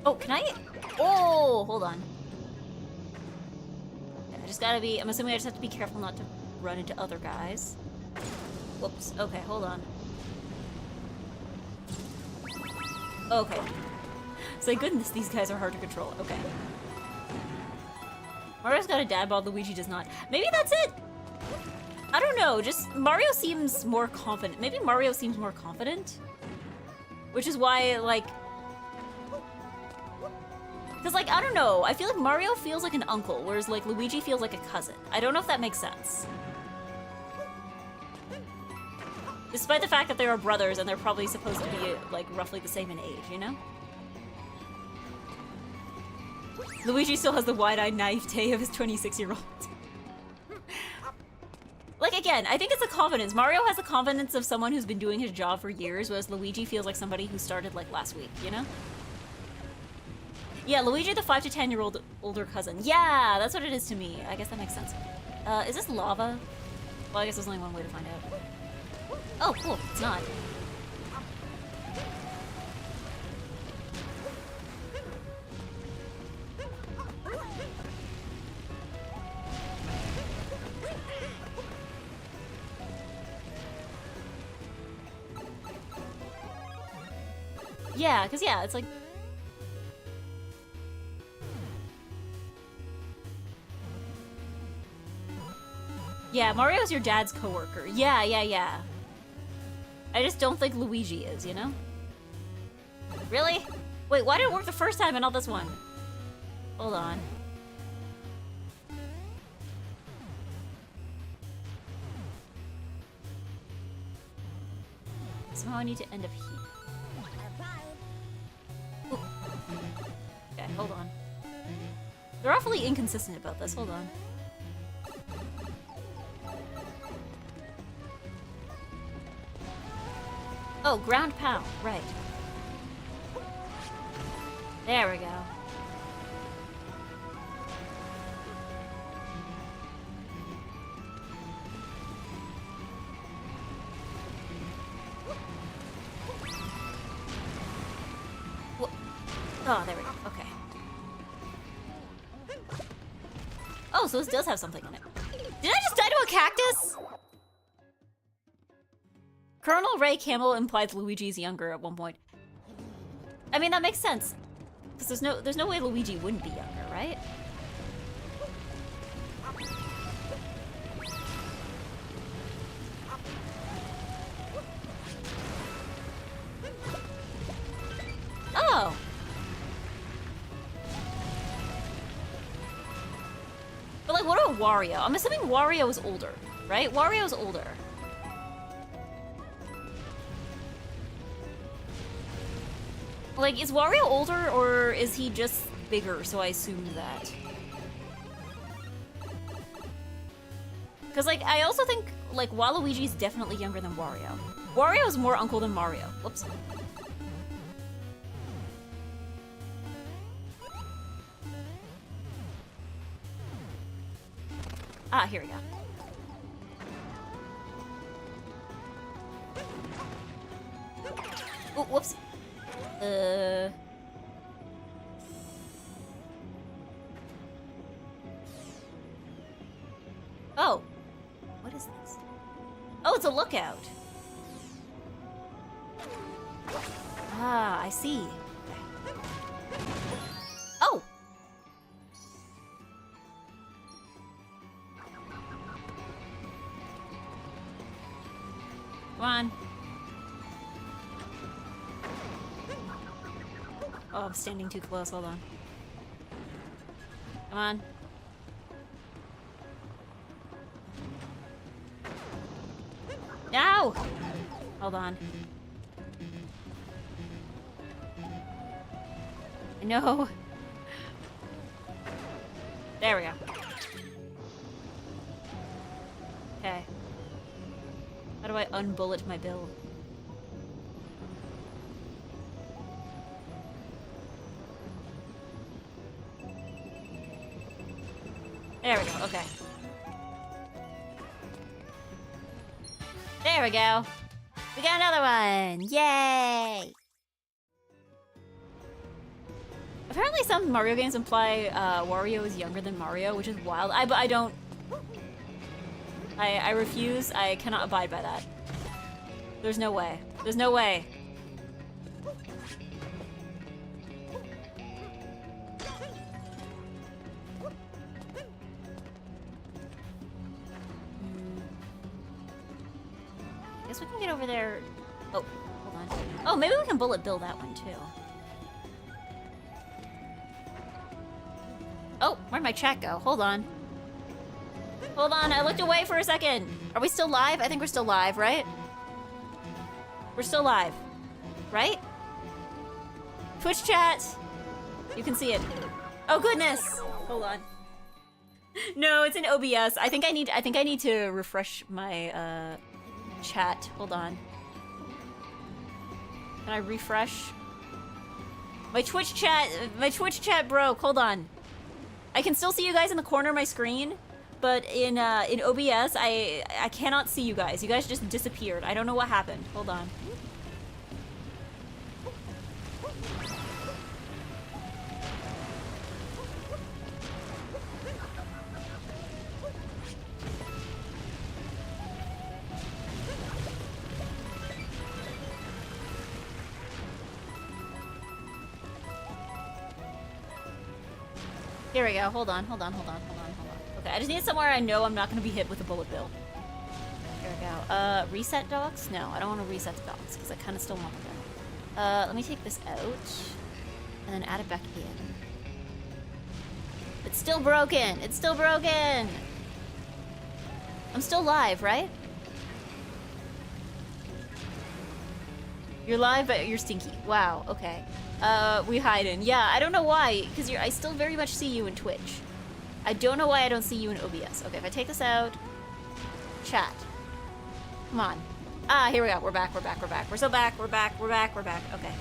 Oh, can I? Oh, hold on. I just gotta be, I'm assuming I just have to be careful not to run into other guys. Whoops. Okay, hold on. Okay. Thank goodness these guys are hard to control. Okay. Mario's got a dad bod, Luigi does not. Maybe that's it! I don't know, just Mario seems more confident. Maybe Mario seems more confident? Which is why, like... Because, like, I don't know, I feel like Mario feels like an uncle, whereas, like, Luigi feels like a cousin. I don't know if that makes sense. Despite the fact that they are brothers and they're probably supposed to be, like, roughly the same in age, you know? Luigi still has the wide-eyed naivete of his 26-year-old. Like, again, I think it's a confidence. Mario has the confidence of someone who's been doing his job for years, whereas Luigi feels like somebody who started, like, last week, you know? Yeah, Luigi the 5 to 10-year-old older cousin. Yeah, that's what it is to me. I guess that makes sense. Is this lava? Well, I guess there's only one way to find out. Oh, cool. It's not. Yeah, because, yeah, it's like... Yeah, Mario's your dad's coworker. Yeah, yeah, yeah. I just don't think Luigi is, you know? Really? Wait, why did it work the first time and not this one? Hold on. Somehow I need to end up here. Ooh. Okay, hold on. They're awfully inconsistent about this. Hold on. Oh, ground pound, right. There we go. Oh, there we go. Okay. Oh, so this does have something in it. Did I just die to a cactus? Colonel Ray Campbell implies Luigi's younger at one point. I mean, that makes sense. Because there's no way Luigi wouldn't be younger, right? Oh! But like, what about Wario? I'm assuming Wario is older, right? Wario's older. Like, is Wario older, or is he just bigger, so I assumed that? Because, like, I also think, like, Waluigi's definitely younger than Wario. Wario's more uncle than Mario. Whoops. Ah, here we go. Oh, whoops. Oh. What is this? Oh, it's a lookout. Ah, I see. Oh! Come on. Oh, I'm standing too close. Hold on. Come on. No! Hold on. No. There we go. Okay. How do I unbullet my bill? There we go, okay. There we go. We got another one! Yay! Apparently some Mario games imply Wario is younger than Mario, which is wild. I don't... I refuse. I cannot abide by that. There's no way. There's no way. Guess we can get over there. Oh, hold on. Oh, maybe we can bullet bill that one too. Oh, where'd my chat go? Hold on. Hold on, I looked away for a second. Are we still live? I think we're still live, right? We're still live, right? Twitch chat. You can see it. Oh goodness. Hold on. No, it's in OBS. I think I need to refresh my chat. Hold on. Can I refresh? My Twitch chat broke. Hold on. I can still see you guys in the corner of my screen, but in OBS, I cannot see you guys. You guys just disappeared. I don't know what happened. Hold on. Here we go. Hold on. Okay, I just need somewhere I know I'm not going to be hit with a bullet bill. Here we go. Reset dogs? No, I don't want to reset the dogs because I kind of still want them there. Let me take this out and then add it back in. It's still broken. It's still broken. I'm still live, right? You're live, but you're stinky. Wow. Okay. We hide in. Yeah, I don't know why, because I still very much see you in Twitch. I don't know why I don't see you in OBS. Okay, if I take this out, chat. Come on. Ah, here we go. We're back, we're back, we're back. We're so back, we're back, we're back, we're back. Okay.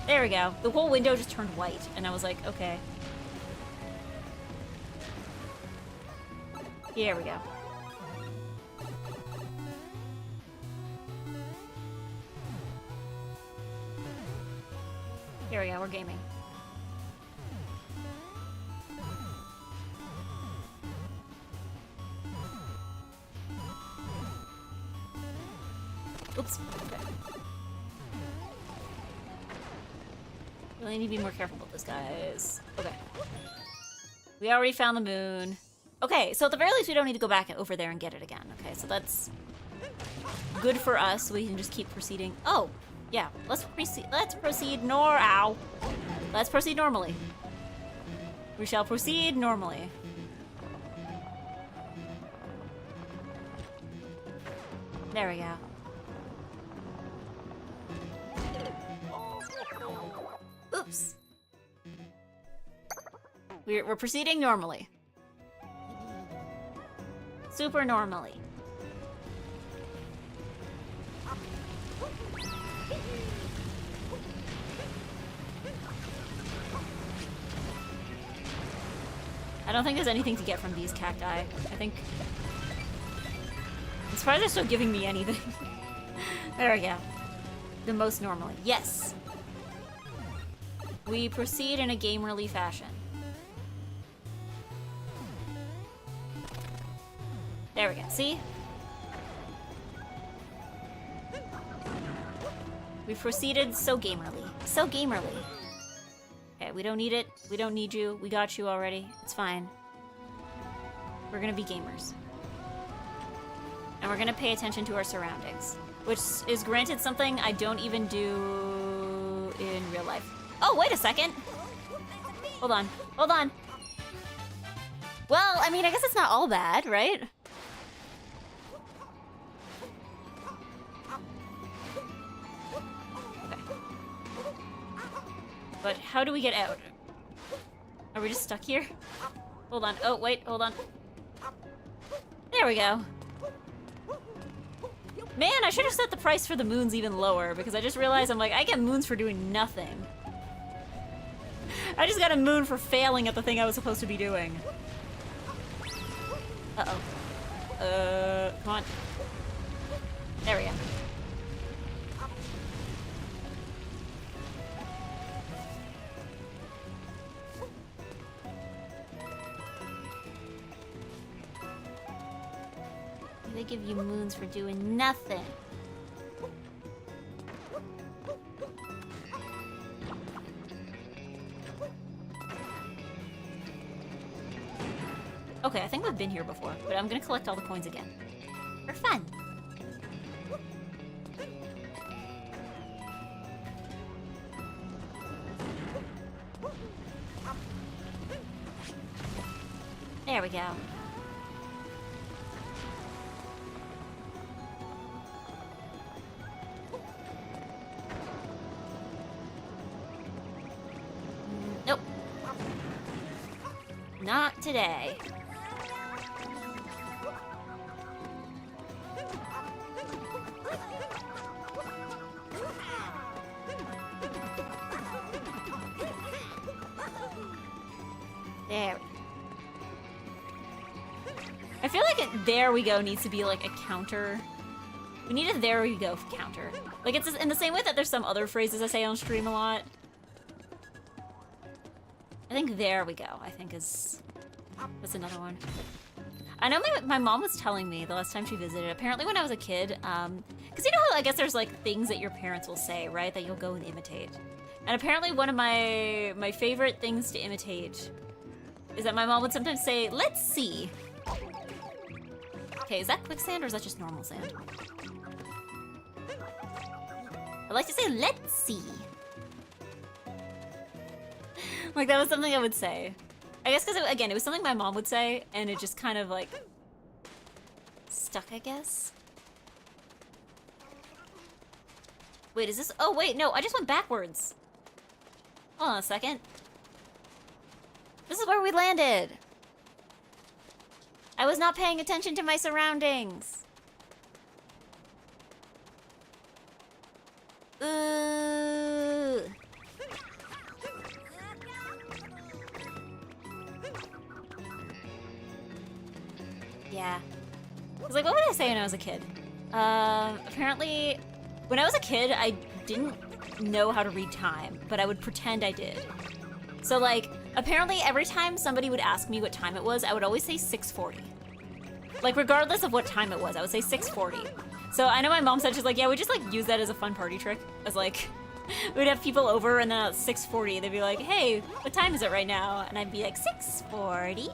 There we go. The whole window just turned white, and I was like, okay. Here we go. Here we go, we're gaming. Oops. Okay. Really need to be more careful with this, guys. Okay. We already found the moon. Okay, so at the very least, we don't need to go back over there and get it again. Okay, so that's good for us. We can just keep proceeding. Oh, yeah. Let's proceed. Let's proceed Ow. Let's proceed normally. We shall proceed normally. There we go. Oops. We're proceeding normally. Super normally. I don't think there's anything to get from these cacti. I think... as far as they're still giving me anything. There we go. The most normally. Yes! We proceed in a gamerly fashion. There we go. See? We proceeded so gamerly. So gamerly. Okay, we don't need it. We don't need you. We got you already. It's fine. We're gonna be gamers. And we're gonna pay attention to our surroundings. Which is granted something I don't even do in real life. Oh, wait a second! Hold on. Hold on! Well, I mean, I guess it's not all bad, right? Okay. But how do we get out? Are we just stuck here? Hold on. Oh, wait, hold on. There we go. Man, I should have set the price for the moons even lower, because I just realized I'm like, I get moons for doing nothing. I just got a moon for failing at the thing I was supposed to be doing. Uh-oh. Come on. There we go. They give you moons for doing nothing. Okay, I think we've been here before, but I'm gonna collect all the coins again. For fun. There we go. Nope. Not today. There. I feel like there we go needs to be like a counter. We need a there we go counter. Like it's in the same way that there's some other phrases I say on stream a lot. I think there we go, I think is... That's another one. I know my mom was telling me the last time she visited, apparently when I was a kid, because you know how I guess there's like things that your parents will say, right? That you'll go and imitate. And apparently one of my favorite things to imitate is that my mom would sometimes say, "Let's see." Okay, is that quicksand or is that just normal sand? I like to say, "Let's see." Like, that was something I would say. I guess because, again, it was something my mom would say, and it just kind of, like, stuck, I guess. Wait, is this... Oh, wait, no, I just went backwards. Hold on a second. This is where we landed. I was not paying attention to my surroundings. Ooh. Yeah. I was like, what would I say when I was a kid? Apparently, when I was a kid, I didn't know how to read time, but I would pretend I did. So like, apparently every time somebody would ask me what time it was, I would always say 6:40. Like, regardless of what time it was, I would say 6:40. So I know my mom said, she's like, yeah, we just like use that as a fun party trick. As like, we'd have people over and then at 6:40, they'd be like, hey, what time is it right now? And I'd be like, 6:40.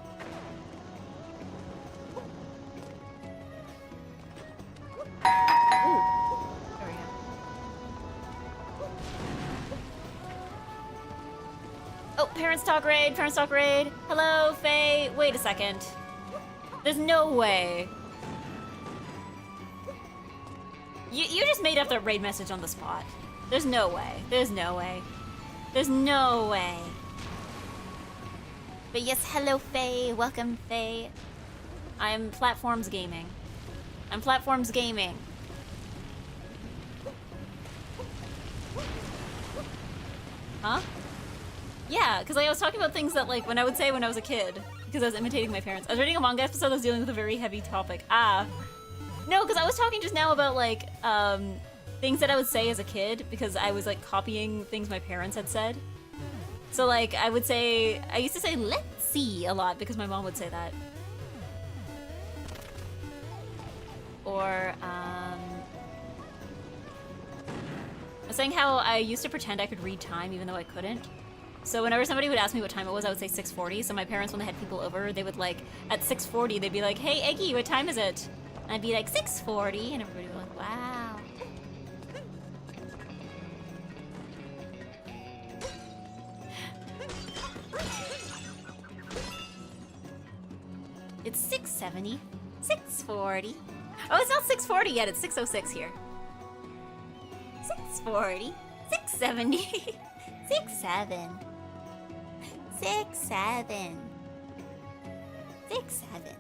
Oh, Parents Talk Raid, Parents Talk Raid. Hello, Faye. Wait a second. There's no way. You just made up that raid message on the spot. There's no way. There's no way. There's no way. But yes, hello, Faye. Welcome, Faye. I'm Platforms Gaming. I'm Platforms Gaming. Huh? Yeah, because I was talking about things that, like, when I would say when I was a kid, because I was imitating my parents. I was reading a manga episode that was dealing with a very heavy topic. Ah. No, because I was talking just now about, like, things that I would say as a kid, because I was, like, copying things my parents had said. So, like, I would say, I used to say, let's see, a lot, because my mom would say that. Or, I was saying how I used to pretend I could read time even though I couldn't. So whenever somebody would ask me what time it was, I would say 6:40. So my parents, when they had people over, they would like, at 6:40, they'd be like, hey, Eggy, what time is it? And I'd be like, 6:40, and everybody would be like, wow. It's 6:70, 6:40. Oh, it's not 6:40 yet, it's 6:06 here. 6:40, 6:70, 6:07. 6:07. 6:07.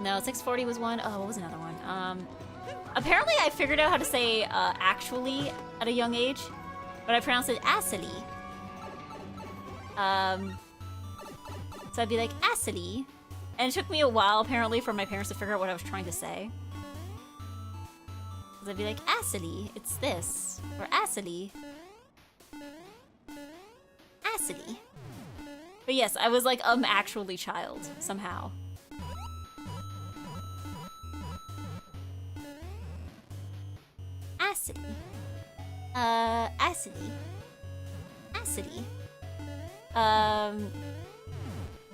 No, 6:40 was one. Oh, what was another one? Apparently I figured out how to say actually at a young age, but I pronounced it actually. So I'd be like actually, and it took me a while apparently for my parents to figure out what I was trying to say. Because I'd be like actually, it's this, or actually. Acity. But yes, I was like actually child somehow. Acity. Acity. Acity.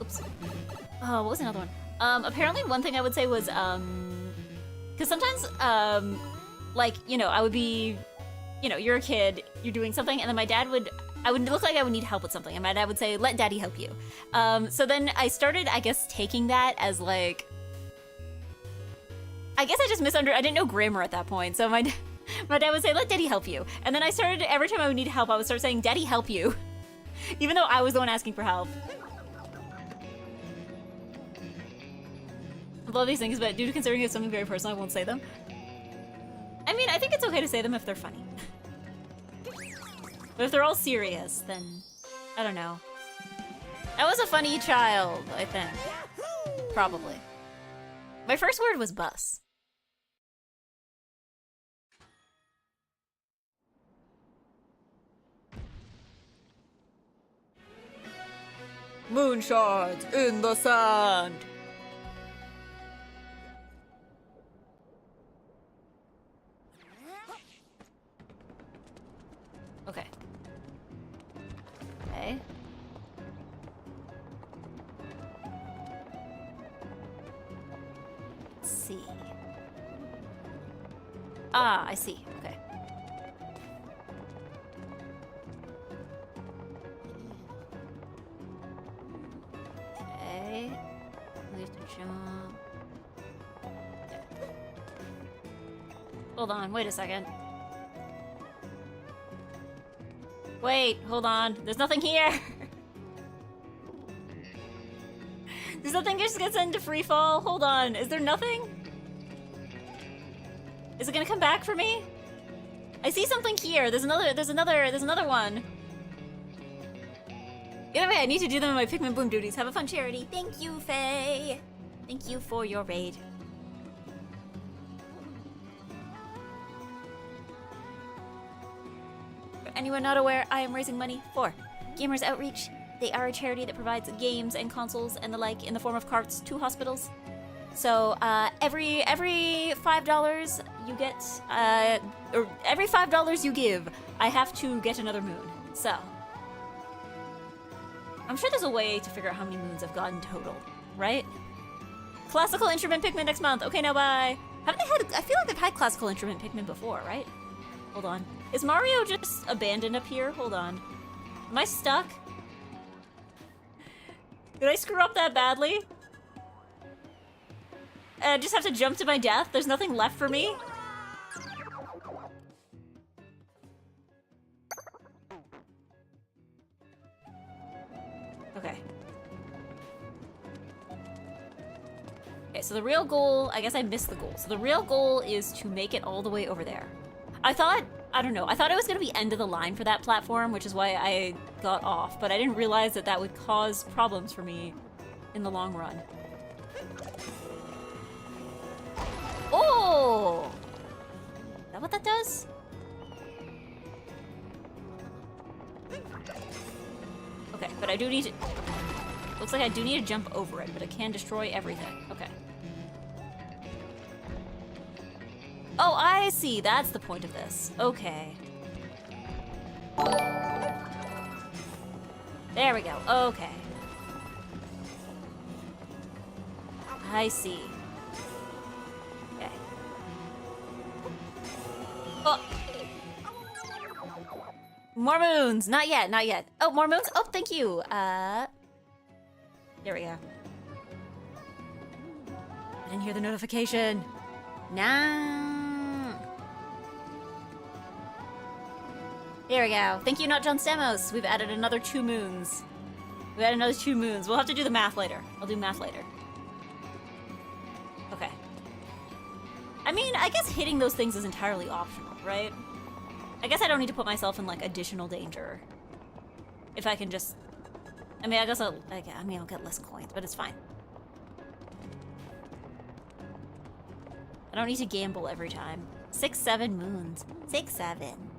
Oops. Oh, what was another one? Apparently one thing I would say was because sometimes like, you know, I would be, you know, you're a kid, you're doing something, and then my dad would, I would look like I would need help with something, and my dad would say, let daddy help you. So then I started, I guess, taking that as like, I guess I just I didn't know grammar at that point, so my dad would say, let daddy help you. And then I started, every time I would need help, I would start saying, daddy help you. Even though I was the one asking for help. I love these things, but due to considering it's something very personal, I won't say them. I mean, I think it's okay to say them if they're funny. But if they're all serious, then I don't know. I was a funny child, I think. Probably. My first word was bus. Moonshards in the sand. Okay. Okay. Let's see. Ah, I see. Okay. Okay. We have to jump. Okay. Hold on, wait a second. Wait, hold on. There's nothing here. There's nothing just gets into free fall. Hold on. Is there nothing? Is it gonna come back for me? I see something here. There's another one. Either way, I need to do them in my Pikmin Bloom duties. Have a fun charity. Thank you, Faye. Thank you for your raid. For anyone not aware, I am raising money for Gamers Outreach. They are a charity that provides games and consoles and the like in the form of carts to hospitals. So every $5 you get, or every $5 you give, I have to get another moon. So I'm sure there's a way to figure out how many moons I've gotten total, right? Classical instrument Pikmin next month. Okay, now bye. Haven't they had? I feel like they've had classical instrument Pikmin before, right? Hold on. Is Mario just abandoned up here? Hold on. Am I stuck? Did I screw up that badly? I just have to jump to my death? There's nothing left for me? Okay. Okay, so the real goal, I guess I missed the goal. So the real goal is to make it all the way over there. I thought it was gonna be end of the line for that platform, which is why I got off, but I didn't realize that that would cause problems for me in the long run. Oh! Is that what that does? Okay, but I do need to... Looks like I do need to jump over it, but it can destroy everything. Okay. Oh, I see. That's the point of this. Okay. There we go. Okay. I see. Okay. Oh! More moons! Not yet, not yet. Oh, more moons? Oh, thank you. There we go. I didn't hear the notification. Nah. There we go. Thank you, Not John Stamos. We've added another 2 moons. We've added another 2 moons. We'll have to do the math later. I'll do math later. Okay. I mean, I guess hitting those things is entirely optional, right? I guess I don't need to put myself in, like, additional danger. If I can just... I mean, I guess I'll get less coins, but it's fine. I don't need to gamble every time. 6, 7 moons. 6, 7.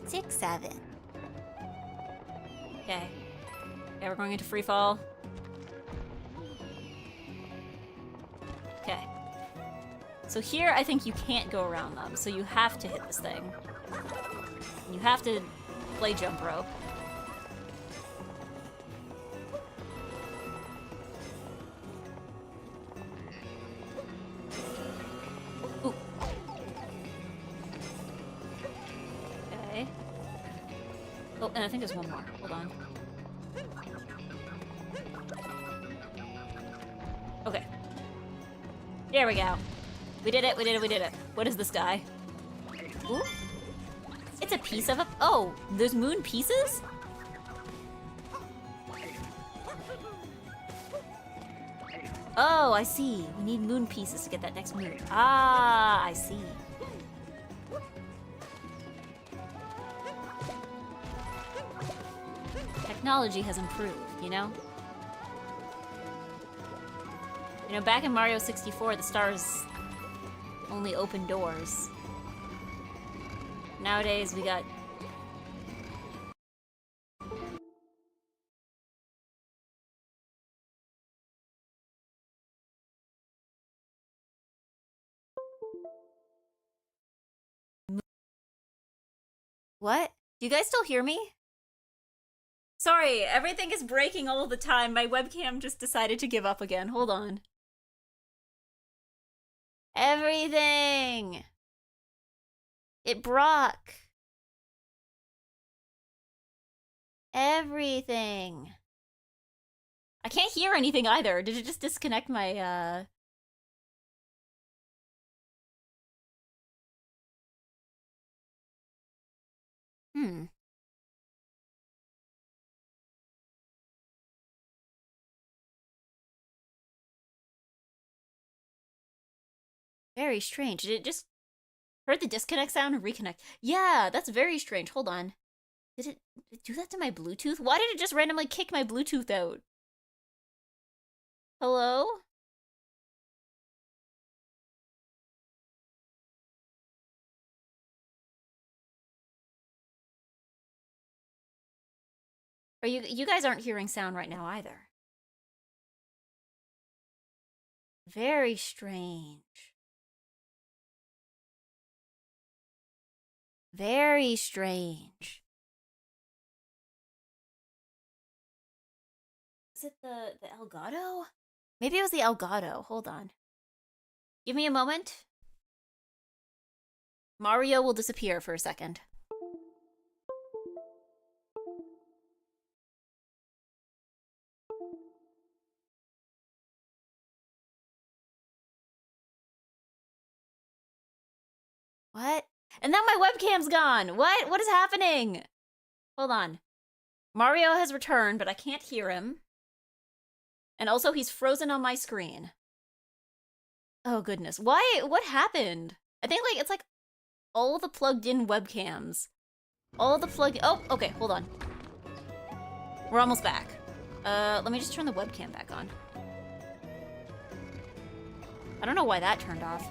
Six, 7. Okay. Okay, we're going into free fall. Okay. So here, I think you can't go around them, so you have to hit this thing. You have to play jump rope. Ooh. Okay. Oh, and I think there's one more. Hold on. Okay. There we go. We did it, we did it, we did it. What is this guy? Ooh. It's a piece of a... Oh, there's moon pieces? Oh, I see. We need moon pieces to get that next moon. Ah, I see. Technology has improved, you know? You know, back in Mario 64, the stars only opened doors. Nowadays, we got... What? Do you guys still hear me? Sorry, everything is breaking all the time. My webcam just decided to give up again. Hold on. Everything! It broke. Everything. I can't hear anything either. Did it just disconnect my, Hmm. Very strange. Did it just heard the disconnect sound and reconnect? Yeah, that's very strange. Hold on. Did it do that to my Bluetooth? Why did it just randomly kick my Bluetooth out? Hello? Are you guys aren't hearing sound right now either. Very strange. Very strange. Is it the Elgato? Maybe it was the Elgato. Hold on. Give me a moment. Mario will disappear for a second. What? And now my webcam's gone! What? What is happening? Hold on. Mario has returned, but I can't hear him. And also, he's frozen on my screen. Oh, goodness. Why? What happened? I think, like, it's like all the plugged-in webcams. All the oh, okay, hold on. We're almost back. Let me just turn the webcam back on. I don't know why that turned off.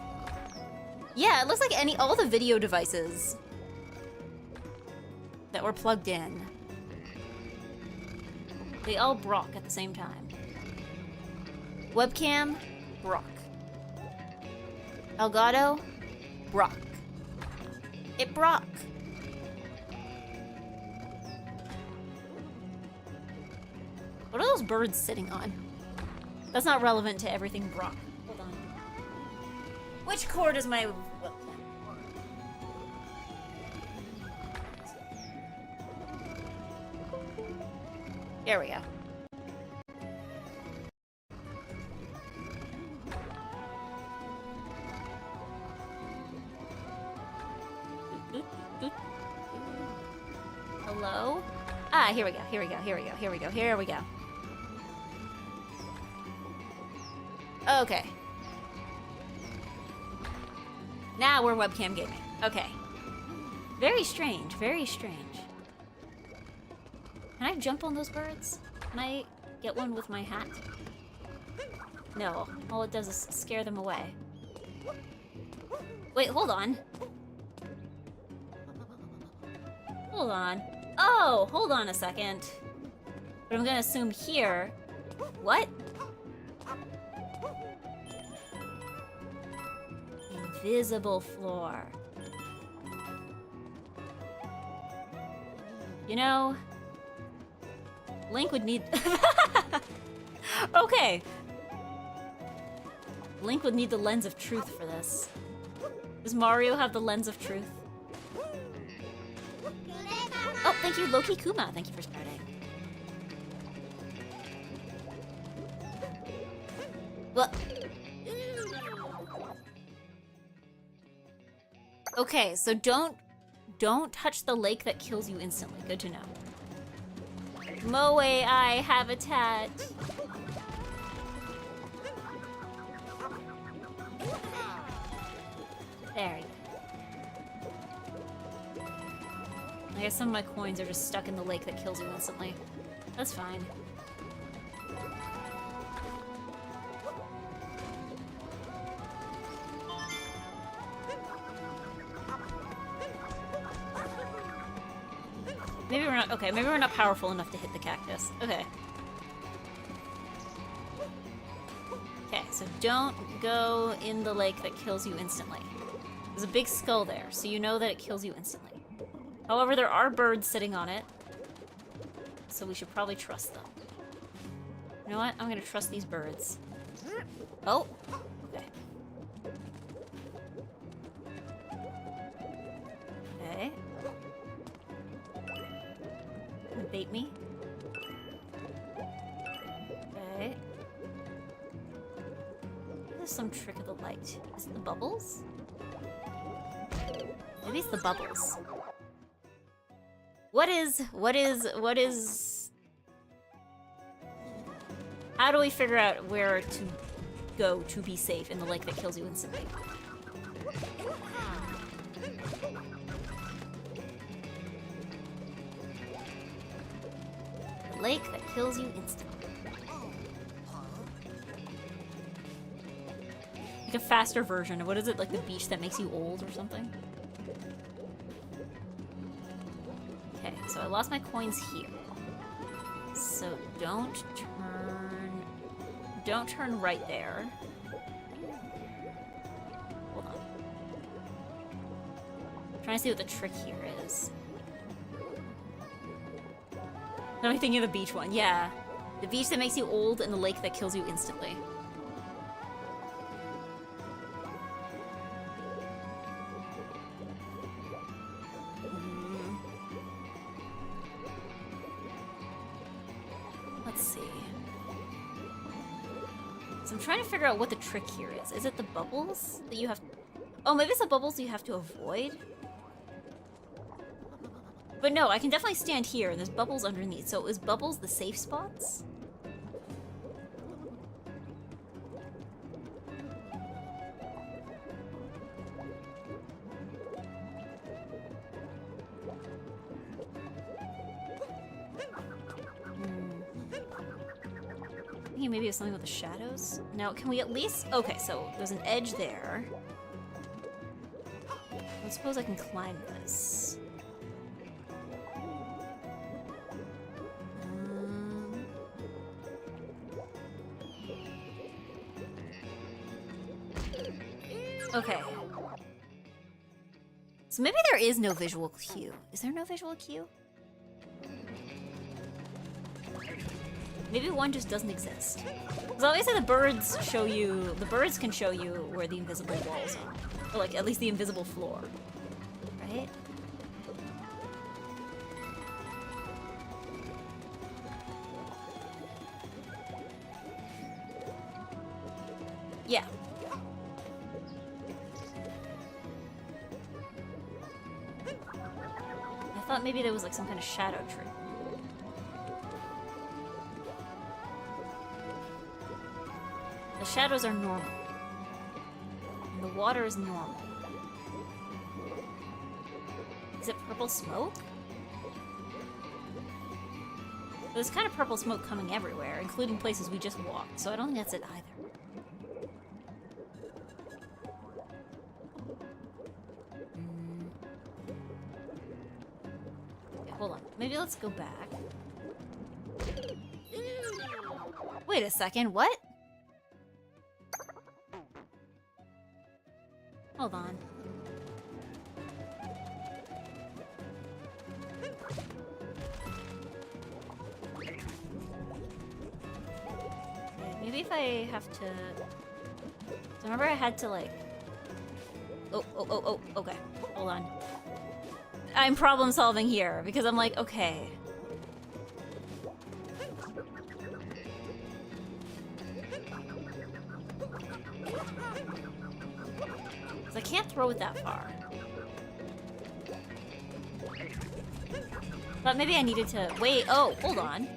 Yeah, it looks like all the video devices that were plugged in, they all brock at the same time. Webcam, brock. Elgato, brock. It brock. What are those birds sitting on? That's not relevant to everything brock. Hold on. Which cord is my webcam? There we go. Hello? Ah, here we go, here we go, here we go, here we go, here we go. Okay. Now we're webcam gaming. Okay. Very strange, very strange. Can I jump on those birds? Can I get one with my hat? No. All it does is scare them away. Wait, hold on. Hold on. Oh, hold on a second. But I'm gonna assume here... What? Invisible floor. You know... Link would need... Okay. Link would need the lens of truth for this. Does Mario have the lens of truth? Oh, thank you, Loki Kuma. Thank you for starting. Well... Okay, so don't touch the lake that kills you instantly. Good to know. Moe Eye habitat. There you go. I guess some of my coins are just stuck in the lake that kills you instantly. That's fine. Maybe we're not, okay, maybe we're not powerful enough to hit the cactus. Okay. Okay, so don't go in the lake that kills you instantly. There's a big skull there, so you know that it kills you instantly. However, there are birds sitting on it, so we should probably trust them. You know what? I'm gonna trust these birds. Oh! Okay. Okay. Bait me. Okay. There's some trick of the light. Is it the bubbles? Maybe it's the bubbles. What is... How do we figure out where to go to be safe in the lake that kills you instantly? The lake that kills you instantly. Like a faster version of, what is it, like the beach that makes you old or something? Okay, so I lost my coins here. So don't turn right there. Hold on. I'm trying to see what the trick here is. Am I thinking of the beach one? Yeah. The beach that makes you old and the lake that kills you instantly. Let's see. So I'm trying to figure out what the trick here is. Is it the bubbles that you have... Oh, maybe it's the bubbles you have to avoid? But no, I can definitely stand here, and there's bubbles underneath. So is bubbles the safe spots? Thinking maybe it's something with the shadows? Now, can we at least... Okay, so there's an edge there. I suppose I can climb this. Okay. So maybe there is no visual cue. Is there no visual cue? Maybe one just doesn't exist. Because obviously the birds show you... The birds can show you where the invisible walls are. Or like, at least the invisible floor. Right? Yeah. I thought maybe there was like some kind of shadow trick. The shadows are normal. And the water is normal. Is it purple smoke? There's kind of purple smoke coming everywhere, including places we just walked, so I don't think that's it either. Okay, hold on. Maybe let's go back. Wait a second, what? Hold on. Maybe if I have to... So remember I had to like... Oh, okay. Hold on. I'm problem solving here, because I'm like, okay. I can't throw it that far. But maybe I needed to... Wait, oh, hold on.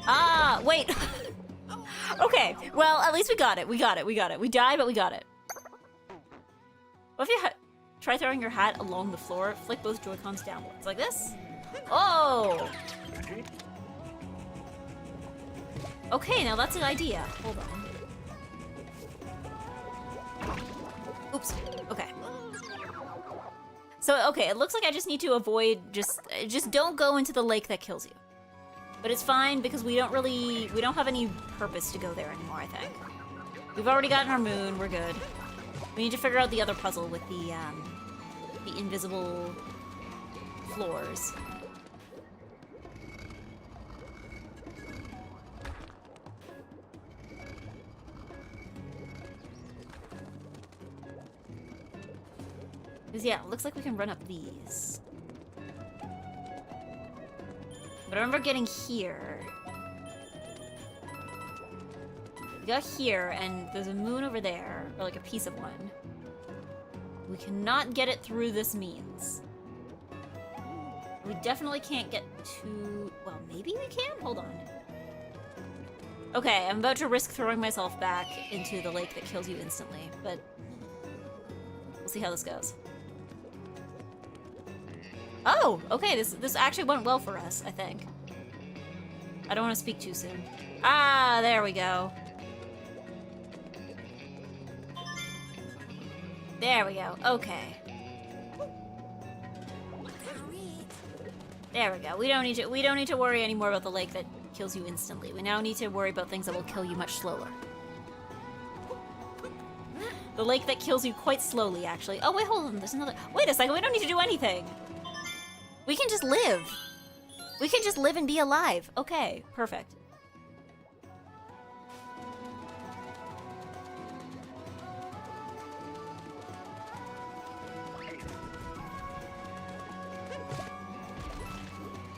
Ah, wait. Okay, well, at least we got it. We got it. We died, but we got it. What if you try throwing your hat along the floor, flick both Joy-Cons downwards, like this? Oh! Okay, now that's an idea. Hold on. Oops. Okay. So, okay, it looks like I just need to avoid just don't go into the lake that kills you. But it's fine because we don't have any purpose to go there anymore, I think. We've already gotten our moon, we're good. We need to figure out the other puzzle with the invisible floors. Because, yeah, it looks like we can run up these. But I remember getting here. We got here, and there's a moon over there, or like a piece of one. We cannot get it through this means. We definitely can't get to... Well, maybe we can? Hold on. Okay, I'm about to risk throwing myself back into the lake that kills you instantly, but we'll see how this goes. Oh, okay, this actually went well for us, I think. I don't want to speak too soon. Ah, there we go. There we go, okay. There we go. We don't need to worry anymore about the lake that kills you instantly. We now need to worry about things that will kill you much slower. The lake that kills you quite slowly, actually. Oh, wait, hold on. There's another... Wait a second. We don't need to do anything. We can just live. We can just live and be alive. Okay, perfect.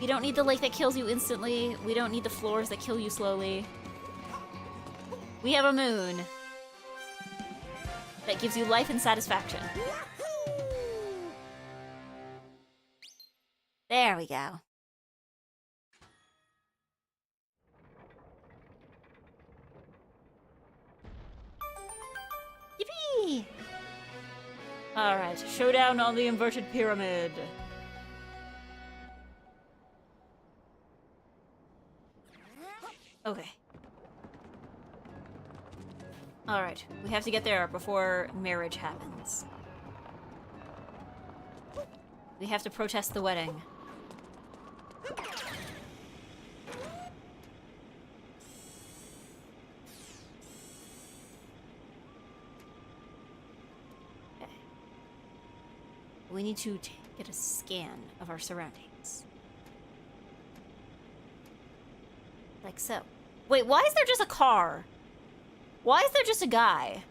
We don't need the lake that kills you instantly. We don't need the floors that kill you slowly. We have a moon that gives you life and satisfaction. There we go. Yippee! Alright, showdown on the inverted pyramid. Okay. Alright, we have to get there before marriage happens. We have to protest the wedding. Okay. We need to get a scan of our surroundings. Like so. Wait, why is there just a car? Why is there just a guy?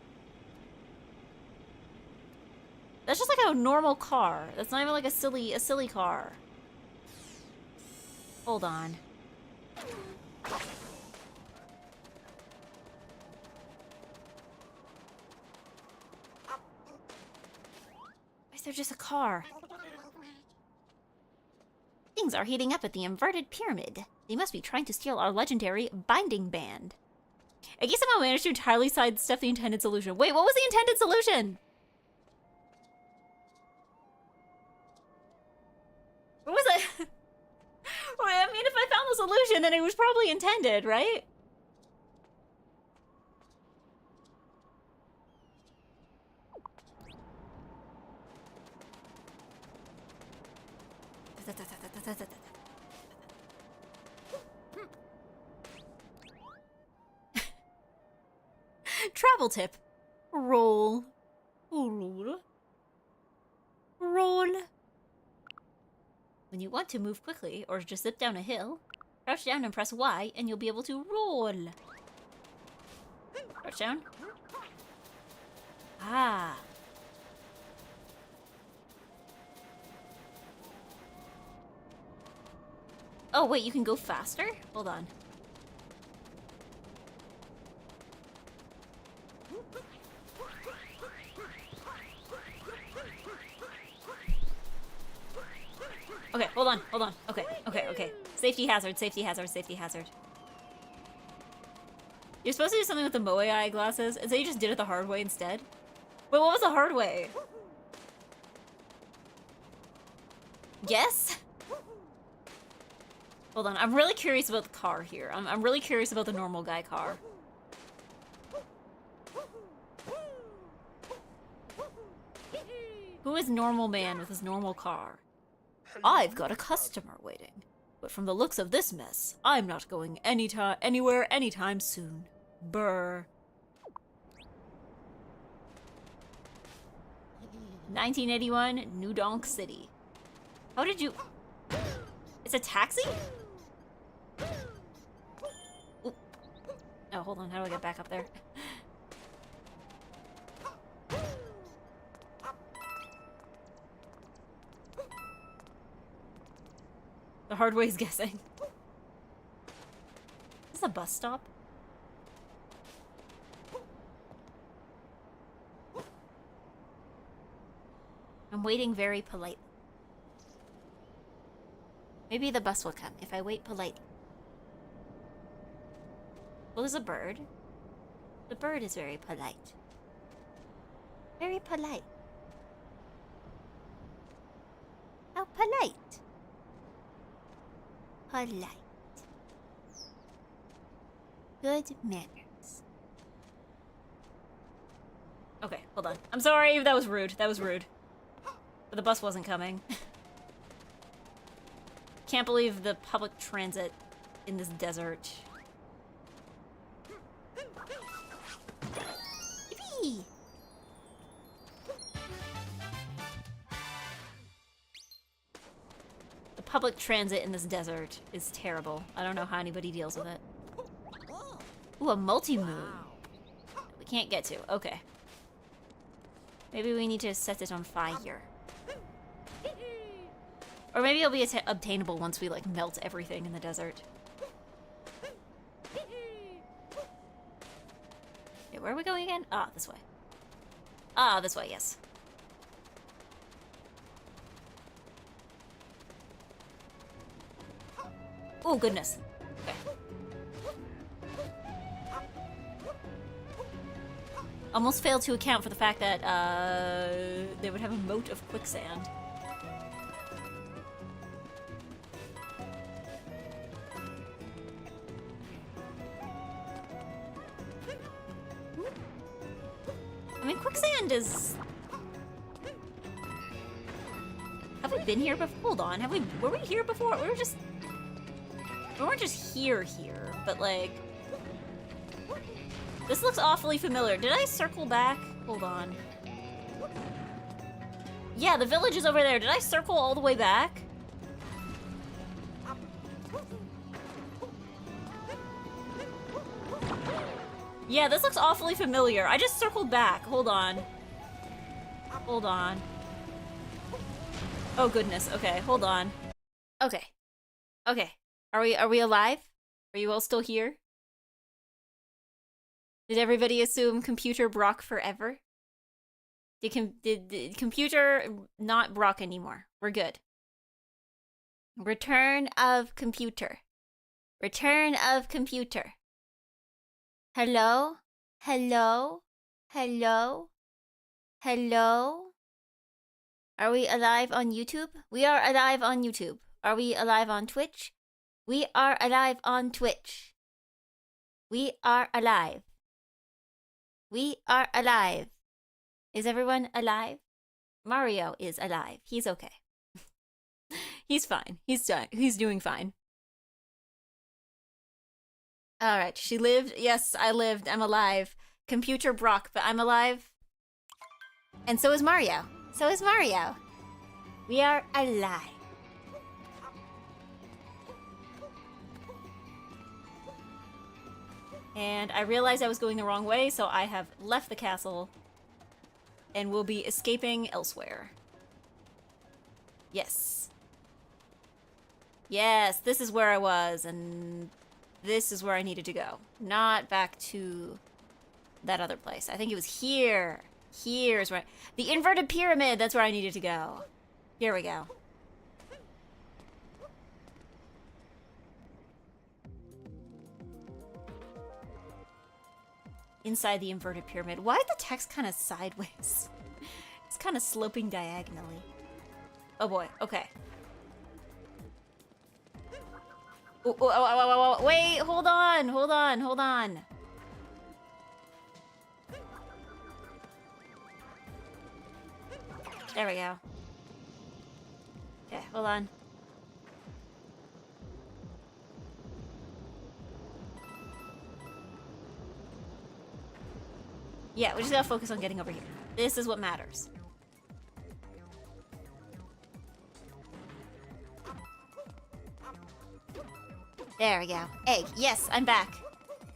That's just like a normal car. That's not even like a silly car. Hold on. Why is there just a car? Things are heating up at the inverted pyramid. They must be trying to steal our legendary binding band. EGGY somehow managed to entirely sidestep the intended solution. Wait, what was the intended solution? What was it? Wait, I mean, if I found the solution, then it was probably intended, right? Travel tip. Roll. Roll. Roll. When you want to move quickly or just zip down a hill, crouch down and press Y and you'll be able to roll. Crouch down. Ah. Oh, wait, you can go faster? Hold on. Okay, hold on. Okay. Safety hazard. You're supposed to do something with the Moe eyeglasses, and so you just did it the hard way instead? Wait, what was the hard way? Yes? Hold on, I'm really curious about the car here. I'm really curious about the normal guy car. Who is normal man with his normal car? I've got a customer waiting. But from the looks of this mess, I'm not going anywhere anytime soon. Brr. 1981, New Donk City. How did you... It's a taxi? Ooh. Oh, hold on. How do I get back up there? The hard way is guessing. Is this a bus stop? I'm waiting very politely. Maybe the bus will come if I wait politely. Oh, there's a bird. The bird is very polite. Very polite. How polite. Polite. Good manners. Okay, hold on. I'm sorry, that was rude. That was rude. But the bus wasn't coming. Can't believe the public transit in this desert. Yippee! The public transit in this desert is terrible. I don't know how anybody deals with it. Ooh, a multi-moon. We can't get to. Okay. Maybe we need to set it on fire. Or maybe it'll be obtainable once we, like, melt everything in the desert. Okay, where are we going again? Ah, this way. Ah, this way, yes. Oh, goodness. Okay. Almost failed to account for the fact that, they would have a moat of quicksand. I mean, quicksand is... Have we been here before? Hold on, were we here before? We weren't just here, but like... This looks awfully familiar. Did I circle back? Hold on. Yeah, the village is over there. Did I circle all the way back? Yeah, this looks awfully familiar. I just circled back. Hold on. Hold on. Oh goodness. Okay, hold on. Okay. Okay. Are we alive? Are you all still here? Did everybody assume computer Brock forever? Did computer not Brock anymore? We're good. Return of computer. Return of computer. Hello? Hello? Hello? Hello? Are we alive on YouTube? We are alive on YouTube. Are we alive on Twitch? We are alive on Twitch. We are alive. We are alive. Is everyone alive? Mario is alive. He's okay. He's fine. He's doing fine. Alright, she lived. Yes, I lived. I'm alive. Computer Brock, but I'm alive. And so is Mario. So is Mario. We are alive. And I realized I was going the wrong way, so I have left the castle and will be escaping elsewhere. Yes. Yes, this is where I was, and this is where I needed to go. Not back to that other place. I think it was here. Here's where the inverted pyramid, that's where I needed to go. Here we go. Inside the inverted pyramid. Why is the text kind of sideways? It's kind of sloping diagonally. Oh boy, okay. Oh, wait, hold on. There we go. Okay, hold on. Yeah, we just gotta focus on getting over here. This is what matters. There we go. Egg. Yes, I'm back.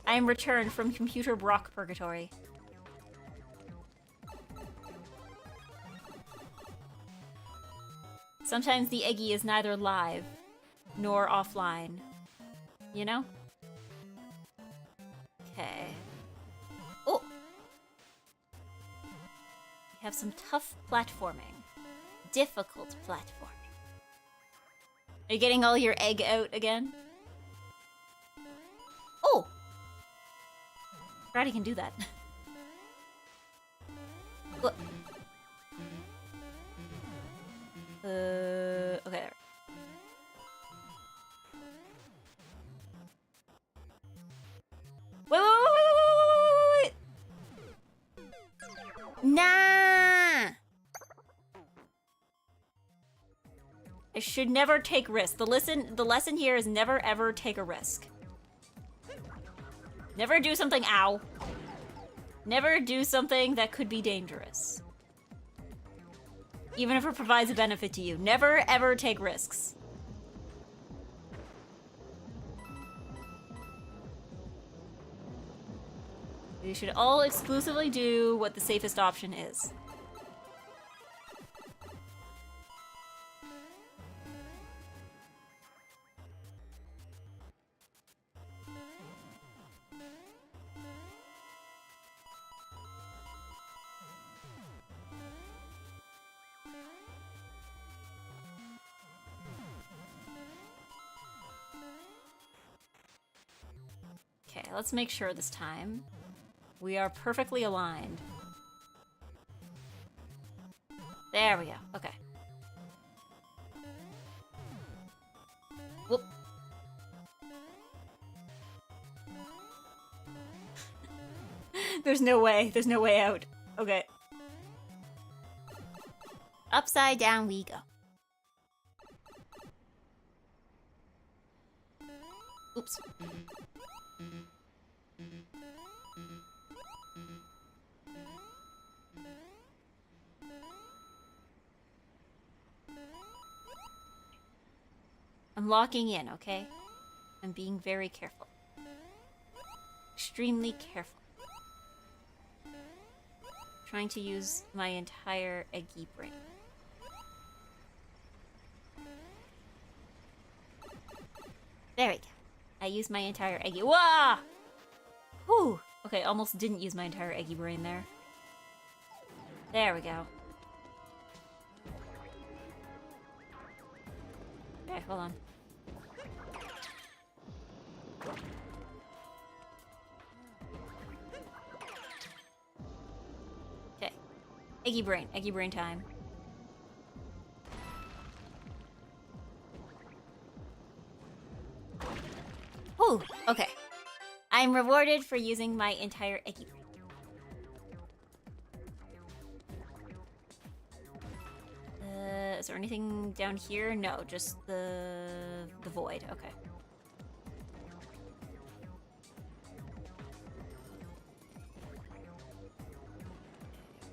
I am returned from Computer Brock Purgatory. Sometimes the EGGY is neither live nor offline. You know? Okay. Oh! We have some tough platforming. Difficult platforming. Are you getting all your egg out again? Oh! Freddy can do that. Look. Okay, there. Wait. Nah! I should never take risks. The lesson here is never ever take a risk. Never do something, ow. Never do something that could be dangerous. Even if it provides a benefit to you. Never ever take risks. You should all exclusively do what the safest option is. Okay, let's make sure this time we are perfectly aligned. There we go. Okay. Whoop. There's no way. There's no way out. Okay. Upside down we go. Oops. I'm locking in, okay? I'm being very careful. Extremely careful. Trying to use my entire EGGY brain. There we go. I used my entire EGGY. Wah! Whew! Okay, almost didn't use my entire EGGY brain there. There we go. Okay, hold on. Okay. EGGY brain time. Whew, okay. I'm rewarded for using my entire EGGY brain. Is there anything down here? No, just the void. Okay.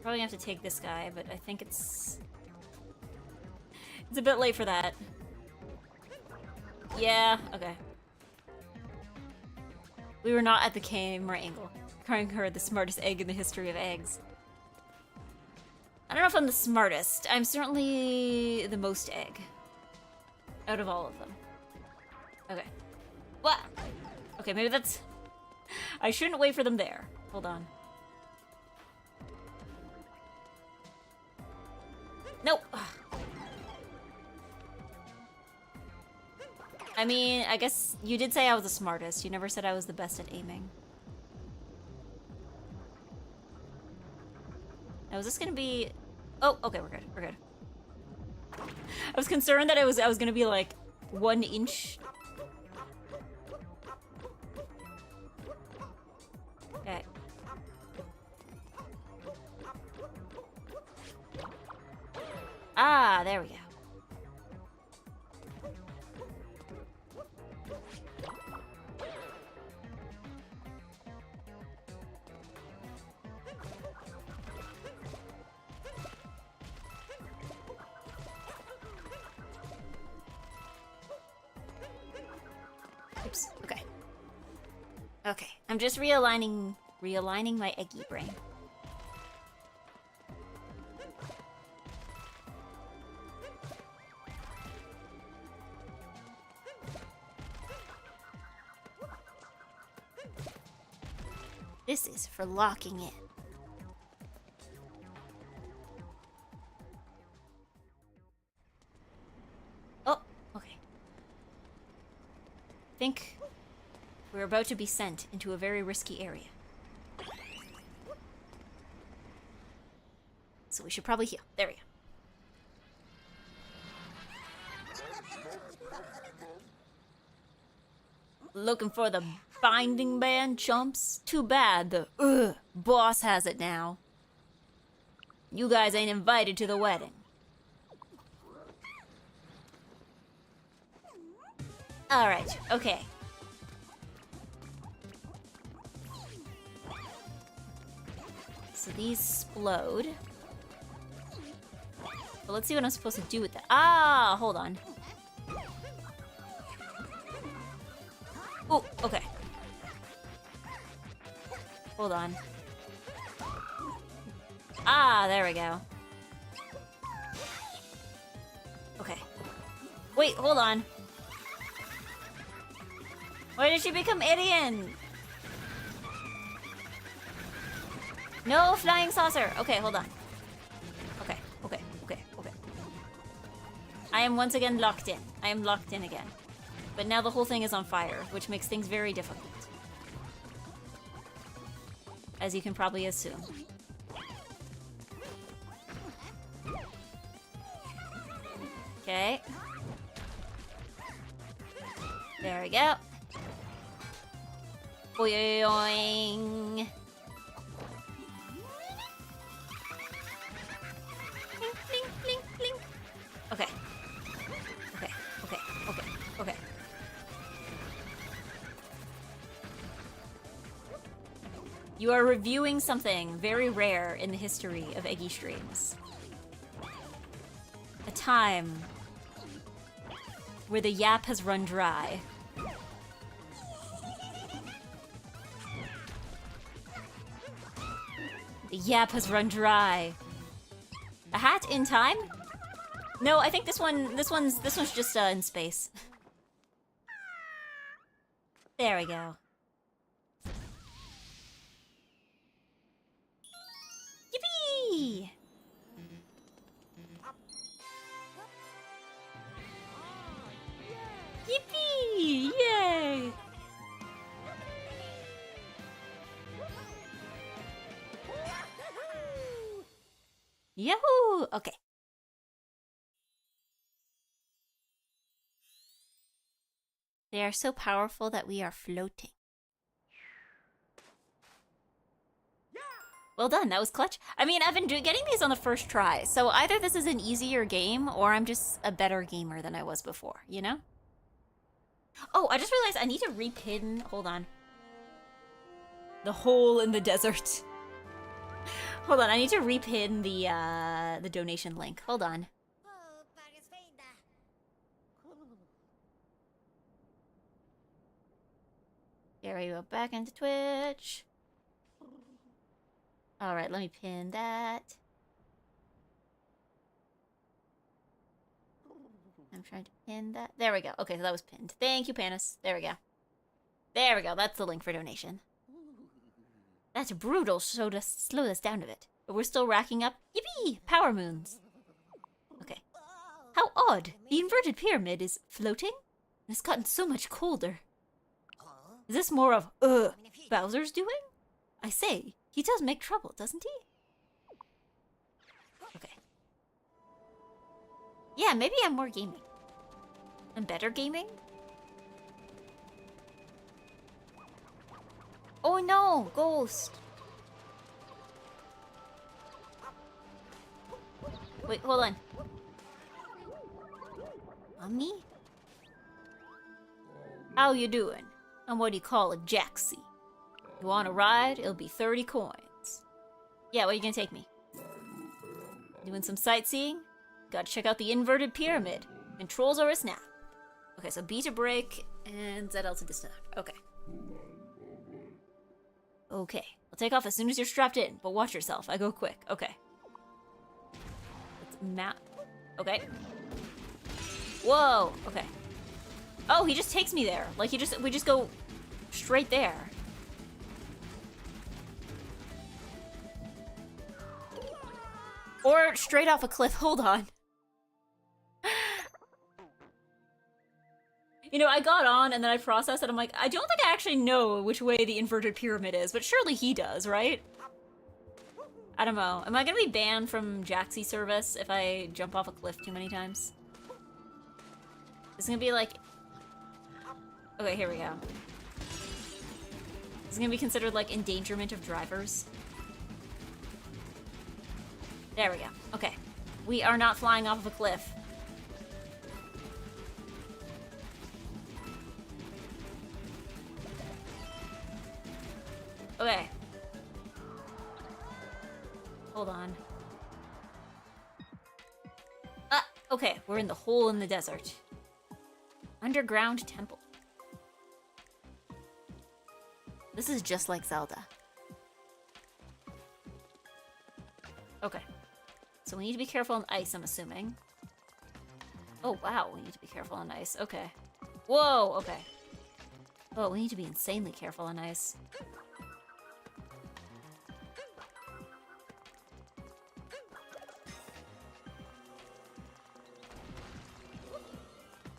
Probably have to take this guy, but I think it's a bit late for that. Yeah, okay. We were not at the camera angle. Calling her the smartest egg in the history of eggs. I don't know if I'm the smartest. I'm certainly the most egg. Out of all of them. Okay. What? Okay, maybe that's... I shouldn't wait for them there. Hold on. Nope. I mean, I guess you did say I was the smartest. You never said I was the best at aiming. Now, is this gonna be... Oh, okay, we're good. We're good. I was concerned that I was gonna be like 1 inch. Okay. Ah, there we go. Oops. Okay. Okay. I'm just realigning my EGGY brain. This is for locking in. Oh, okay. I think we're about to be sent into a very risky area. So we should probably heal. There we go. Looking for the binding band, chumps? Too bad the boss has it now. You guys ain't invited to the wedding. Alright, okay. So these explode. But let's see what I'm supposed to do with that. Ah, hold on. Oh, okay. Hold on. Ah, there we go. Okay. Wait, hold on. Why did she become Indian? No flying saucer. Okay, hold on. Okay. I am once again locked in. I am locked in again. But now the whole thing is on fire, which makes things very difficult. As you can probably assume. Okay. There we go. Boing. Blink, blink, blink, blink. Okay. Okay. You are reviewing something very rare in the history of Eggy streams. A time where the yap has run dry. The yap has run dry. A hat in time? No, I think this one's just in space. There we go. Yippee! Yippee! Yay! Yahoo! Okay. They are so powerful that we are floating. Well done, that was clutch. I mean, I've been getting these on the first try, so either this is an easier game, or I'm just a better gamer than I was before, you know? Oh, I just realized I need to repin... Hold on. The hole in the desert. Hold on, I need to repin the donation link. Hold on. Here we go, back into Twitch. Alright, let me pin that. I'm trying to pin that. There we go. Okay, so that was pinned. Thank you, Panis. There we go. There we go. That's the link for donation. That's brutal. Slow us down a bit. But we're still racking up. Yippee! Power moons. Okay. How odd. The inverted pyramid is floating? And it's gotten so much colder. Is this more of, Bowser's doing? I say, he does make trouble, doesn't he? Okay. Yeah, maybe I'm more gaming. I'm better gaming? Oh no, ghost. Wait, hold on. Mommy? How you doing? I'm what do you call a jacksie. You want a ride? It'll be 30 coins. Yeah, where are you gonna take me? Doing some sightseeing? Gotta check out the inverted pyramid. Controls are a snap. Okay, so B to brake and ZL to dismount. Okay. Okay. I'll take off as soon as you're strapped in, but watch yourself. I go quick. Okay. Let's map. Okay. Whoa. Okay. Oh, he just takes me there. Like, we just go straight there. Or straight off a cliff. Hold on. You know, I got on and then I processed it. I'm like, I don't think I actually know which way the inverted pyramid is, but surely he does, right? I don't know. Am I gonna be banned from Jaxi service if I jump off a cliff too many times? It's gonna be like... Okay, here we go. It's gonna be considered like endangerment of drivers. There we go. Okay. We are not flying off of a cliff. Okay. Hold on. Ah, okay. We're in the hole in the desert. Underground temple. This is just like Zelda. Okay. So we need to be careful on ice, I'm assuming. Oh, wow. We need to be careful on ice. Okay. Whoa, okay. Oh, we need to be insanely careful on ice.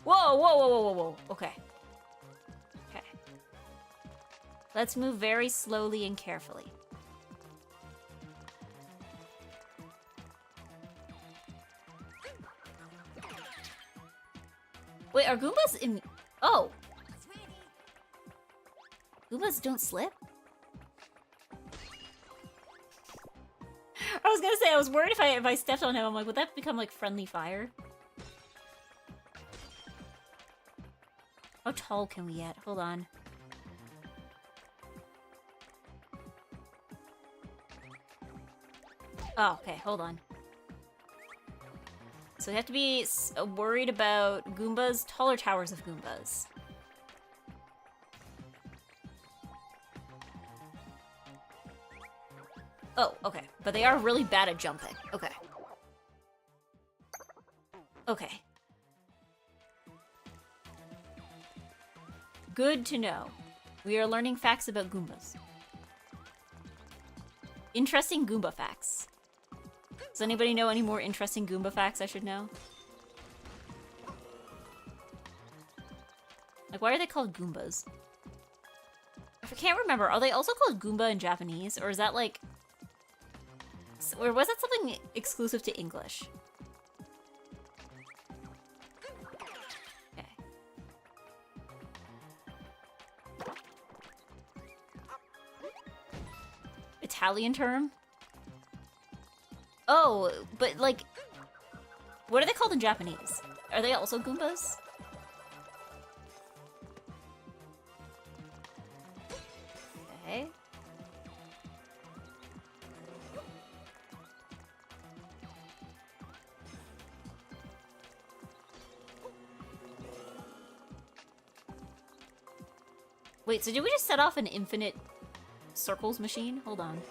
Whoa, whoa, whoa, whoa, whoa, whoa. Okay. Okay. Let's move very slowly and carefully. Wait, are Goombas in... Oh! Goombas don't slip? I was gonna say, I was worried if I stepped on him, I'm like, would that become like friendly fire? How tall can we get? Hold on. Oh, okay, hold on. So we have to be worried about Goombas, taller towers of Goombas. Oh, okay. But they are really bad at jumping. Okay. Okay. Good to know. We are learning facts about Goombas. Interesting Goomba facts. Does anybody know any more interesting Goomba facts I should know? Like, why are they called Goombas? I can't remember. Are they also called Goomba in Japanese? Or is that like... Or was that something exclusive to English? Okay. Italian term? Oh, but like... What are they called in Japanese? Are they also Goombas? Okay. Wait, so did we just set off an infinite circles machine? Hold on.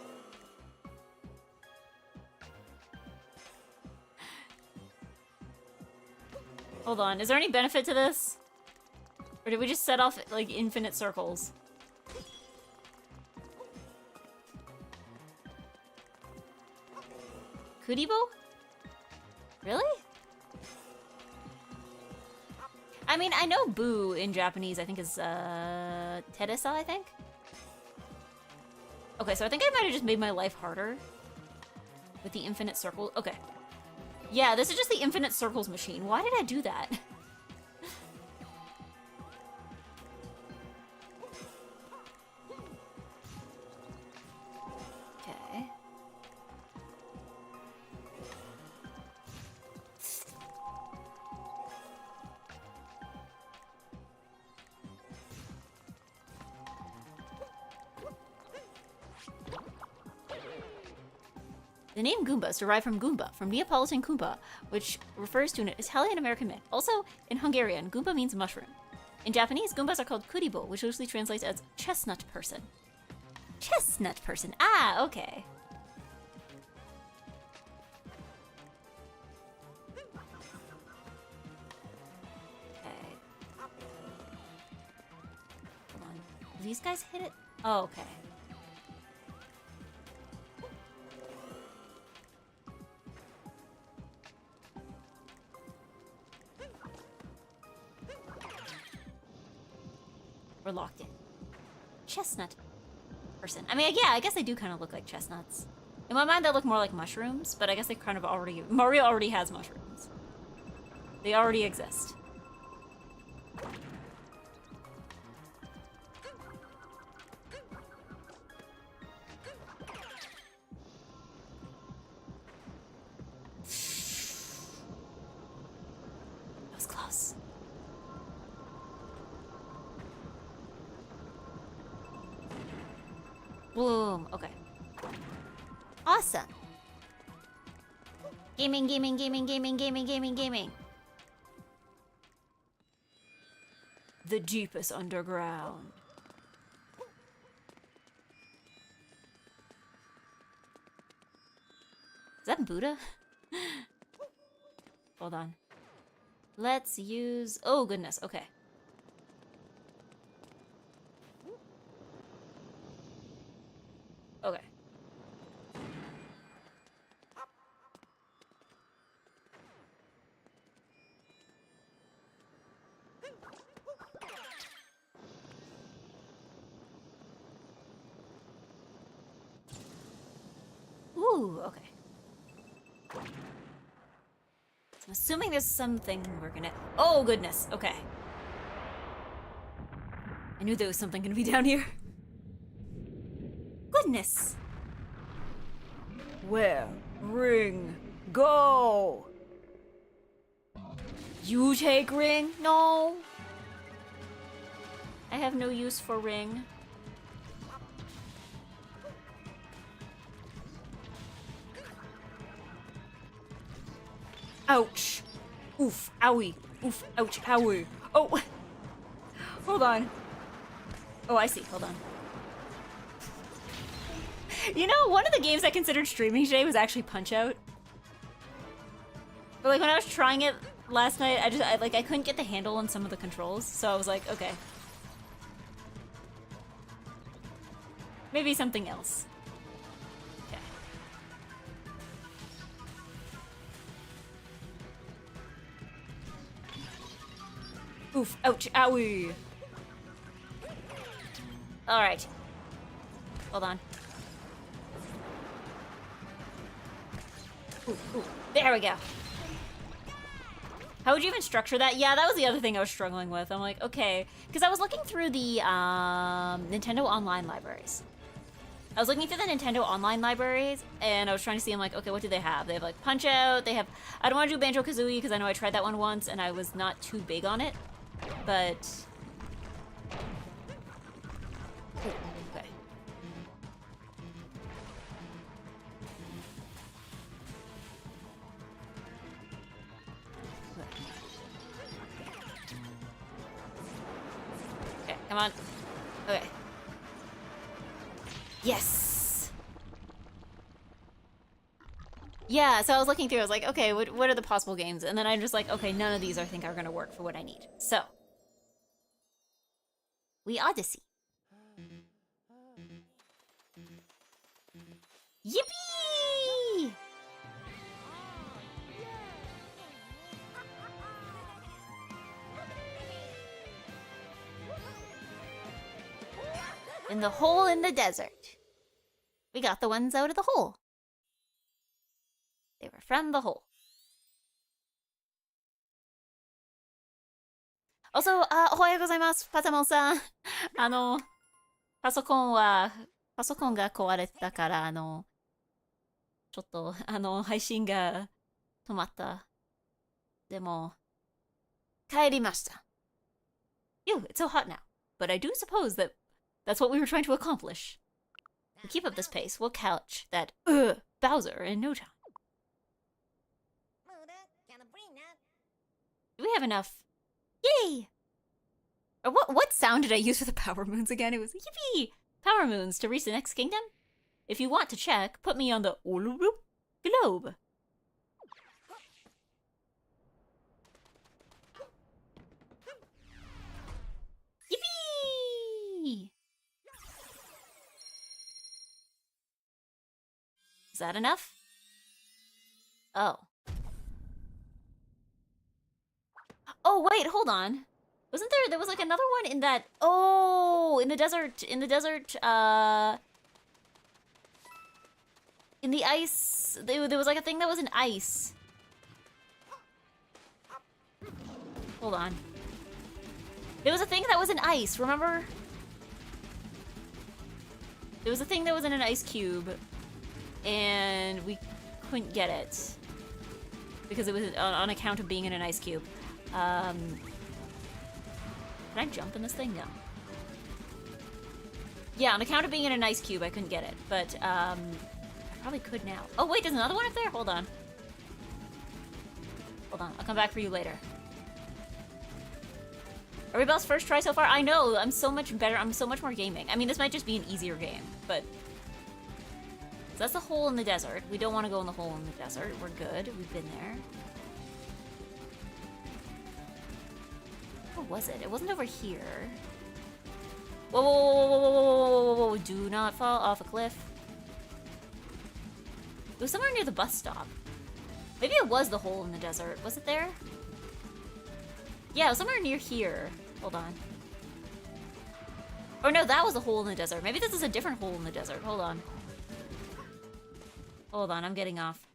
Hold on, is there any benefit to this? Or did we just set off, like, infinite circles? Kuribo? Really? I mean, I know boo in Japanese, I think is, Teresa, I think? Okay, so I think I might have just made my life harder with the infinite circle. Okay. Yeah, this is just the infinite circles machine. Why did I do that? Okay. The name Goomba is derived from Goomba, from Neapolitan Goomba, which refers to an Italian-American myth. Also, in Hungarian, Goomba means mushroom. In Japanese, Goombas are called kuribo, which loosely translates as chestnut person. Chestnut person. Ah, okay. Okay. Hold on. Do these guys hit it? Oh, okay. We're locked in. Chestnut person. I mean, yeah, I guess they do kind of look like chestnuts. In my mind, they look more like mushrooms, but I guess they kind of already... Mario already has mushrooms. They already exist. That was close. Boom. Okay. Awesome. Gaming, gaming, gaming, gaming, gaming, gaming, gaming. The deepest underground. Is that Buddha? Hold on. Let's use... Oh, goodness. Okay. Okay. Ooh, okay. I'm assuming there's something we're gonna... Oh, goodness. Okay. I knew there was something gonna be down here. Goodness. Where? Ring. Go! You take ring? No. I have no use for ring. Ouch. Oof. Owie. Oof. Ouch. Owie. Oh. Hold on. Oh, I see. Hold on. You know, one of the games I considered streaming today was actually Punch-Out. But like when I was trying it last night, I couldn't get the handle on some of the controls, so I was like, okay. Maybe something else. Okay. Oof, ouch, owie. Alright. Hold on. Ooh, ooh. There we go. How would you even structure that? Yeah, that was the other thing I was struggling with. I'm like, okay. Because I was looking through the Nintendo Online libraries. I was looking through the Nintendo Online libraries, and I was trying to see, I'm like, okay, what do they have? They have, like, Punch-Out, they have... I don't want to do Banjo-Kazooie, because I know I tried that one once, and I was not too big on it. But... Ooh, okay. Okay, come on. Okay. Yes! Yeah, so I was looking through, I was like, okay, what are the possible games? And then I'm just like, okay, none of these I think are gonna work for what I need. So. Wii Odyssey. Yippee! In the hole in the desert. We got the ones out of the hole. They were from the hole. Also, おはようございます、パタモンさん。パソコンが壊れてたから、ちょっと、配信が止まった。でも、帰りました。Ew, it's so hot now. But I do suppose that that's what we were trying to accomplish. If we keep up this pace, we'll catch that, Bowser in no time. Do we have enough? Yay! Or what sound did I use for the power moons again? It was yippee! Power moons to reach the next kingdom? If you want to check, put me on the globe. Yippee! Is that enough? Oh. Oh, wait, hold on. Wasn't there was like another one in that, oh, in the desert, In the ice, there was like a thing that was in ice. Hold on. There was a thing that was in ice, remember? There was a thing that was in an ice cube, and we couldn't get it. Because it was on account of being in an ice cube. Can I jump in this thing? No. Yeah, on account of being in an ice cube, I couldn't get it. But, I probably could now. Oh, wait, there's another one up there? Hold on. Hold on, I'll come back for you later. Are we Bell's first try so far? I know, I'm so much better, I'm so much more gaming. I mean, this might just be an easier game, but... So that's the hole in the desert. We don't want to go in the hole in the desert. We're good, we've been there. What was it? It wasn't over here. Whoa, whoa, whoa, whoa, whoa, whoa, whoa, whoa, whoa, do not fall off a cliff. It was somewhere near the bus stop. Maybe it was the hole in the desert. Was it there? Yeah, it was somewhere near here. Hold on. Or no, that was a hole in the desert. Maybe this is a different hole in the desert. Hold on. Hold on, I'm getting off.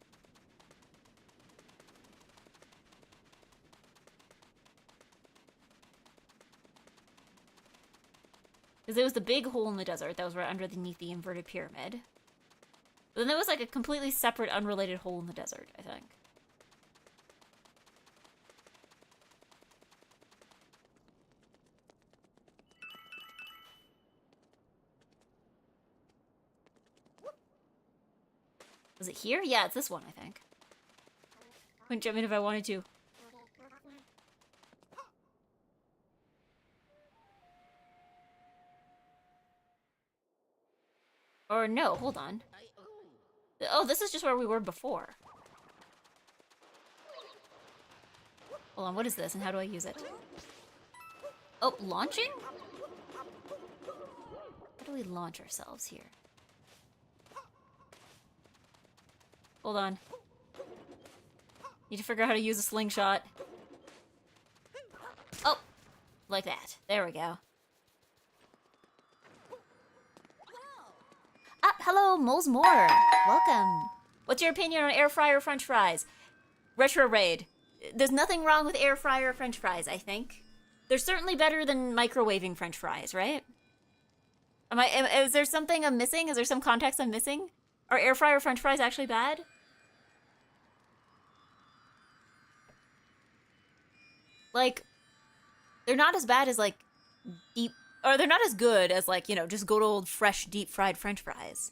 Because there was the big hole in the desert that was right underneath the inverted pyramid. But then there was like a completely separate, unrelated hole in the desert, I think. Was it here? Yeah, it's this one, I think. Couldn't jump in if I wanted to. Or no, hold on. Oh, this is just where we were before. Hold on, what is this and how do I use it? Oh, launching? How do we launch ourselves here? Hold on. Need to figure out how to use a slingshot. Oh, like that. There we go. Ah, hello, Moles More. Welcome. What's your opinion on air fryer French fries? Retro Raid. There's nothing wrong with air fryer French fries, I think. They're certainly better than microwaving French fries, right? Is there something I'm missing? Is there some context I'm missing? Are air fryer French fries actually bad? Like, they're not as bad as, like, deep... Or they're not as good as, like, you know, just good old fresh deep-fried French fries.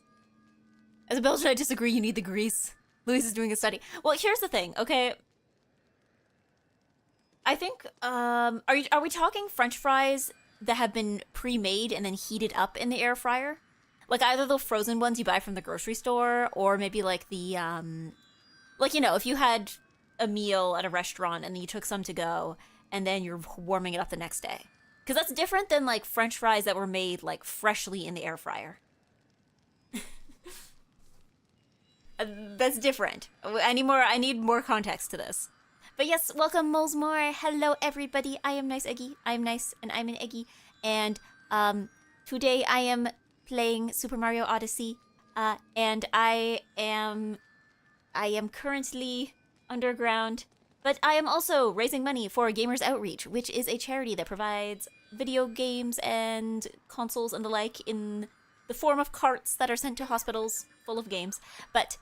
As a Belgian, I disagree, you need the grease. Louise is doing a study. Well, here's the thing, okay? I think, are we talking French fries that have been pre-made and then heated up in the air fryer? Like, either the frozen ones you buy from the grocery store, or maybe, like, the, like, you know, if you had a meal at a restaurant and then you took some to go, and then you're warming it up the next day. Because that's different than, like, French fries that were made, like, freshly in the air fryer. That's different. I need more context to this. But yes, welcome, Moles More. Hello, everybody. I am NiceEggy. I am nice, and I'm an Eggy. And, today I am playing Super Mario Odyssey, and I am currently underground, but I am also raising money for Gamers Outreach, which is a charity that provides video games and consoles and the like in the form of carts that are sent to hospitals full of games. But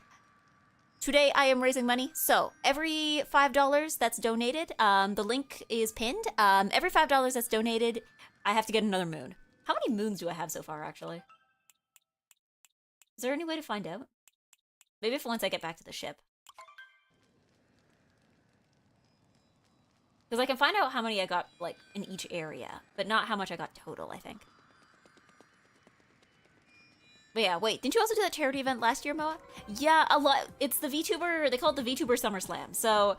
today I am raising money, so every $5 that's donated, the link is pinned, every $5 that's donated, I have to get another moon. How many moons do I have so far, actually? Is there any way to find out? Maybe if once I get back to the ship. Because I can find out how many I got, like, in each area, but not how much I got total, I think. But yeah, wait, didn't you also do that charity event last year, Moa? Yeah, a lot. It's the VTuber, they call it the VTuber SummerSlam, so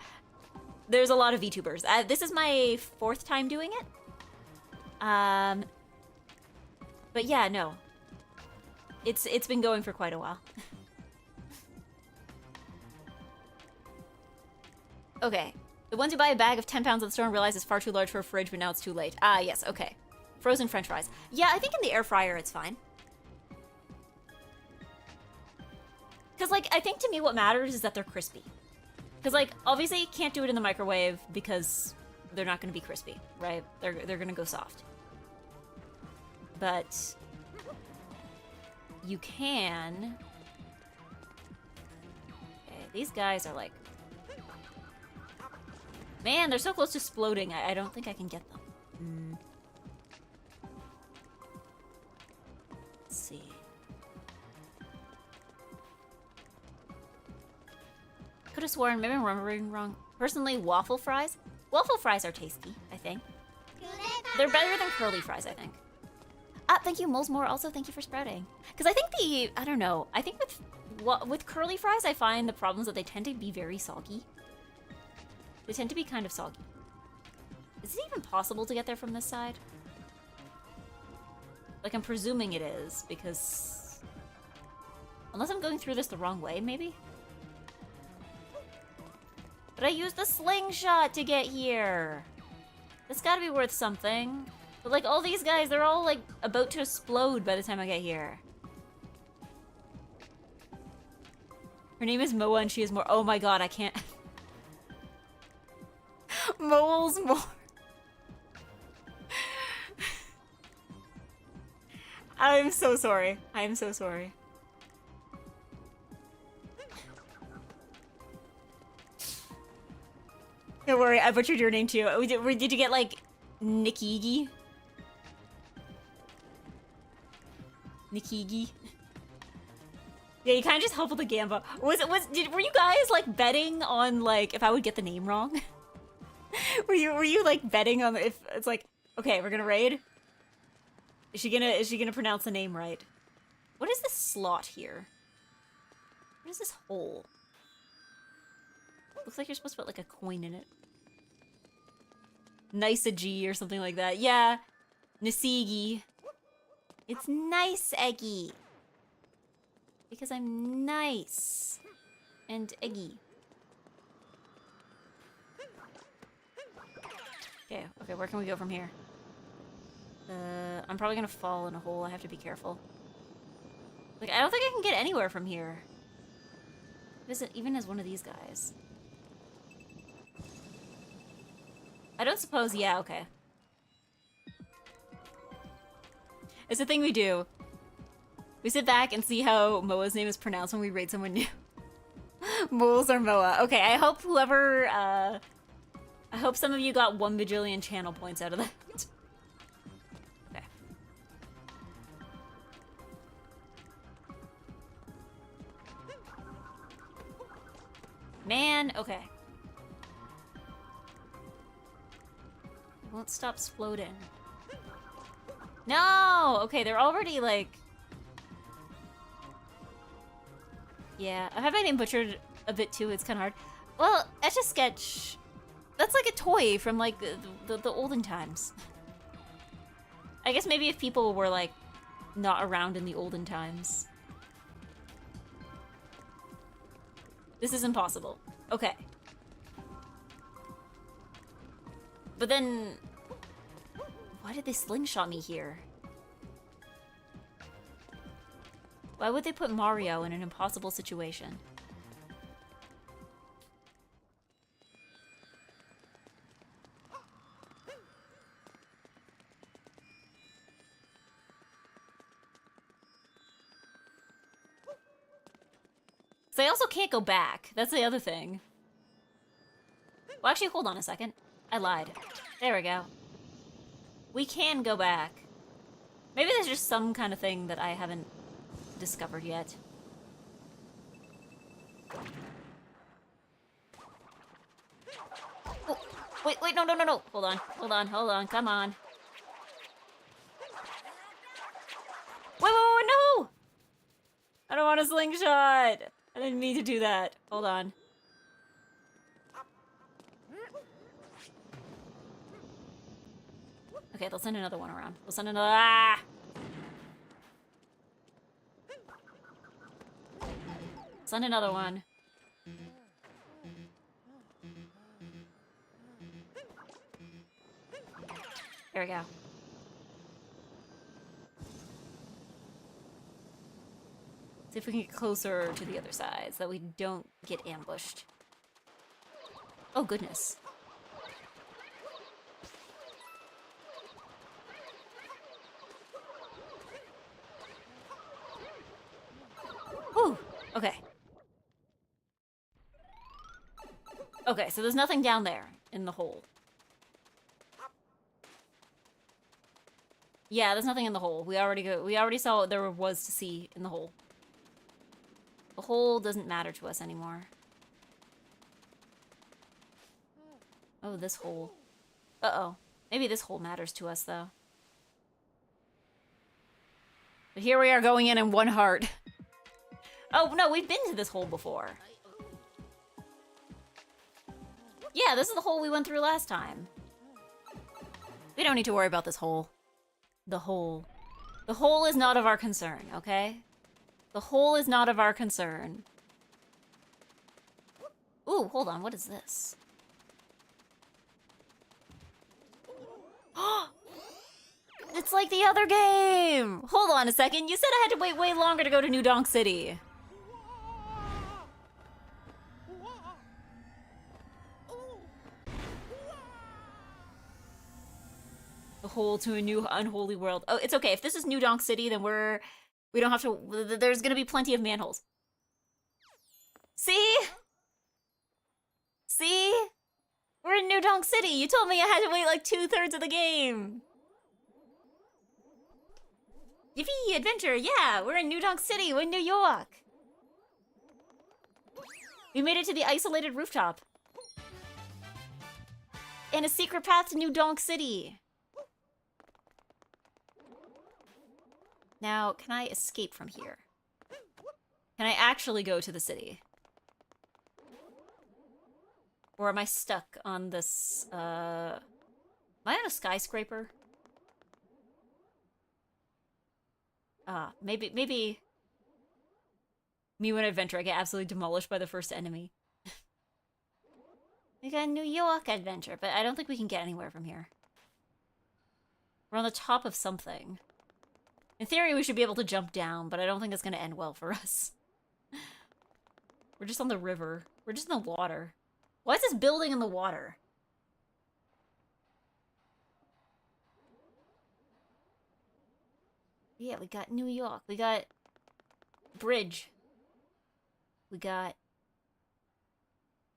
there's a lot of VTubers. This is my 4th time doing it. But yeah, no. It's been going for quite a while. Okay. The ones who buy a bag of 10 pounds at the store and realize it's far too large for a fridge, but now it's too late. Ah, yes, okay. Frozen French fries. Yeah, I think in the air fryer it's fine. Because, like, I think to me what matters is that they're crispy. Because, like, obviously you can't do it in the microwave because they're not going to be crispy, right? They're going to go soft. But you can... Okay, these guys are like... Man, they're so close to exploding. I don't think I can get them. Let's see. Could have sworn, maybe I'm remembering wrong. Personally, waffle fries? Waffle fries are tasty, I think. They're better than curly fries, I think. Ah, thank you, Molesmore. Also, thank you for sprouting. Because I think I don't know. I think with curly fries, I find the problems that they tend to be very soggy. They tend to be kind of soggy. Is it even possible to get there from this side? Like, I'm presuming it is, because... Unless I'm going through this the wrong way, maybe? But I used the slingshot to get here! That's gotta be worth something. But, like, all these guys, they're all, like, about to explode by the time I get here. Her name is Moa and she is more... Oh my god, I can't... Moles more. I'm so sorry. I'm so sorry. Don't worry, I butchered your name too. Did you get like NiceEggy? NiceEggy? Yeah, you kind of just help with the gamba. Were you guys like betting on like if I would get the name wrong? were you like betting on if it's like, okay, we're gonna raid? Is she gonna pronounce the name right? What is this slot here? What is this hole? Looks like you're supposed to put like a coin in it. NiceEggy or something like that. Yeah, NiceEggy. It's NiceEggy. Because I'm nice. And eggy. Okay, where can we go from here? I'm probably gonna fall in a hole. I have to be careful. Like, I don't think I can get anywhere from here. Even as one of these guys. I don't suppose, yeah, okay. It's a thing we do. We sit back and see how Moa's name is pronounced when we raid someone new. Moles or Moa. Okay, I hope whoever, I hope some of you got 1 bajillion channel points out of that. Okay. Man, okay. Won't stop exploding. No! Okay, they're already, like... Yeah, I have my name butchered a bit too, it's kind of hard. Well, Etch-a-Sketch... That's like a toy from, like, the olden times. I guess maybe if people were, like, not around in the olden times. This is impossible. Okay. But then... Why did they slingshot me here? Why would they put Mario in an impossible situation? So I also can't go back. That's the other thing. Well, actually, hold on a second. I lied. There we go. We can go back. Maybe there's just some kind of thing that I haven't discovered yet. Oh, wait, no. Hold on, come on. Wait, no! I don't want a slingshot! I didn't mean to do that. Hold on. Okay, they'll send another one around. We'll send another... Ah! Send another one. There we go. See if we can get closer to the other side so that we don't get ambushed. Oh, goodness. Whew. Okay. Okay, so there's nothing down there in the hole. Yeah, there's nothing in the hole. We already saw what there was to see in the hole. The hole doesn't matter to us anymore. Oh, this hole. Uh-oh. Maybe this hole matters to us, though. But here we are going in one heart. Oh, no, we've been to this hole before. Yeah, this is the hole we went through last time. We don't need to worry about this hole. The hole. The hole is not of our concern, okay? The hole is not of our concern. Ooh, hold on, what is this? It's like the other game! Hold on a second, you said I had to wait way longer to go to New Donk City. The hole to a new unholy world. Oh, it's okay. If this is New Donk City, then we don't have to, there's gonna be plenty of manholes. See? See? We're in New Donk City. You told me I had to wait like 2/3 of the game. Yippee, adventure, yeah, we're in New Donk City, we're in New York. We made it to the isolated rooftop. And a secret path to New Donk City. Now, can I escape from here? Can I actually go to the city? Or am I stuck on this, am I on a skyscraper? Maybe me when I adventure, I get absolutely demolished by the first enemy. We got a New York adventure, but I don't think we can get anywhere from here. We're on the top of something. In theory, we should be able to jump down, but I don't think it's gonna end well for us. We're just on the river. We're just in the water. Why is this building in the water? Yeah, we got New York. We got bridge. We got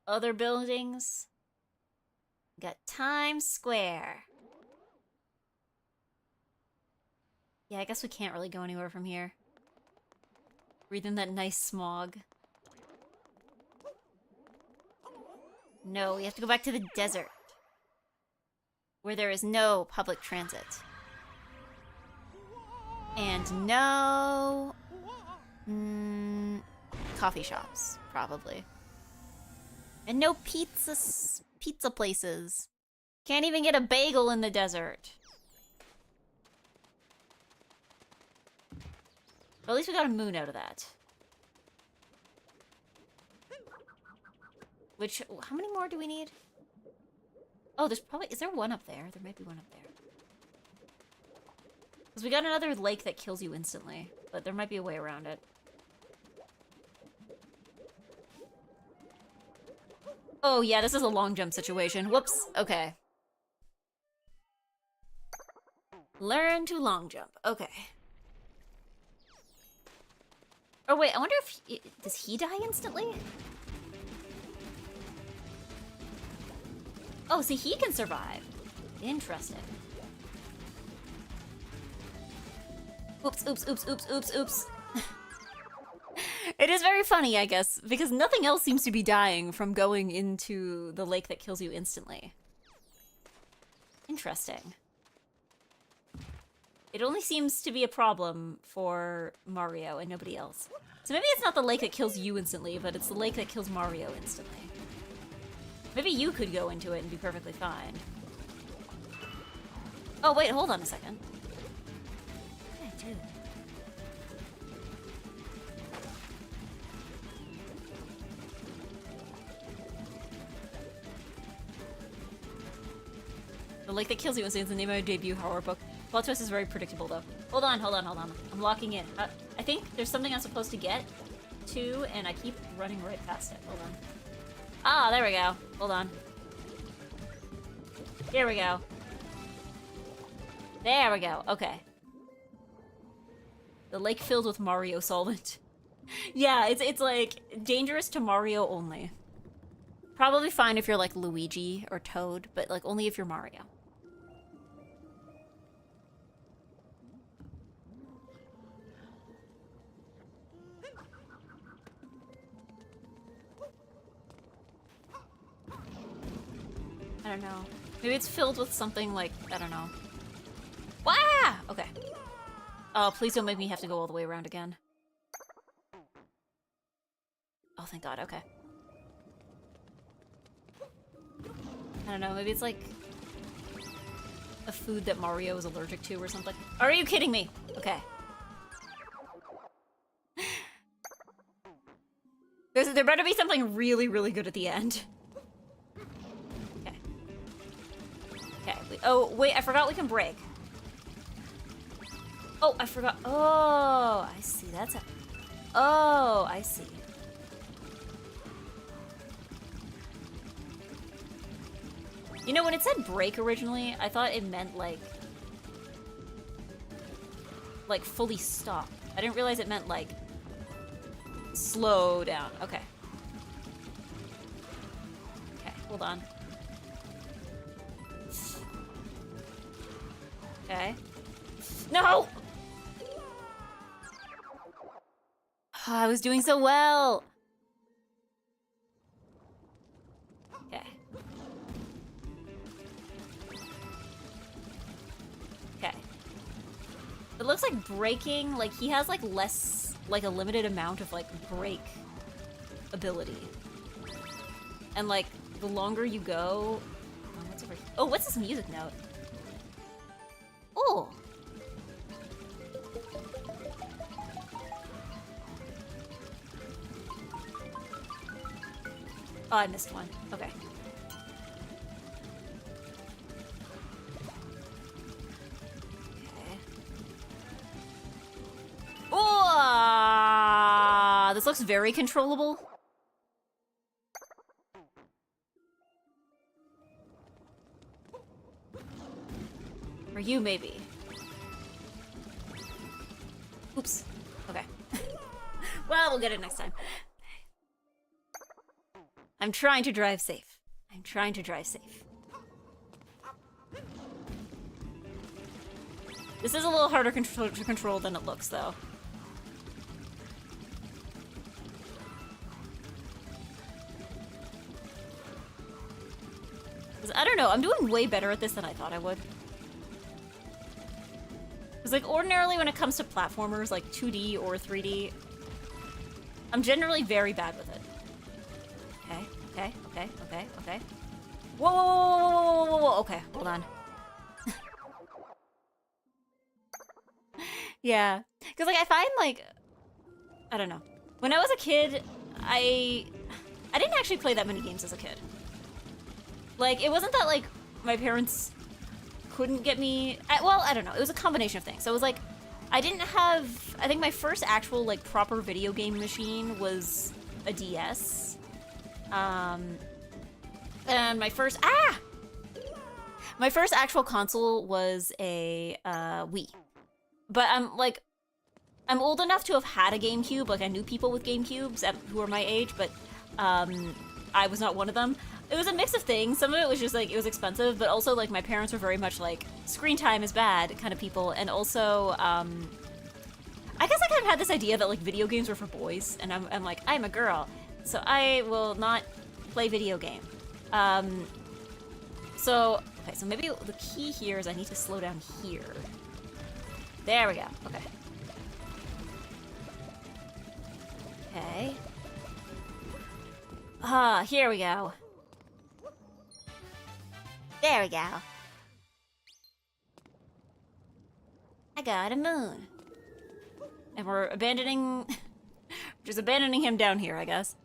other buildings. We got Times Square. Yeah, I guess we can't really go anywhere from here. Breathing that nice smog. No, we have to go back to the desert. Where there is no public transit. And no... coffee shops, probably. And no pizza places. Can't even get a bagel in the desert. But at least we got a moon out of that. Which, how many more do we need? Oh, there's probably, is there one up there? There might be one up there. Because we got another lake that kills you instantly, but there might be a way around it. Oh yeah, this is a long jump situation. Whoops, okay. Learn to long jump, okay. Oh wait, I wonder if does he die instantly? Oh, see, he can survive. Interesting. Oops, oops, oops, oops, oops, oops. It is very funny, I guess, because nothing else seems to be dying from going into the lake that kills you instantly. Interesting. It only seems to be a problem for Mario and nobody else. So maybe it's not the lake that kills you instantly, but it's the lake that kills Mario instantly. Maybe you could go into it and be perfectly fine. Oh, wait, hold on a second. What did I do? The lake that kills you is the name of my debut horror book. Plot twist is very predictable, though. Hold on. I'm locking in. I think there's something I'm supposed to get to, and I keep running right past it. Hold on. Ah, there we go. Hold on. Here we go. There we go. Okay. The lake filled with Mario solvent. Yeah, it's like dangerous to Mario only. Probably fine if you're like Luigi or Toad, but like only if you're Mario. I don't know. Maybe it's filled with something like, I don't know. Wah! Okay. Oh, please don't make me have to go all the way around again. Oh, thank God, okay. I don't know, maybe it's like a food that Mario is allergic to or something. Are you kidding me? Okay. There better be something really, really good at the end. Okay. Okay, oh, wait, I forgot we can break. Oh, I forgot. Oh, I see, that's a... Oh, I see. You know, when it said break originally, I thought it meant like fully stop. I didn't realize it meant like slow down. Okay. Okay, hold on. Okay. No! Oh, I was doing so well. Okay. Okay. It looks like breaking, like he has like less, like a limited amount of like break ability. And like the longer you go, oh, what's over here? Oh, what's this music note? Oh. Oh, I missed one. Okay. Okay. Oh, this looks very controllable. Or you, maybe. Oops. Okay. Well, we'll get it next time. I'm trying to drive safe. I'm trying to drive safe. This is a little harder to control than it looks, though. I don't know, I'm doing way better at this than I thought I would. Because, like, ordinarily when it comes to platformers, like 2D or 3D, I'm generally very bad with it. Okay. Whoa. Okay, hold on. Yeah. Because, like, I find, like, I don't know. When I was a kid, I didn't actually play that many games as a kid. Like, it wasn't that, like, my parents couldn't get me... well, I don't know. It was a combination of things. So it was, like, I didn't have... I think my first actual, like, proper video game machine was a DS. And my first... My first actual console was a Wii. But I'm old enough to have had a GameCube. Like, I knew people with GameCubes who were my age, but I was not one of them. It was a mix of things. Some of it was just, like, it was expensive, but also, like, my parents were very much, like, screen time is bad kind of people. And also, I guess I kind of had this idea that, like, video games were for boys. And I'm like, I'm a girl, so I will not play video game. So maybe the key here is I need to slow down here. There we go. Okay. Okay. Here we go. There we go. I got a moon. And we're abandoning... just abandoning him down here, I guess.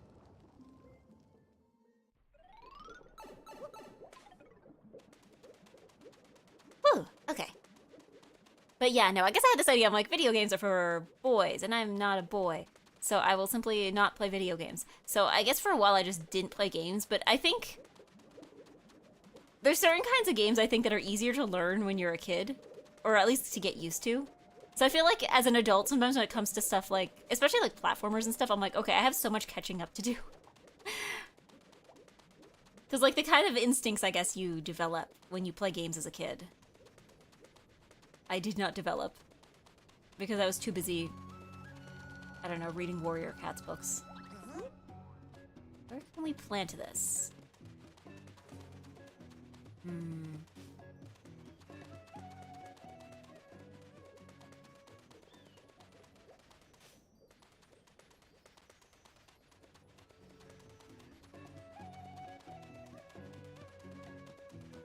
Woo, okay. But yeah, no, I guess I had this idea. I'm like, video games are for boys, and I'm not a boy. So I will simply not play video games. So I guess for a while I just didn't play games, but I think there's certain kinds of games I think that are easier to learn when you're a kid, or at least to get used to. So I feel like as an adult, sometimes when it comes to stuff like, especially like platformers and stuff, I'm like, okay, I have so much catching up to do. Because like the kind of instincts I guess you develop when you play games as a kid, I did not develop because I was too busy, I don't know, reading Warrior Cats books. Where can we plant this?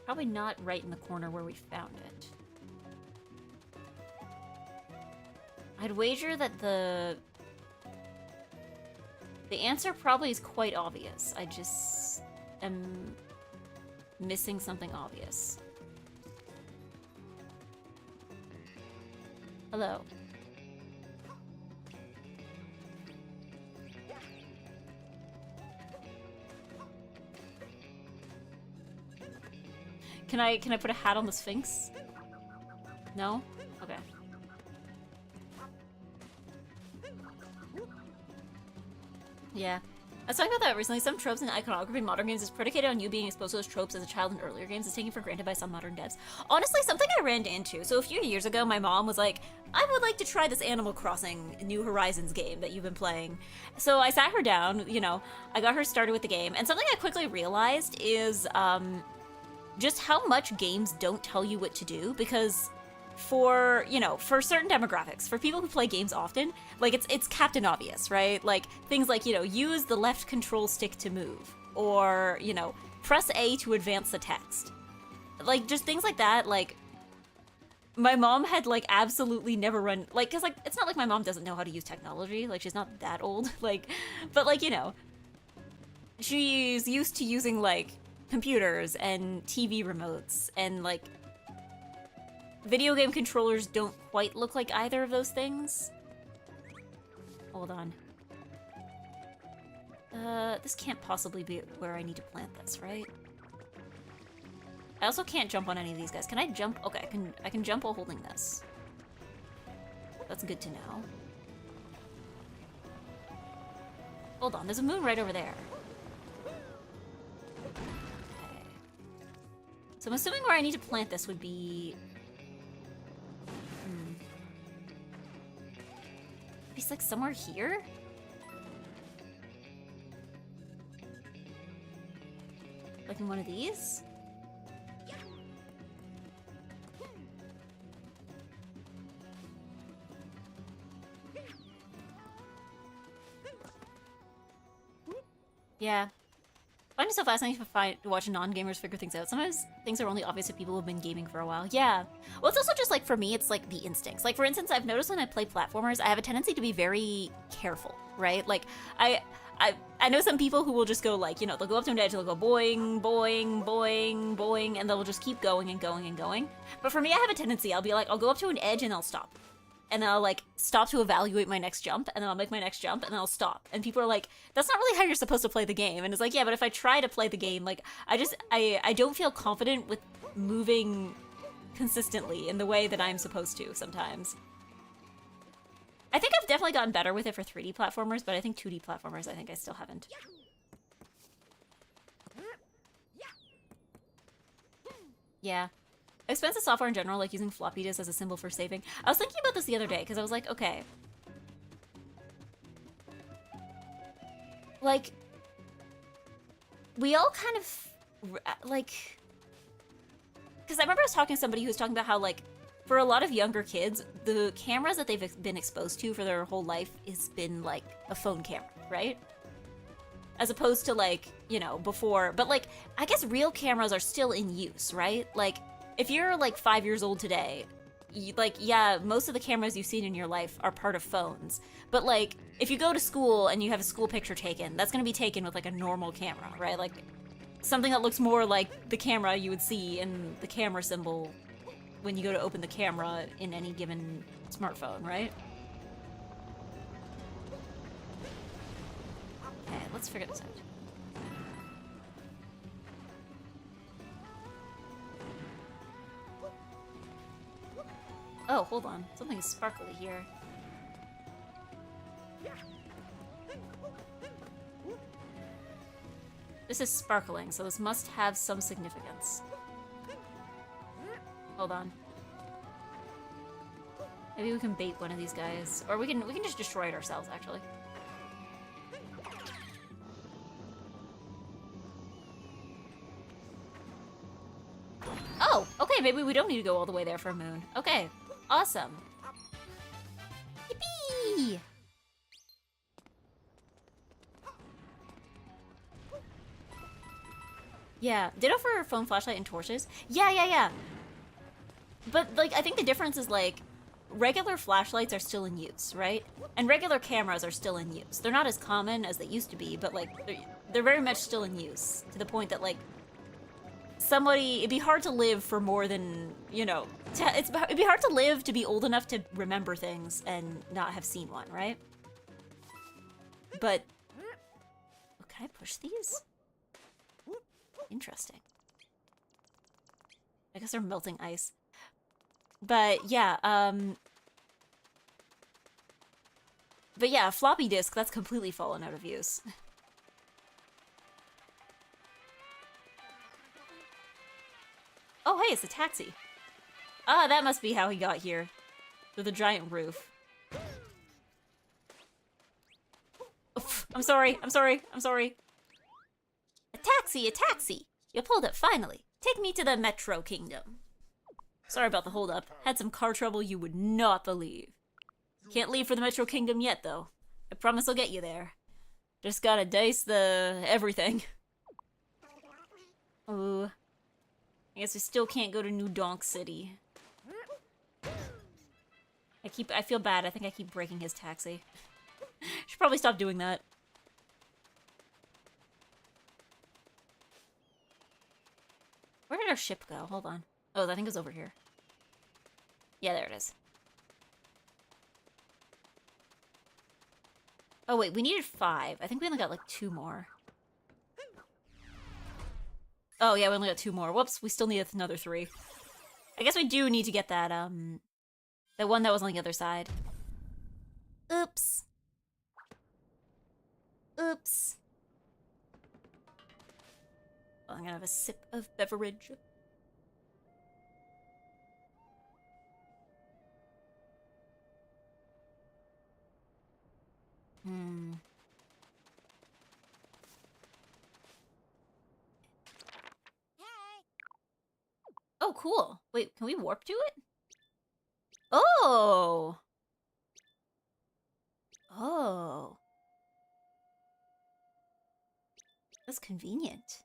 Probably not right in the corner where we found it. I'd wager that the answer probably is quite obvious. I just am missing something obvious. Hello. Can I put a hat on the Sphinx? No? Okay. Yeah. I was talking about that recently. Some tropes in iconography in modern games is predicated on you being exposed to those tropes as a child in earlier games is taken for granted by some modern devs. Honestly, something I ran into. So a few years ago, my mom was like, I would like to try this Animal Crossing New Horizons game that you've been playing. So I sat her down, you know, I got her started with the game. And something I quickly realized is just how much games don't tell you what to do, because for, you know, for certain demographics, for people who play games often, like it's Captain Obvious, right? Like things like, you know, use the left control stick to move, or, you know, press A to advance the text. Like just things like that. Like my mom had like absolutely never run, like, cause like it's not like my mom doesn't know how to use technology, like she's not that old, like, but like, you know, she's used to using like computers and TV remotes, and like video game controllers don't quite look like either of those things. Hold on. This can't possibly be where I need to plant this, right? I also can't jump on any of these guys. Can I jump? Okay, I can jump while holding this. That's good to know. Hold on, there's a moon right over there. Okay. So I'm assuming where I need to plant this would be... It's like somewhere here? Like in one of these? Yeah. I find it so fascinating to watch non-gamers figure things out. Sometimes things are only obvious to people who've been gaming for a while. Yeah. Well, it's also just like, for me, it's like the instincts. Like, for instance, I've noticed when I play platformers, I have a tendency to be very careful, right? Like, I know some people who will just go like, you know, they'll go up to an edge, they'll go boing, boing, boing, boing, and they'll just keep going and going and going. But for me, I have a tendency, I'll be like, I'll go up to an edge and I'll stop. And then I'll like stop to evaluate my next jump, and then I'll make my next jump, and then I'll stop. And people are like, that's not really how you're supposed to play the game. And it's like, yeah, but if I try to play the game, like I don't feel confident with moving consistently in the way that I'm supposed to sometimes. I think I've definitely gotten better with it for 3D platformers, but I think 2D platformers, I think I still haven't. Yeah. Expensive software in general, like using floppy disks as a symbol for saving. I was thinking about this the other day, because I was like, okay. Like, we all kind of, like... Because I remember I was talking to somebody who was talking about how, like, for a lot of younger kids, the cameras that they've been exposed to for their whole life has been, like, a phone camera, right? As opposed to, like, you know, before... But, like, I guess real cameras are still in use, right? Like... If you're like 5 years old today, like, yeah, most of the cameras you've seen in your life are part of phones. But like, if you go to school and you have a school picture taken, that's gonna be taken with like a normal camera, right? Like, something that looks more like the camera you would see in the camera symbol when you go to open the camera in any given smartphone, right? Okay, let's figure this out. Oh, hold on. Something sparkly here. This is sparkling, so this must have some significance. Hold on. Maybe we can bait one of these guys. Or we can just destroy it ourselves, actually. Oh, okay, maybe we don't need to go all the way there for a moon. Okay, awesome. Yippee! Yeah, ditto for phone flashlight and torches. Yeah. But, like, I think the difference is, like, regular flashlights are still in use, right? And regular cameras are still in use. They're not as common as they used to be, but, like, they're very much still in use. To the point that, like, it'd be hard to live for more than, you know, it'd be hard to live to be old enough to remember things and not have seen one, right? But, oh, can I push these? Interesting. I guess they're melting ice. But yeah, floppy disk, that's completely fallen out of use. Oh, hey, it's a taxi. Ah, that must be how he got here. With a giant roof. Oof, I'm sorry. A taxi! You pulled it finally. Take me to the Metro Kingdom. Sorry about the holdup. Had some car trouble you would not believe. Can't leave for the Metro Kingdom yet, though. I promise I'll get you there. Just gotta dice the everything. Ooh. I guess we still can't go to New Donk City. I feel bad. I think I keep breaking his taxi. Should probably stop doing that. Where did our ship go? Hold on. Oh, I think it was over here. Yeah, there it is. Oh, wait, we needed 5. I think we only got, like, 2 more. Oh, yeah, we only got 2 more. Whoops, we still need another 3. I guess we do need to get that, the one that was on the other side. Oops. Oops. Well, I'm gonna have a sip of beverage. Oh, cool. Wait, can we warp to it? Oh! Oh. That's convenient.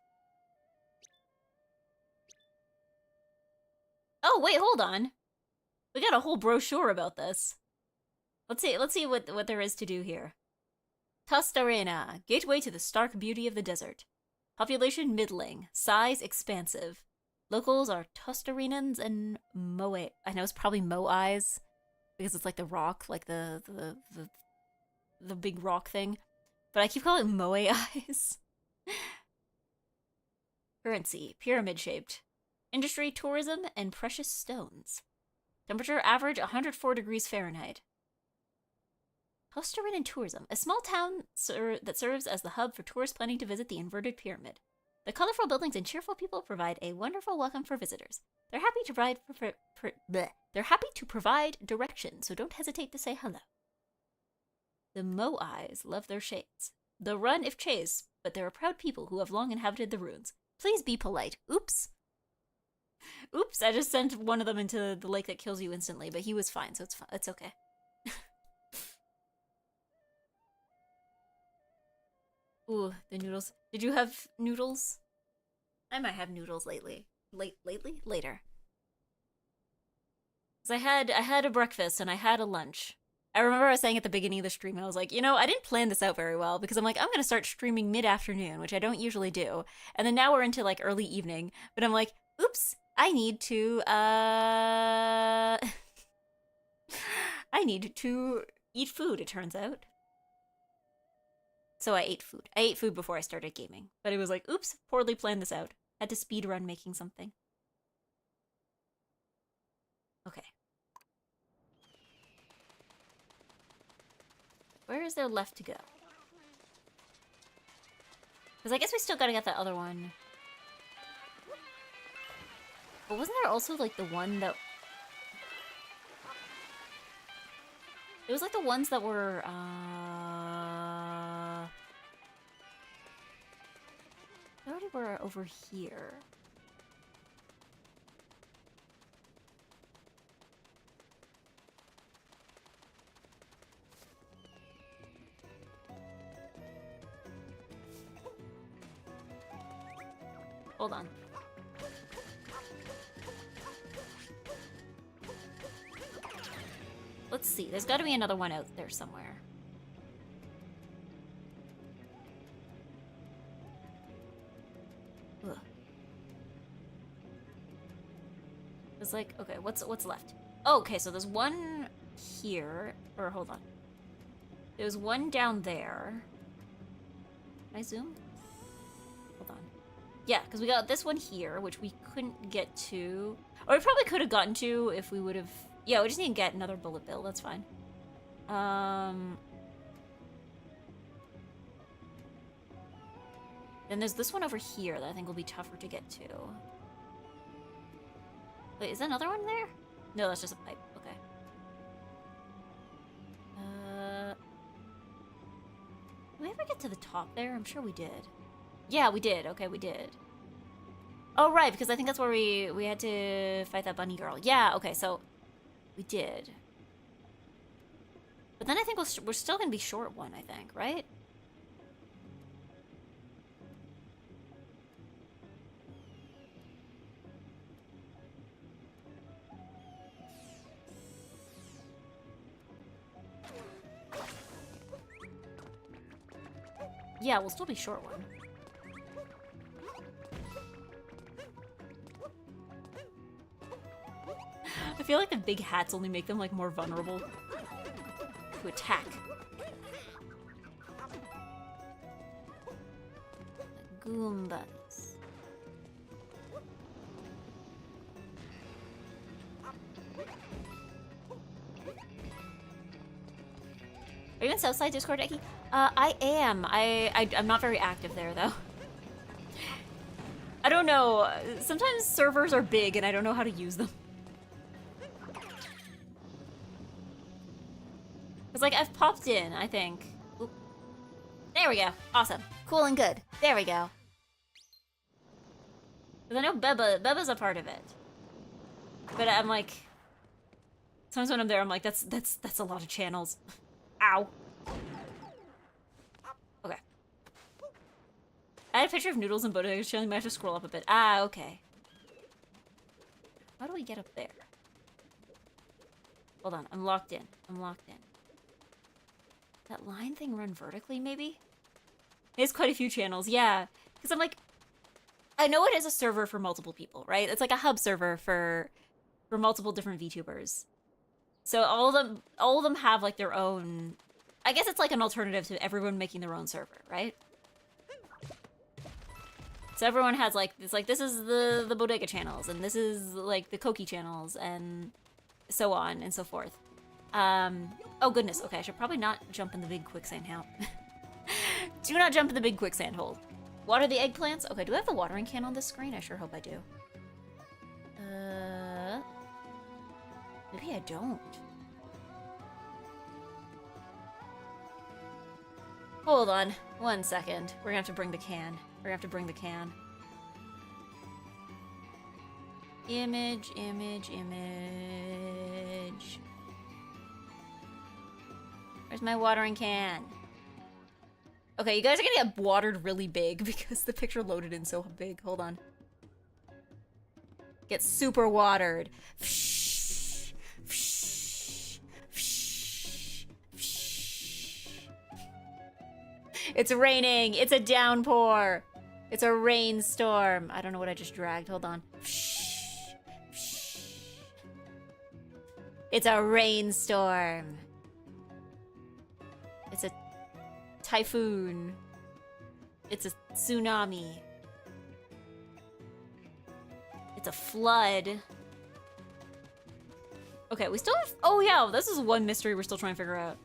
Oh, wait, hold on. We got a whole brochure about this. Let's see what there is to do here. Tust Arena, gateway to the stark beauty of the desert. Population middling, size expansive. Locals are Tustarenans and Moe. I know it's probably Moais because it's like the rock, like the big rock thing. But I keep calling it Moais. Currency, pyramid shaped. Industry, tourism, and precious stones. Temperature average 104 degrees Fahrenheit. Tustarenan Tourism, a small town that serves as the hub for tourists planning to visit the inverted pyramid. The colorful buildings and cheerful people provide a wonderful welcome for visitors. They're happy to provide direction, so don't hesitate to say hello. The Moais love their shades. They'll run if chased, but they're a proud people who have long inhabited the ruins. Please be polite. Oops. Oops, I just sent one of them into the lake that kills you instantly, but he was fine, so it's okay. Ooh, the noodles. Did you have noodles? I might have noodles lately. Later. Because I had a breakfast and I had a lunch. I remember I was saying at the beginning of the stream, I was like, you know, I didn't plan this out very well because I'm like, I'm going to start streaming mid-afternoon, which I don't usually do. And then now we're into like early evening, but I'm like, oops, I need to, I need to eat food, it turns out. So I ate food. I ate food before I started gaming. But it was like, oops, poorly planned this out. Had to speed run making something. Okay. Where is there left to go? Because I guess we still gotta get that other one. But wasn't there also, like, the one that... It was, like, the ones that were, They already were over here. Hold on. Let's see. There's got to be another one out there somewhere. Ugh. It's like, okay, what's left? Oh, okay, so there's one here. Or hold on. There's one down there. Can I zoom? Hold on. Yeah, because we got this one here, which we couldn't get to. Or we probably could have gotten to if we would have... Yeah, we just need to get another bullet bill. That's fine. Then there's this one over here that I think will be tougher to get to. Wait, is there another one there? No, that's just a pipe. Okay. Did we ever get to the top there? I'm sure we did. Yeah, we did. Okay, we did. Oh, right, because I think that's where we had to fight that bunny girl. Yeah, okay, so we did. But then I think we're still going to be short one, I think, right? Yeah, we'll still be short one. I feel like the big hats only make them, like, more vulnerable to attack. Goombas. Are you in Southside Discord, EGGY? I am. I'm not very active there, though. I don't know. Sometimes servers are big and I don't know how to use them. It's like I've popped in, I think. Oop. There we go. Awesome. Cool and good. There we go. Because I know Beba's a part of it. But I'm like... Sometimes when I'm there, I'm like, that's a lot of channels. Ow. Okay. I had a picture of Noodles and Bodega chilling. Might have to scroll up a bit. Ah, okay. How do we get up there? Hold on. I'm locked in. I'm locked in. That line thing run vertically, maybe? There's quite a few channels, yeah. Because I'm like... I know it is a server for multiple people, right? It's like a hub server for multiple different VTubers. So all of them have, like, their own... I guess it's like an alternative to everyone making their own server, right? So everyone has, like, it's like, this is the Bodega channels, and this is, like, the Koki channels, and so on and so forth. Oh goodness, okay, I should probably not jump in the big quicksand hole. Do not jump in the big quicksand hole. Water the eggplants? Okay, do I have the watering can on this screen? I sure hope I do. Maybe I don't. Hold on, 1 second. We're gonna have to bring the can. We're gonna have to bring the can. Image, image, image. Where's my watering can? Okay, you guys are gonna get watered really big because the picture loaded in so big. Hold on. Get super watered. It's raining. It's a downpour. It's a rainstorm. I don't know what I just dragged. Hold on. It's a rainstorm. It's a typhoon. It's a tsunami. It's a flood. Okay, we still have... Oh yeah, this is one mystery we're still trying to figure out.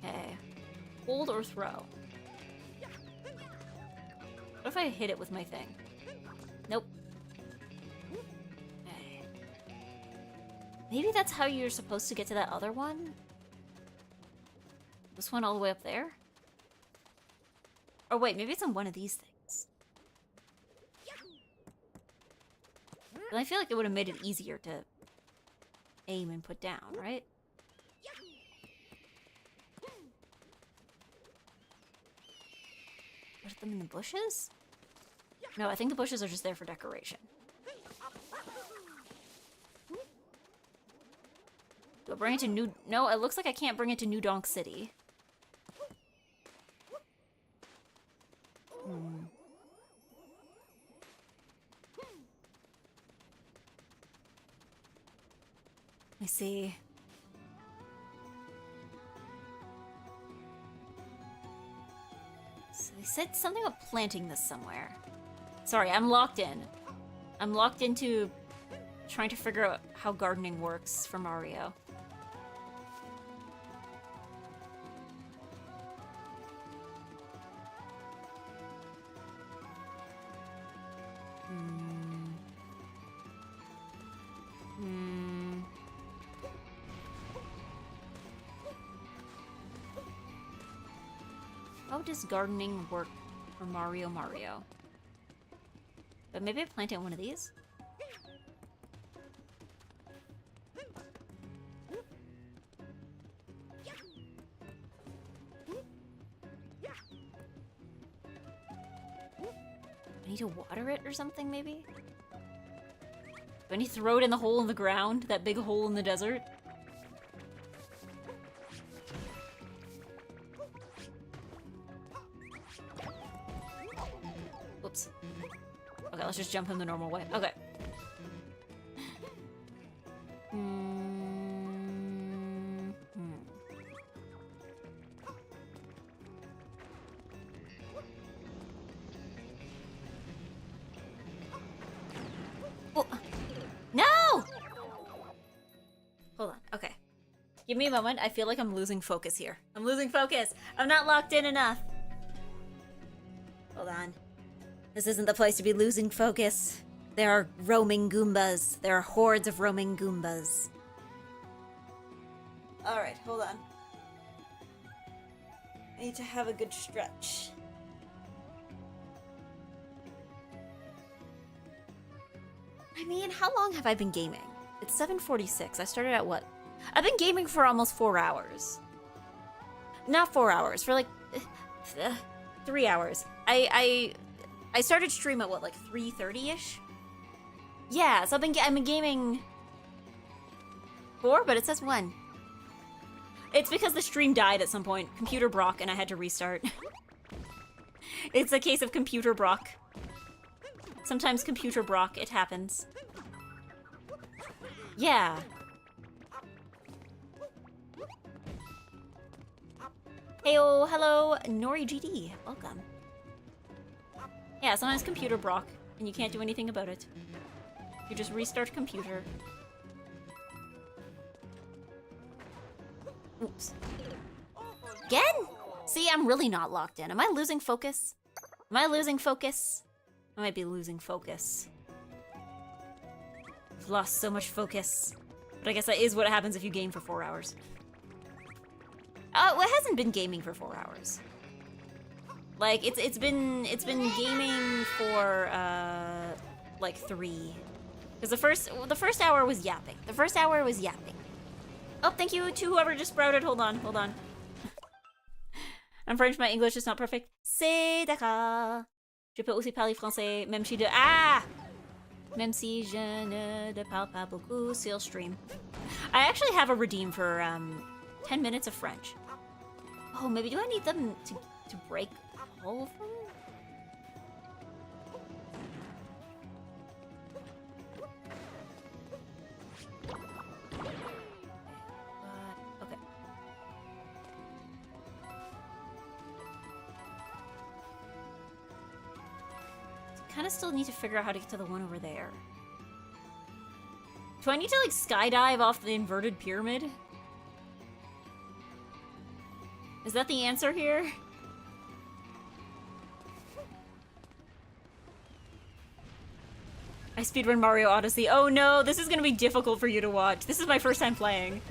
Okay. Hold or throw. What if I hit it with my thing? Nope. Okay. Maybe that's how you're supposed to get to that other one? This one all the way up there? Or wait, maybe it's on one of these things. But I feel like it would have made it easier to aim and put down, right? Put them in the bushes? No, I think the bushes are just there for decoration. Do I bring it to New... No, it looks like I can't bring it to New Donk City. Let me see. So they said something about planting this somewhere. Sorry, I'm locked in. I'm locked into trying to figure out how gardening works for Mario. How does gardening work for Mario? But maybe I plant it in one of these? I need to water it or something, maybe? Do I need to throw it in the hole in the ground? That big hole in the desert? Oops. Okay, let's just jump him the normal way. Okay. Oh. No! Hold on. Okay. Give me a moment. I feel like I'm losing focus here. I'm losing focus. I'm not locked in enough. Hold on. This isn't the place to be losing focus. There are roaming Goombas. There are hordes of roaming Goombas. Alright, hold on. I need to have a good stretch. I mean, how long have I been gaming? It's 7:46. I started at what? I've been gaming for almost 4 hours. Not 4 hours, for like 3 hours. I started stream at what, like 3:30ish? Yeah, so I've been gaming 4, but it says 1. It's because the stream died at some point. Computer broke and I had to restart. It's a case of computer broke. Sometimes computer broke, it happens. Yeah. Heyo, hello, Nori GD. Welcome. Yeah, sometimes computer broke, and you can't do anything about it. You just restart computer. Oops. Again? See, I'm really not locked in. Am I losing focus? Am I losing focus? I might be losing focus. I've lost so much focus. But I guess that is what happens if you game for 4 hours. Well, it hasn't been gaming for 4 hours. Like, it's been gaming for, like 3. Because the first hour was yapping. The first hour was yapping. Oh, thank you to whoever just sprouted. Hold on. I'm French, my English is not perfect. C'est d'accord. Je peux aussi parler français, même si même si je ne parle pas beaucoup sur stream. I actually have a redeem for 10 minutes of French. Oh, maybe do I need them to break all of them? kind of still need to figure out how to get to the one over there. Do I need to, like, skydive off the inverted pyramid? Is that the answer here? I speedrun Mario Odyssey. Oh no, this is gonna be difficult for you to watch. This is my first time playing.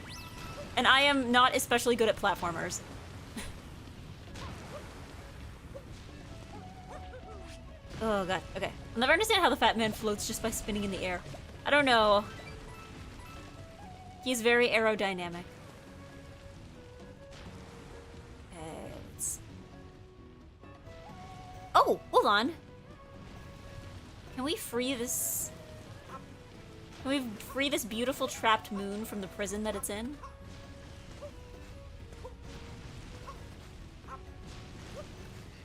And I am not especially good at platformers. Oh god, okay. I'll never understand how the fat man floats just by spinning in the air. I don't know. He's very aerodynamic. Okay, let's... Oh, hold on. Can we free this... Can we free this beautiful trapped moon from the prison that it's in?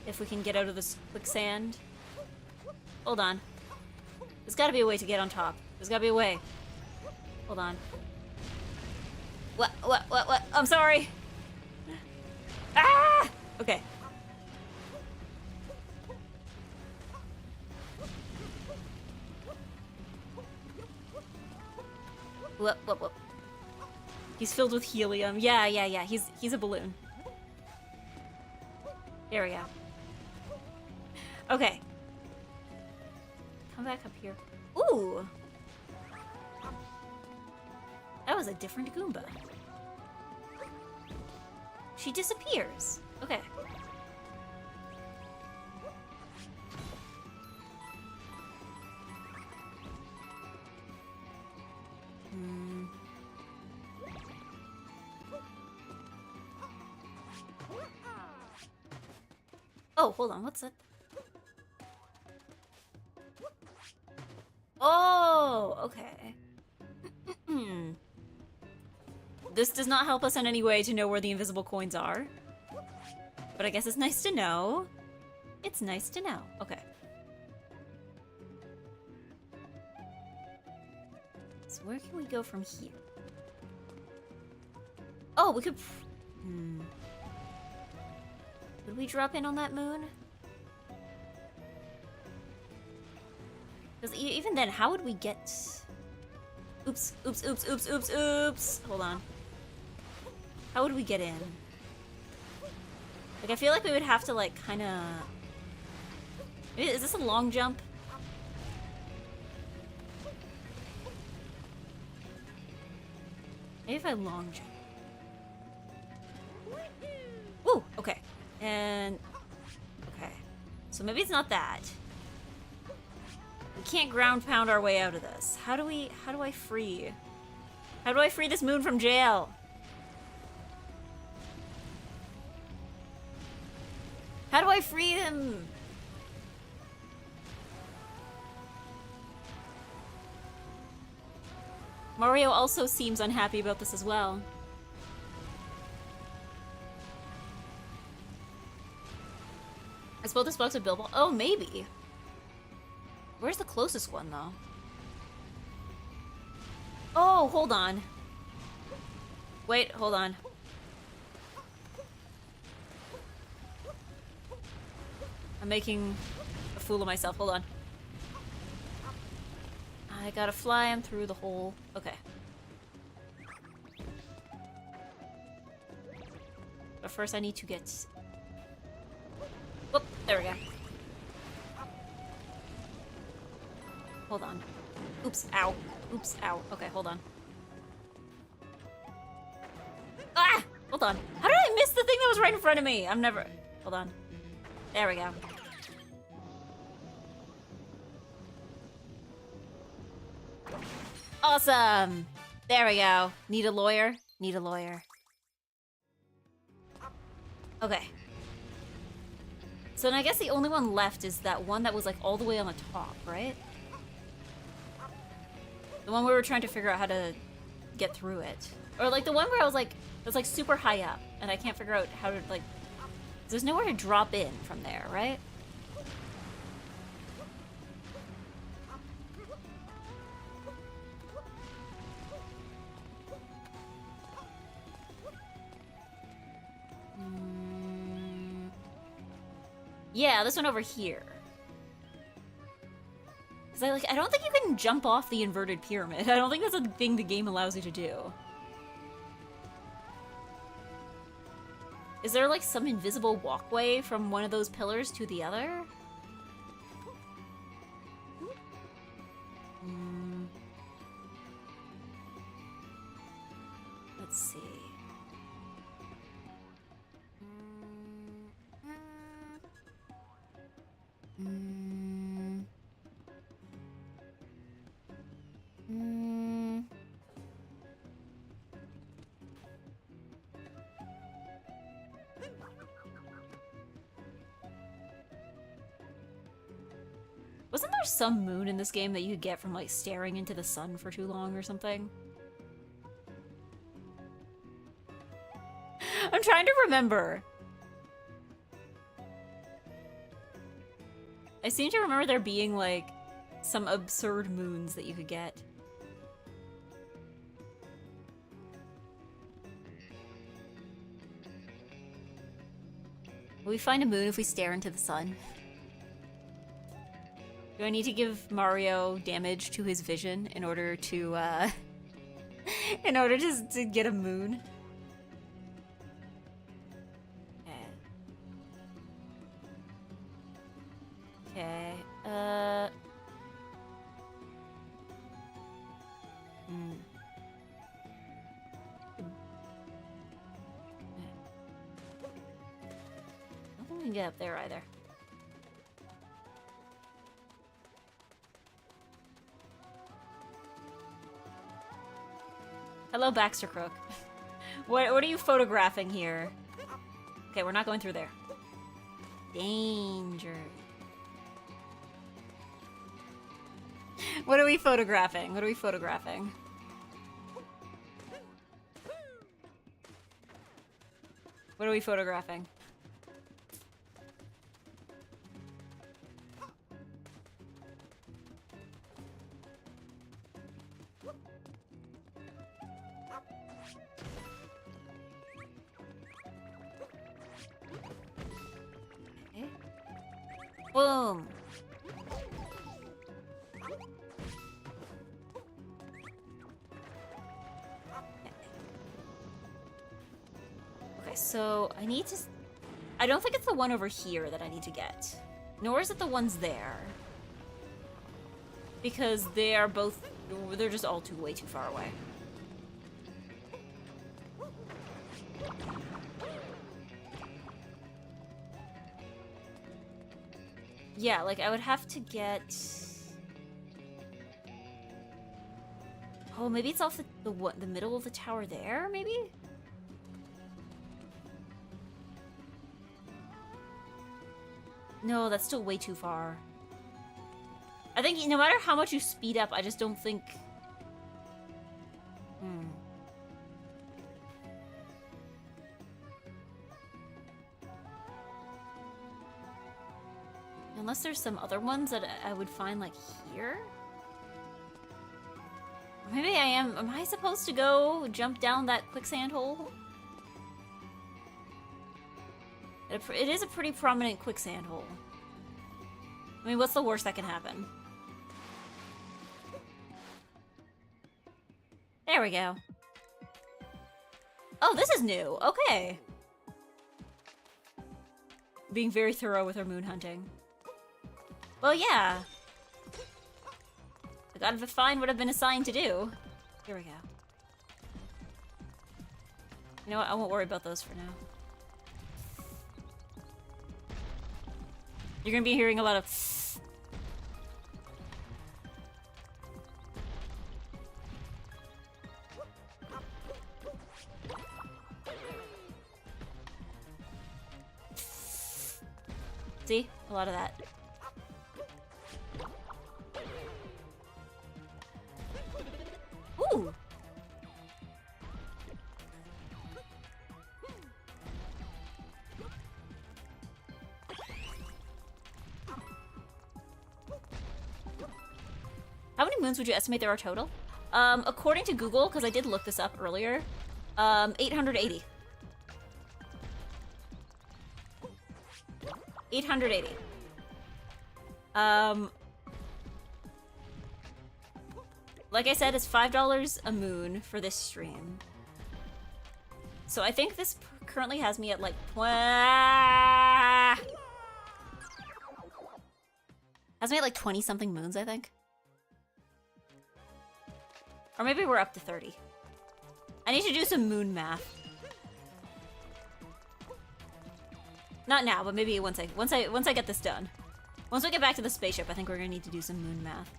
If we can get out of this quicksand. Hold on. There's gotta be a way to get on top. There's gotta be a way. Hold on. What? I'm sorry. Ah! Okay. What? He's filled with helium. Yeah. He's a balloon. There we go. Okay. Come back up here. Ooh! That was a different Goomba. She disappears. Okay. Oh, hold on, what's that? Oh, okay. This does not help us in any way to know where the invisible coins are. But I guess it's nice to know. It's nice to know. Okay. So where can we go from here? Oh, we could... Could we drop in on that moon? Because even then, how would we get... Oops. Hold on. How would we get in? Like, I feel like we would have to, like, kind of... Is this a long jump? Maybe if I long jump. Woo! Okay. And... Okay. So maybe it's not that. We can't ground pound our way out of this. How do I free this moon from jail? How do I free him? Mario also seems unhappy about this as well. I suppose this box of Bilbo. Oh, maybe. Where's the closest one, though? Oh, hold on. Wait, hold on. I'm making a fool of myself. Hold on. I gotta fly him through the hole. Okay. But first I need to get... Whoop, there we go. Hold on. Oops, ow. Oops, ow. Okay, hold on. Ah! Hold on. How did I miss the thing that was right in front of me? I'm never... Hold on. There we go. Awesome! There we go. Need a lawyer? Need a lawyer. Okay. So then I guess the only one left is that one that was like all the way on the top, right? The one we were trying to figure out how to get through it. Or like the one where I was like, it was like super high up and I can't figure out how to like... There's nowhere to drop in from there, right? Yeah, this one over here. Because I don't think you can jump off the inverted pyramid. I don't think that's a thing the game allows you to do. Is there like some invisible walkway from one of those pillars to the other? Let's see. Wasn't there some moon in this game that you could get from like staring into the sun for too long or something? I'm trying to remember. I seem to remember there being like some absurd moons that you could get. Will we find a moon if we stare into the sun? Do I need to give Mario damage to his vision in order to, in order to get a moon? Okay. I don't think we can get up there either. Hello, Baxter Crook. What are you photographing here? Okay, we're not going through there. Danger. What are we photographing? What are we photographing? What are we photographing? Okay. Boom. So, I need to... I don't think it's the one over here that I need to get. Nor is it the ones there. Because they are both... They're just all way too far away. Yeah, like, I would have to get... Oh, maybe it's off the middle of the tower there, maybe? No, that's still way too far. I think no matter how much you speed up, I just don't think... Unless there's some other ones that I would find, like, here? Maybe I am... Am I supposed to go jump down that quicksand hole? It is a pretty prominent quicksand hole. I mean, what's the worst that can happen? There we go. Oh, this is new. Okay. Being very thorough with our moon hunting. Well, yeah. I gotta find what I've been assigned to do. Here we go. You know what? I won't worry about those for now. You're gonna be hearing a lot of... See? A lot of that. Ooh! How many moons would you estimate there are total? According to Google, because I did look this up earlier, 880. 880. like I said, it's $5 a moon for this stream. So I think this currently has me at like has me at like 20 something moons, I think. Or maybe we're up to 30. I need to do some moon math. Not now, but maybe once I get this done. Once we get back to the spaceship, I think we're gonna need to do some moon math.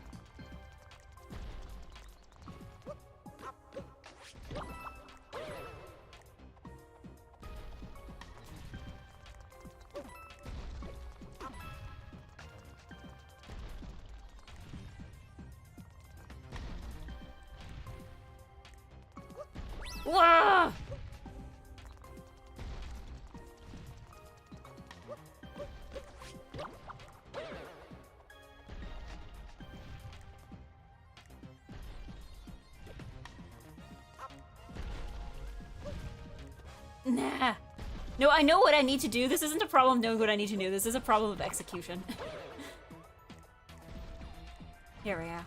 Whoa! Nah. No, I know what I need to do. This isn't a problem knowing what I need to do. This is a problem of execution. Here we are.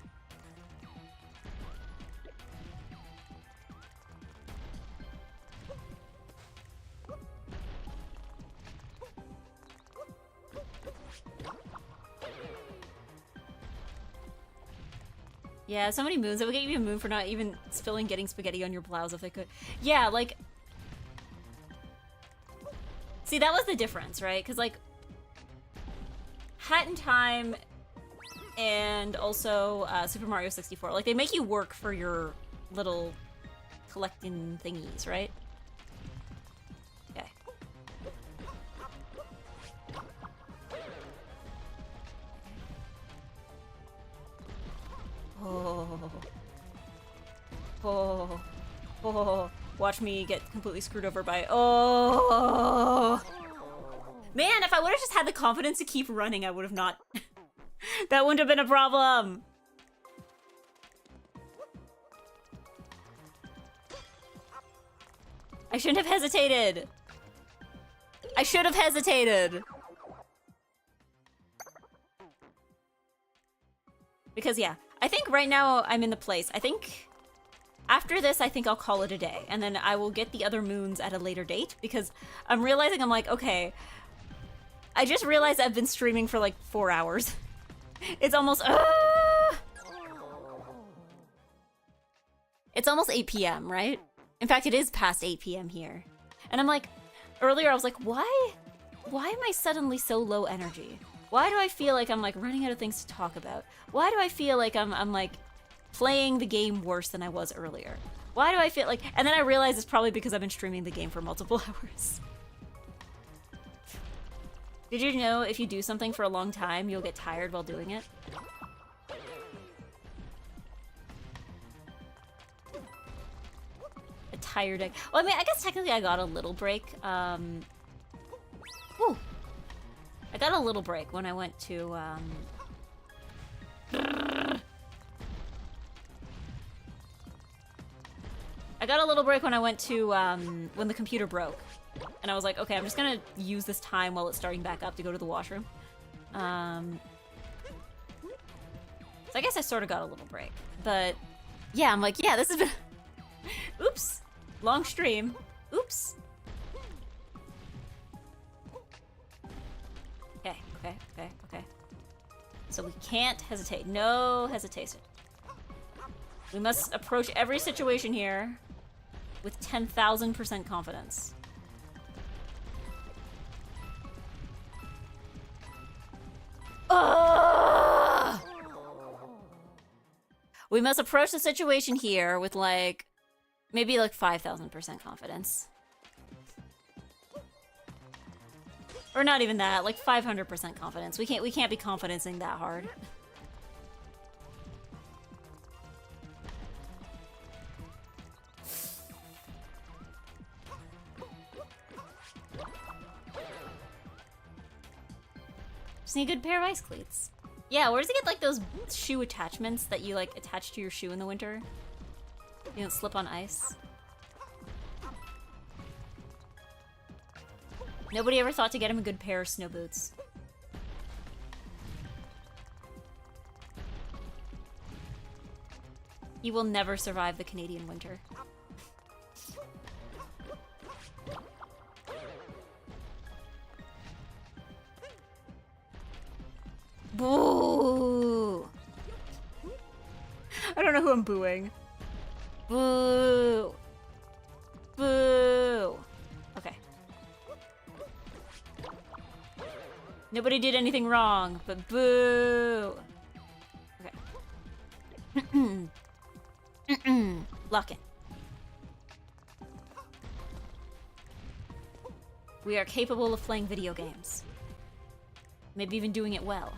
Yeah, so many moons. I would get you a moon for not even spilling getting spaghetti on your blouse if they could. Yeah, like... See, that was the difference, right? Because, like... Hat in Time and also Super Mario 64, like, they make you work for your little collecting thingies, right? Okay. Oh. Oh. Oh. Watch me get completely screwed over by... Oh. Man, if I would have just had the confidence to keep running, I would have not... That wouldn't have been a problem. I shouldn't have hesitated. I should have hesitated. Because, yeah, I think right now I'm in the place. I think after this, I think I'll call it a day. And then I will get the other moons at a later date. Because I'm realizing, I'm like, okay, I just realized I've been streaming for like 4 hours. It's almost, It's almost 8 p.m., right? In fact, it is past 8 p.m. here. And I'm like, earlier I was like, why am I suddenly so low energy? Why do I feel like I'm like running out of things to talk about? Why do I feel like I'm like playing the game worse than I was earlier? Why do I feel like, and then I realized it's probably because I've been streaming the game for multiple hours. Did you know if you do something for a long time, you'll get tired while doing it? A tired egg. Well, I mean, I guess technically I got a little break. Whew. I got a little break when I went to, I got a little break when I went to, when the computer broke. And I was like, okay, I'm just gonna use this time while it's starting back up to go to the washroom. So I guess I sort of got a little break. But, yeah, I'm like, yeah, this has been... Oops. Long stream. Oops. Okay, okay, okay, okay. So we can't hesitate. No hesitation. We must approach every situation here with 10,000% confidence. Ugh! We must approach the situation here with like maybe like 5,000% confidence. Or not even that, like 500% confidence. We can't be confidencing that hard. Just need a good pair of ice cleats. Yeah, where does he get like those shoe attachments that you like attach to your shoe in the winter? You don't slip on ice. Nobody ever thought to get him a good pair of snow boots. You will never survive the Canadian winter. Boo! I don't know who I'm booing. Boo! Boo! Okay. Nobody did anything wrong, but boo! Okay. Lock in. We are capable of playing video games. Maybe even doing it well.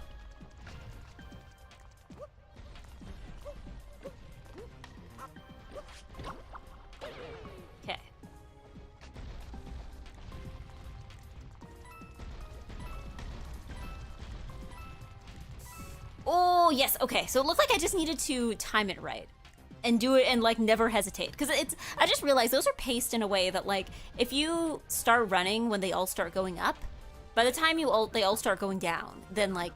Okay. Oh, yes, okay. So it looked like I just needed to time it right. And do it and, like, never hesitate. Because I just realized those are paced in a way that, like, if you start running when they all start going up, by the time they all start going down, then, like,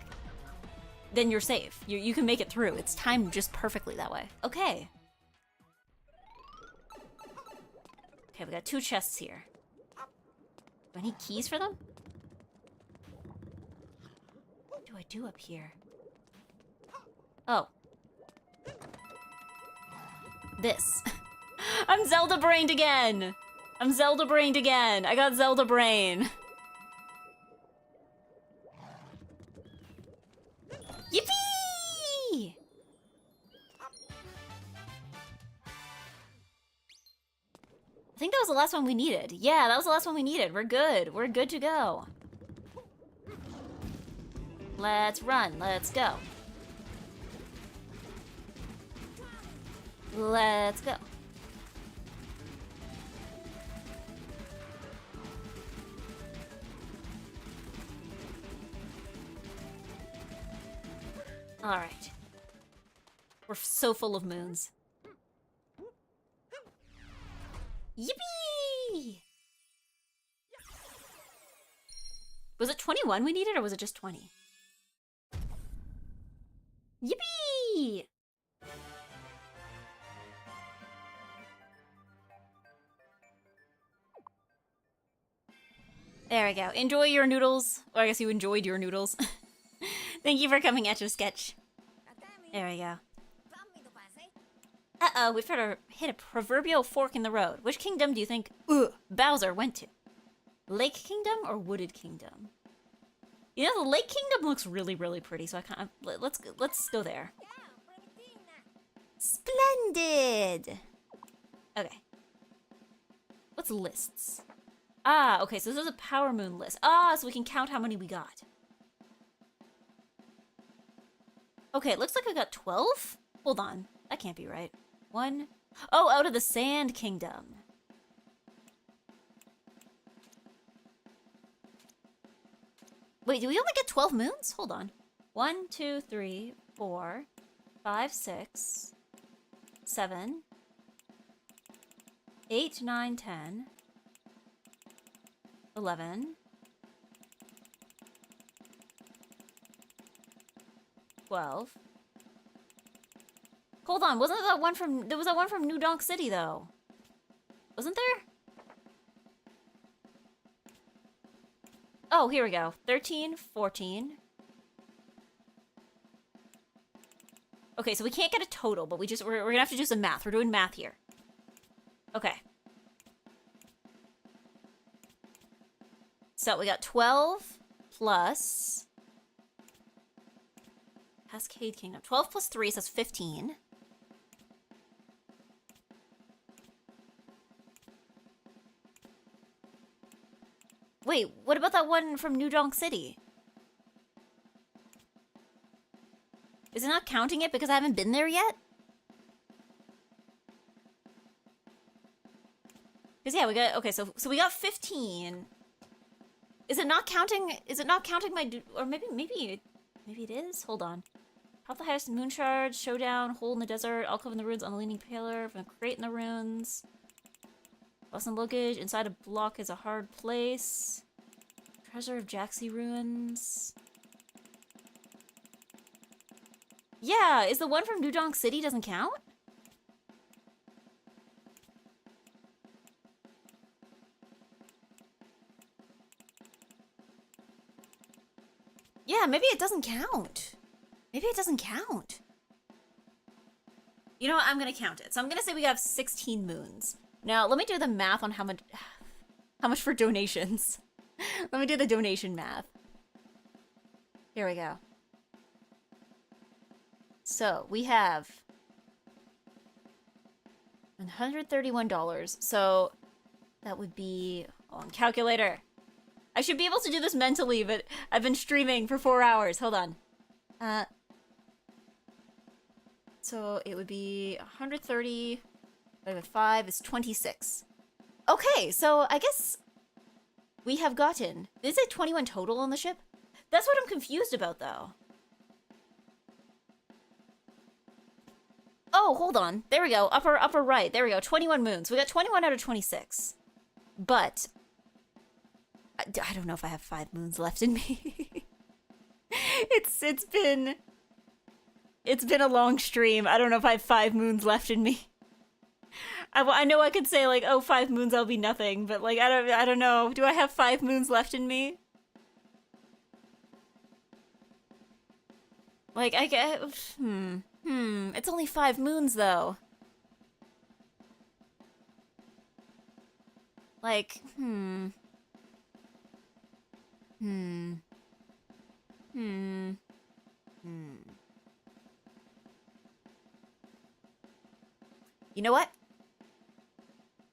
then you're safe. You can make it through. It's timed just perfectly that way. Okay. Okay, we got 2 chests here. Do I need keys for them? What do I do up here? Oh. This. I'm Zelda brained again! I'm Zelda brained again! I got Zelda brain! Yippee! I think that was the last one we needed. Yeah, that was the last one we needed. We're good. We're good to go. Let's run. Let's go. Let's go. All right. We're so full of moons. Yippee! Was it 21 we needed, or was it just 20? Yippee! There we go. Enjoy your noodles. Or I guess you enjoyed your noodles. Thank you for coming at your sketch. There we go. Uh-oh, we've hit a proverbial fork in the road. Which kingdom do you think Bowser went to? Lake Kingdom or Wooded Kingdom? You know, the Lake Kingdom looks really, really pretty, so I kind of... Let's go there. Splendid! Okay. What's lists? Ah, okay, so this is a Power Moon list. Ah, so we can count how many we got. Okay, it looks like I got 12? Hold on. That can't be right. 1... Oh, out of the Sand Kingdom. Wait, do we only get 12 moons? Hold on. 1, 2, 3, 4, 5, 6, 7, 8, 9, 10, 11, 12. Hold on, wasn't that one from... There was that one from New Donk City, though. Wasn't there? Oh, here we go. 13, 14. Okay, so we can't get a total, but we're gonna have to do some math. We're doing math here. Okay. So we got 12 plus... Cascade Kingdom. 12 plus 3, so that's 15. Wait, what about that one from New Donk City? Is it not counting it because I haven't been there yet? Because yeah, we got... Okay, so we got 15. Is it not counting... Is it not counting my... Or maybe it is? Hold on. Have the highest moon shard, showdown, hole in the desert, alcove in the ruins on the leaning pillar, from a crate in the ruins. Lost in luggage, inside a block is a hard place. Treasure of Jaxie ruins. Yeah, is the one from New Donk City doesn't count? Yeah, maybe it doesn't count. Maybe it doesn't count. You know what? I'm gonna count it. So I'm gonna say we have 16 moons. Now, let me do the math on how much for donations. Let me do the donation math. Here we go. So, we have $131. So, that would be on calculator. I should be able to do this mentally, but I've been streaming for 4 hours. Hold on. So it would be 130 divided by 5 is 26. Okay, so I guess we have gotten... Is it 21 total on the ship? That's what I'm confused about, though. Oh, hold on. There we go. Upper right. There we go. 21 moons. We got 21 out of 26. But I don't know if I have 5 moons left in me. It's been a long stream. I don't know if I have 5 moons left in me. I know I could say like, oh, 5 moons I'll be nothing, but like I don't know. Do I have 5 moons left in me? Like I get it's only 5 moons though. Like You know what?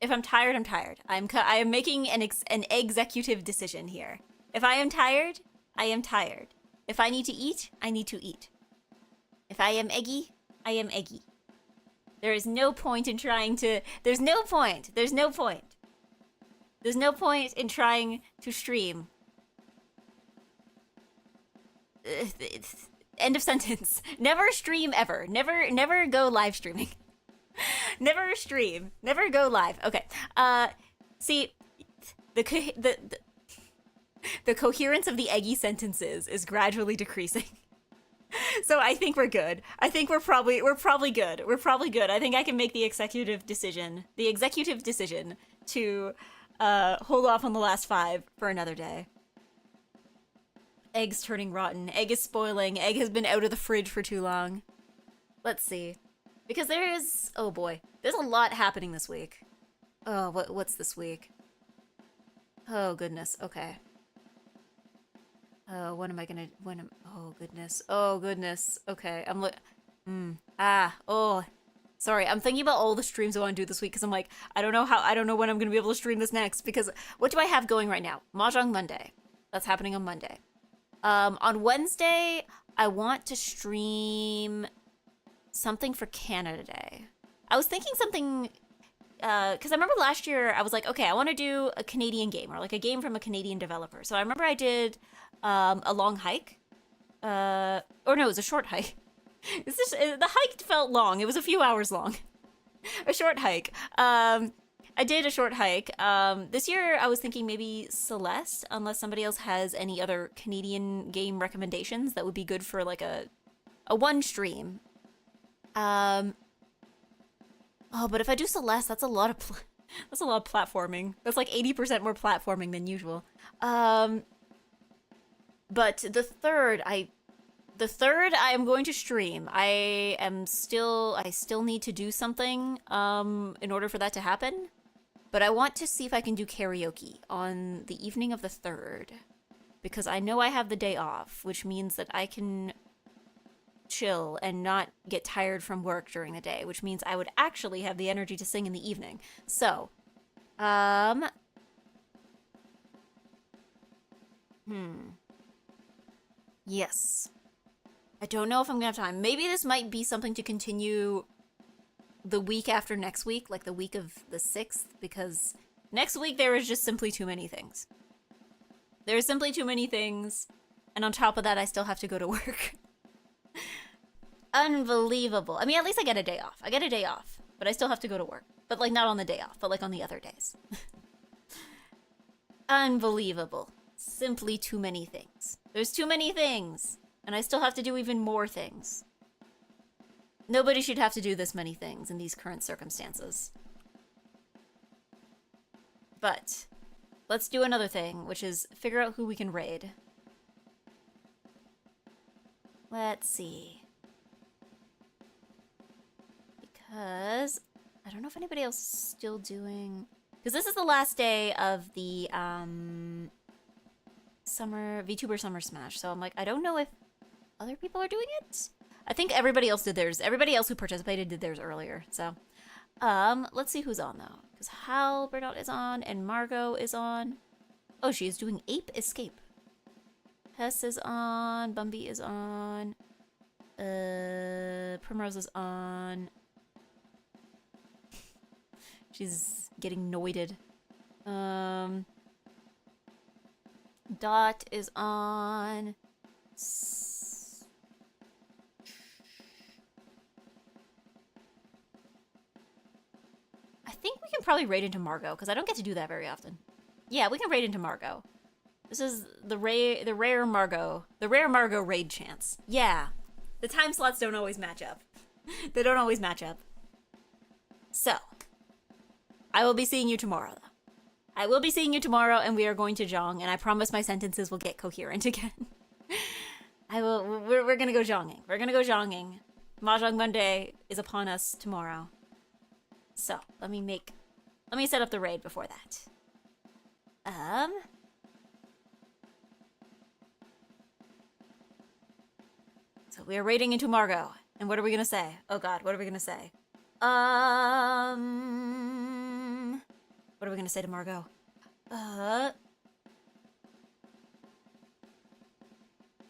If I'm tired, I'm tired. I am making an executive decision here. If I am tired, I am tired. If I need to eat, I need to eat. If I am eggy, I am eggy. There is no point in trying to... There's no point in trying to stream. End of sentence. Never stream ever. Never go live streaming. Never stream. Never go live. Okay. See, the coherence of the eggy sentences is gradually decreasing. So I think we're good. I think we're probably good. We're probably good. I think I can make the executive decision to hold off on the last 5 for another day. Egg's turning rotten. Egg is spoiling. Egg has been out of the fridge for too long. Let's see. Because there is... Oh boy. There's a lot happening this week. Oh, what's this week? Oh, goodness. Okay. Oh, what am I gonna... Oh, goodness. Oh, goodness. Okay. Oh. Sorry, I'm thinking about all the streams I want to do this week because I'm like, I don't know when I'm gonna be able to stream this next because what do I have going right now? Mahjong Monday. That's happening on Monday. On Wednesday, I want to stream something for Canada Day. I was thinking something, because I remember last year I was like, okay, I want to do a Canadian game or like a game from a Canadian developer. So I remember I did a long hike, or no, it was a short hike. The hike felt long. It was a few hours long. A short hike. I did a short hike. This year I was thinking maybe Celeste, unless somebody else has any other Canadian game recommendations that would be good for like a one stream. Oh, but if I do Celeste, that's a lot of platforming. That's like 80% more platforming than usual. But the third I am going to stream. I still need to do something in order for that to happen. But I want to see if I can do karaoke on the evening of the 3rd. Because I know I have the day off, which means that I can chill and not get tired from work during the day, which means I would actually have the energy to sing in the evening. So, yes. I don't know if I'm gonna have time. Maybe this might be something to continue the week after next week, like the week of the 6th, because next week there is just simply too many things. There's simply too many things, and on top of that, I still have to go to work. Unbelievable. I mean, at least I get a day off. But I still have to go to work. But like not on the day off, but like on the other days. Unbelievable. Simply too many things. There's too many things. And I still have to do even more things. Nobody should have to do this many things in these current circumstances. But let's do another thing, which is figure out who we can raid. Let's see. Because I don't know if anybody else is still doing... Because this is the last day of the VTuber Summer Smash. So I'm like, I don't know if other people are doing it. I think everybody else did theirs. Everybody else who participated did theirs earlier. So let's see who's on though. Because Hal Bernard is on and Margot is on. Oh, she is doing Ape Escape. Hess is on. Bumby is on. Primrose is on. She's getting noited. Dot is on. I think we can probably raid into Margot, because I don't get to do that very often. Yeah, we can raid into Margot. This is the rare Margot raid chance. Yeah. The time slots don't always match up. They don't always match up. So, I will be seeing you tomorrow, though. I will be seeing you tomorrow, and we are going to Zhong, and I promise my sentences will get coherent again. We're gonna go Zhonging. We're gonna go Zhonging. Mahjong Monday is upon us tomorrow. So, let me set up the raid before that. So we are raiding into Margot. And what are we gonna say? Oh god, what are we gonna say? What are we gonna say to Margot?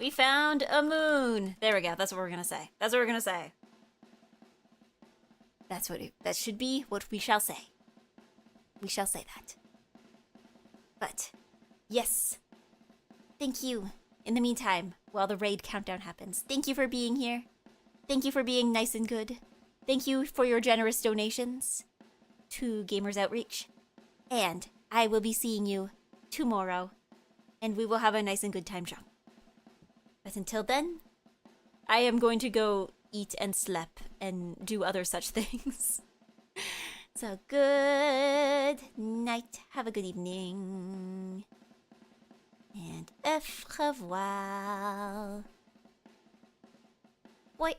We found a moon. There we go. That's what we're gonna say. That's what we're gonna say. That should be what we shall say. We shall say that. But, yes. Thank you. In the meantime, while the raid countdown happens, thank you for being here. Thank you for being nice and good. Thank you for your generous donations to Gamers Outreach. And I will be seeing you tomorrow. And we will have a nice and good time, John. But until then, I am going to go eat and sleep and do other such things. So good night. Have a good evening. And au revoir. Bye.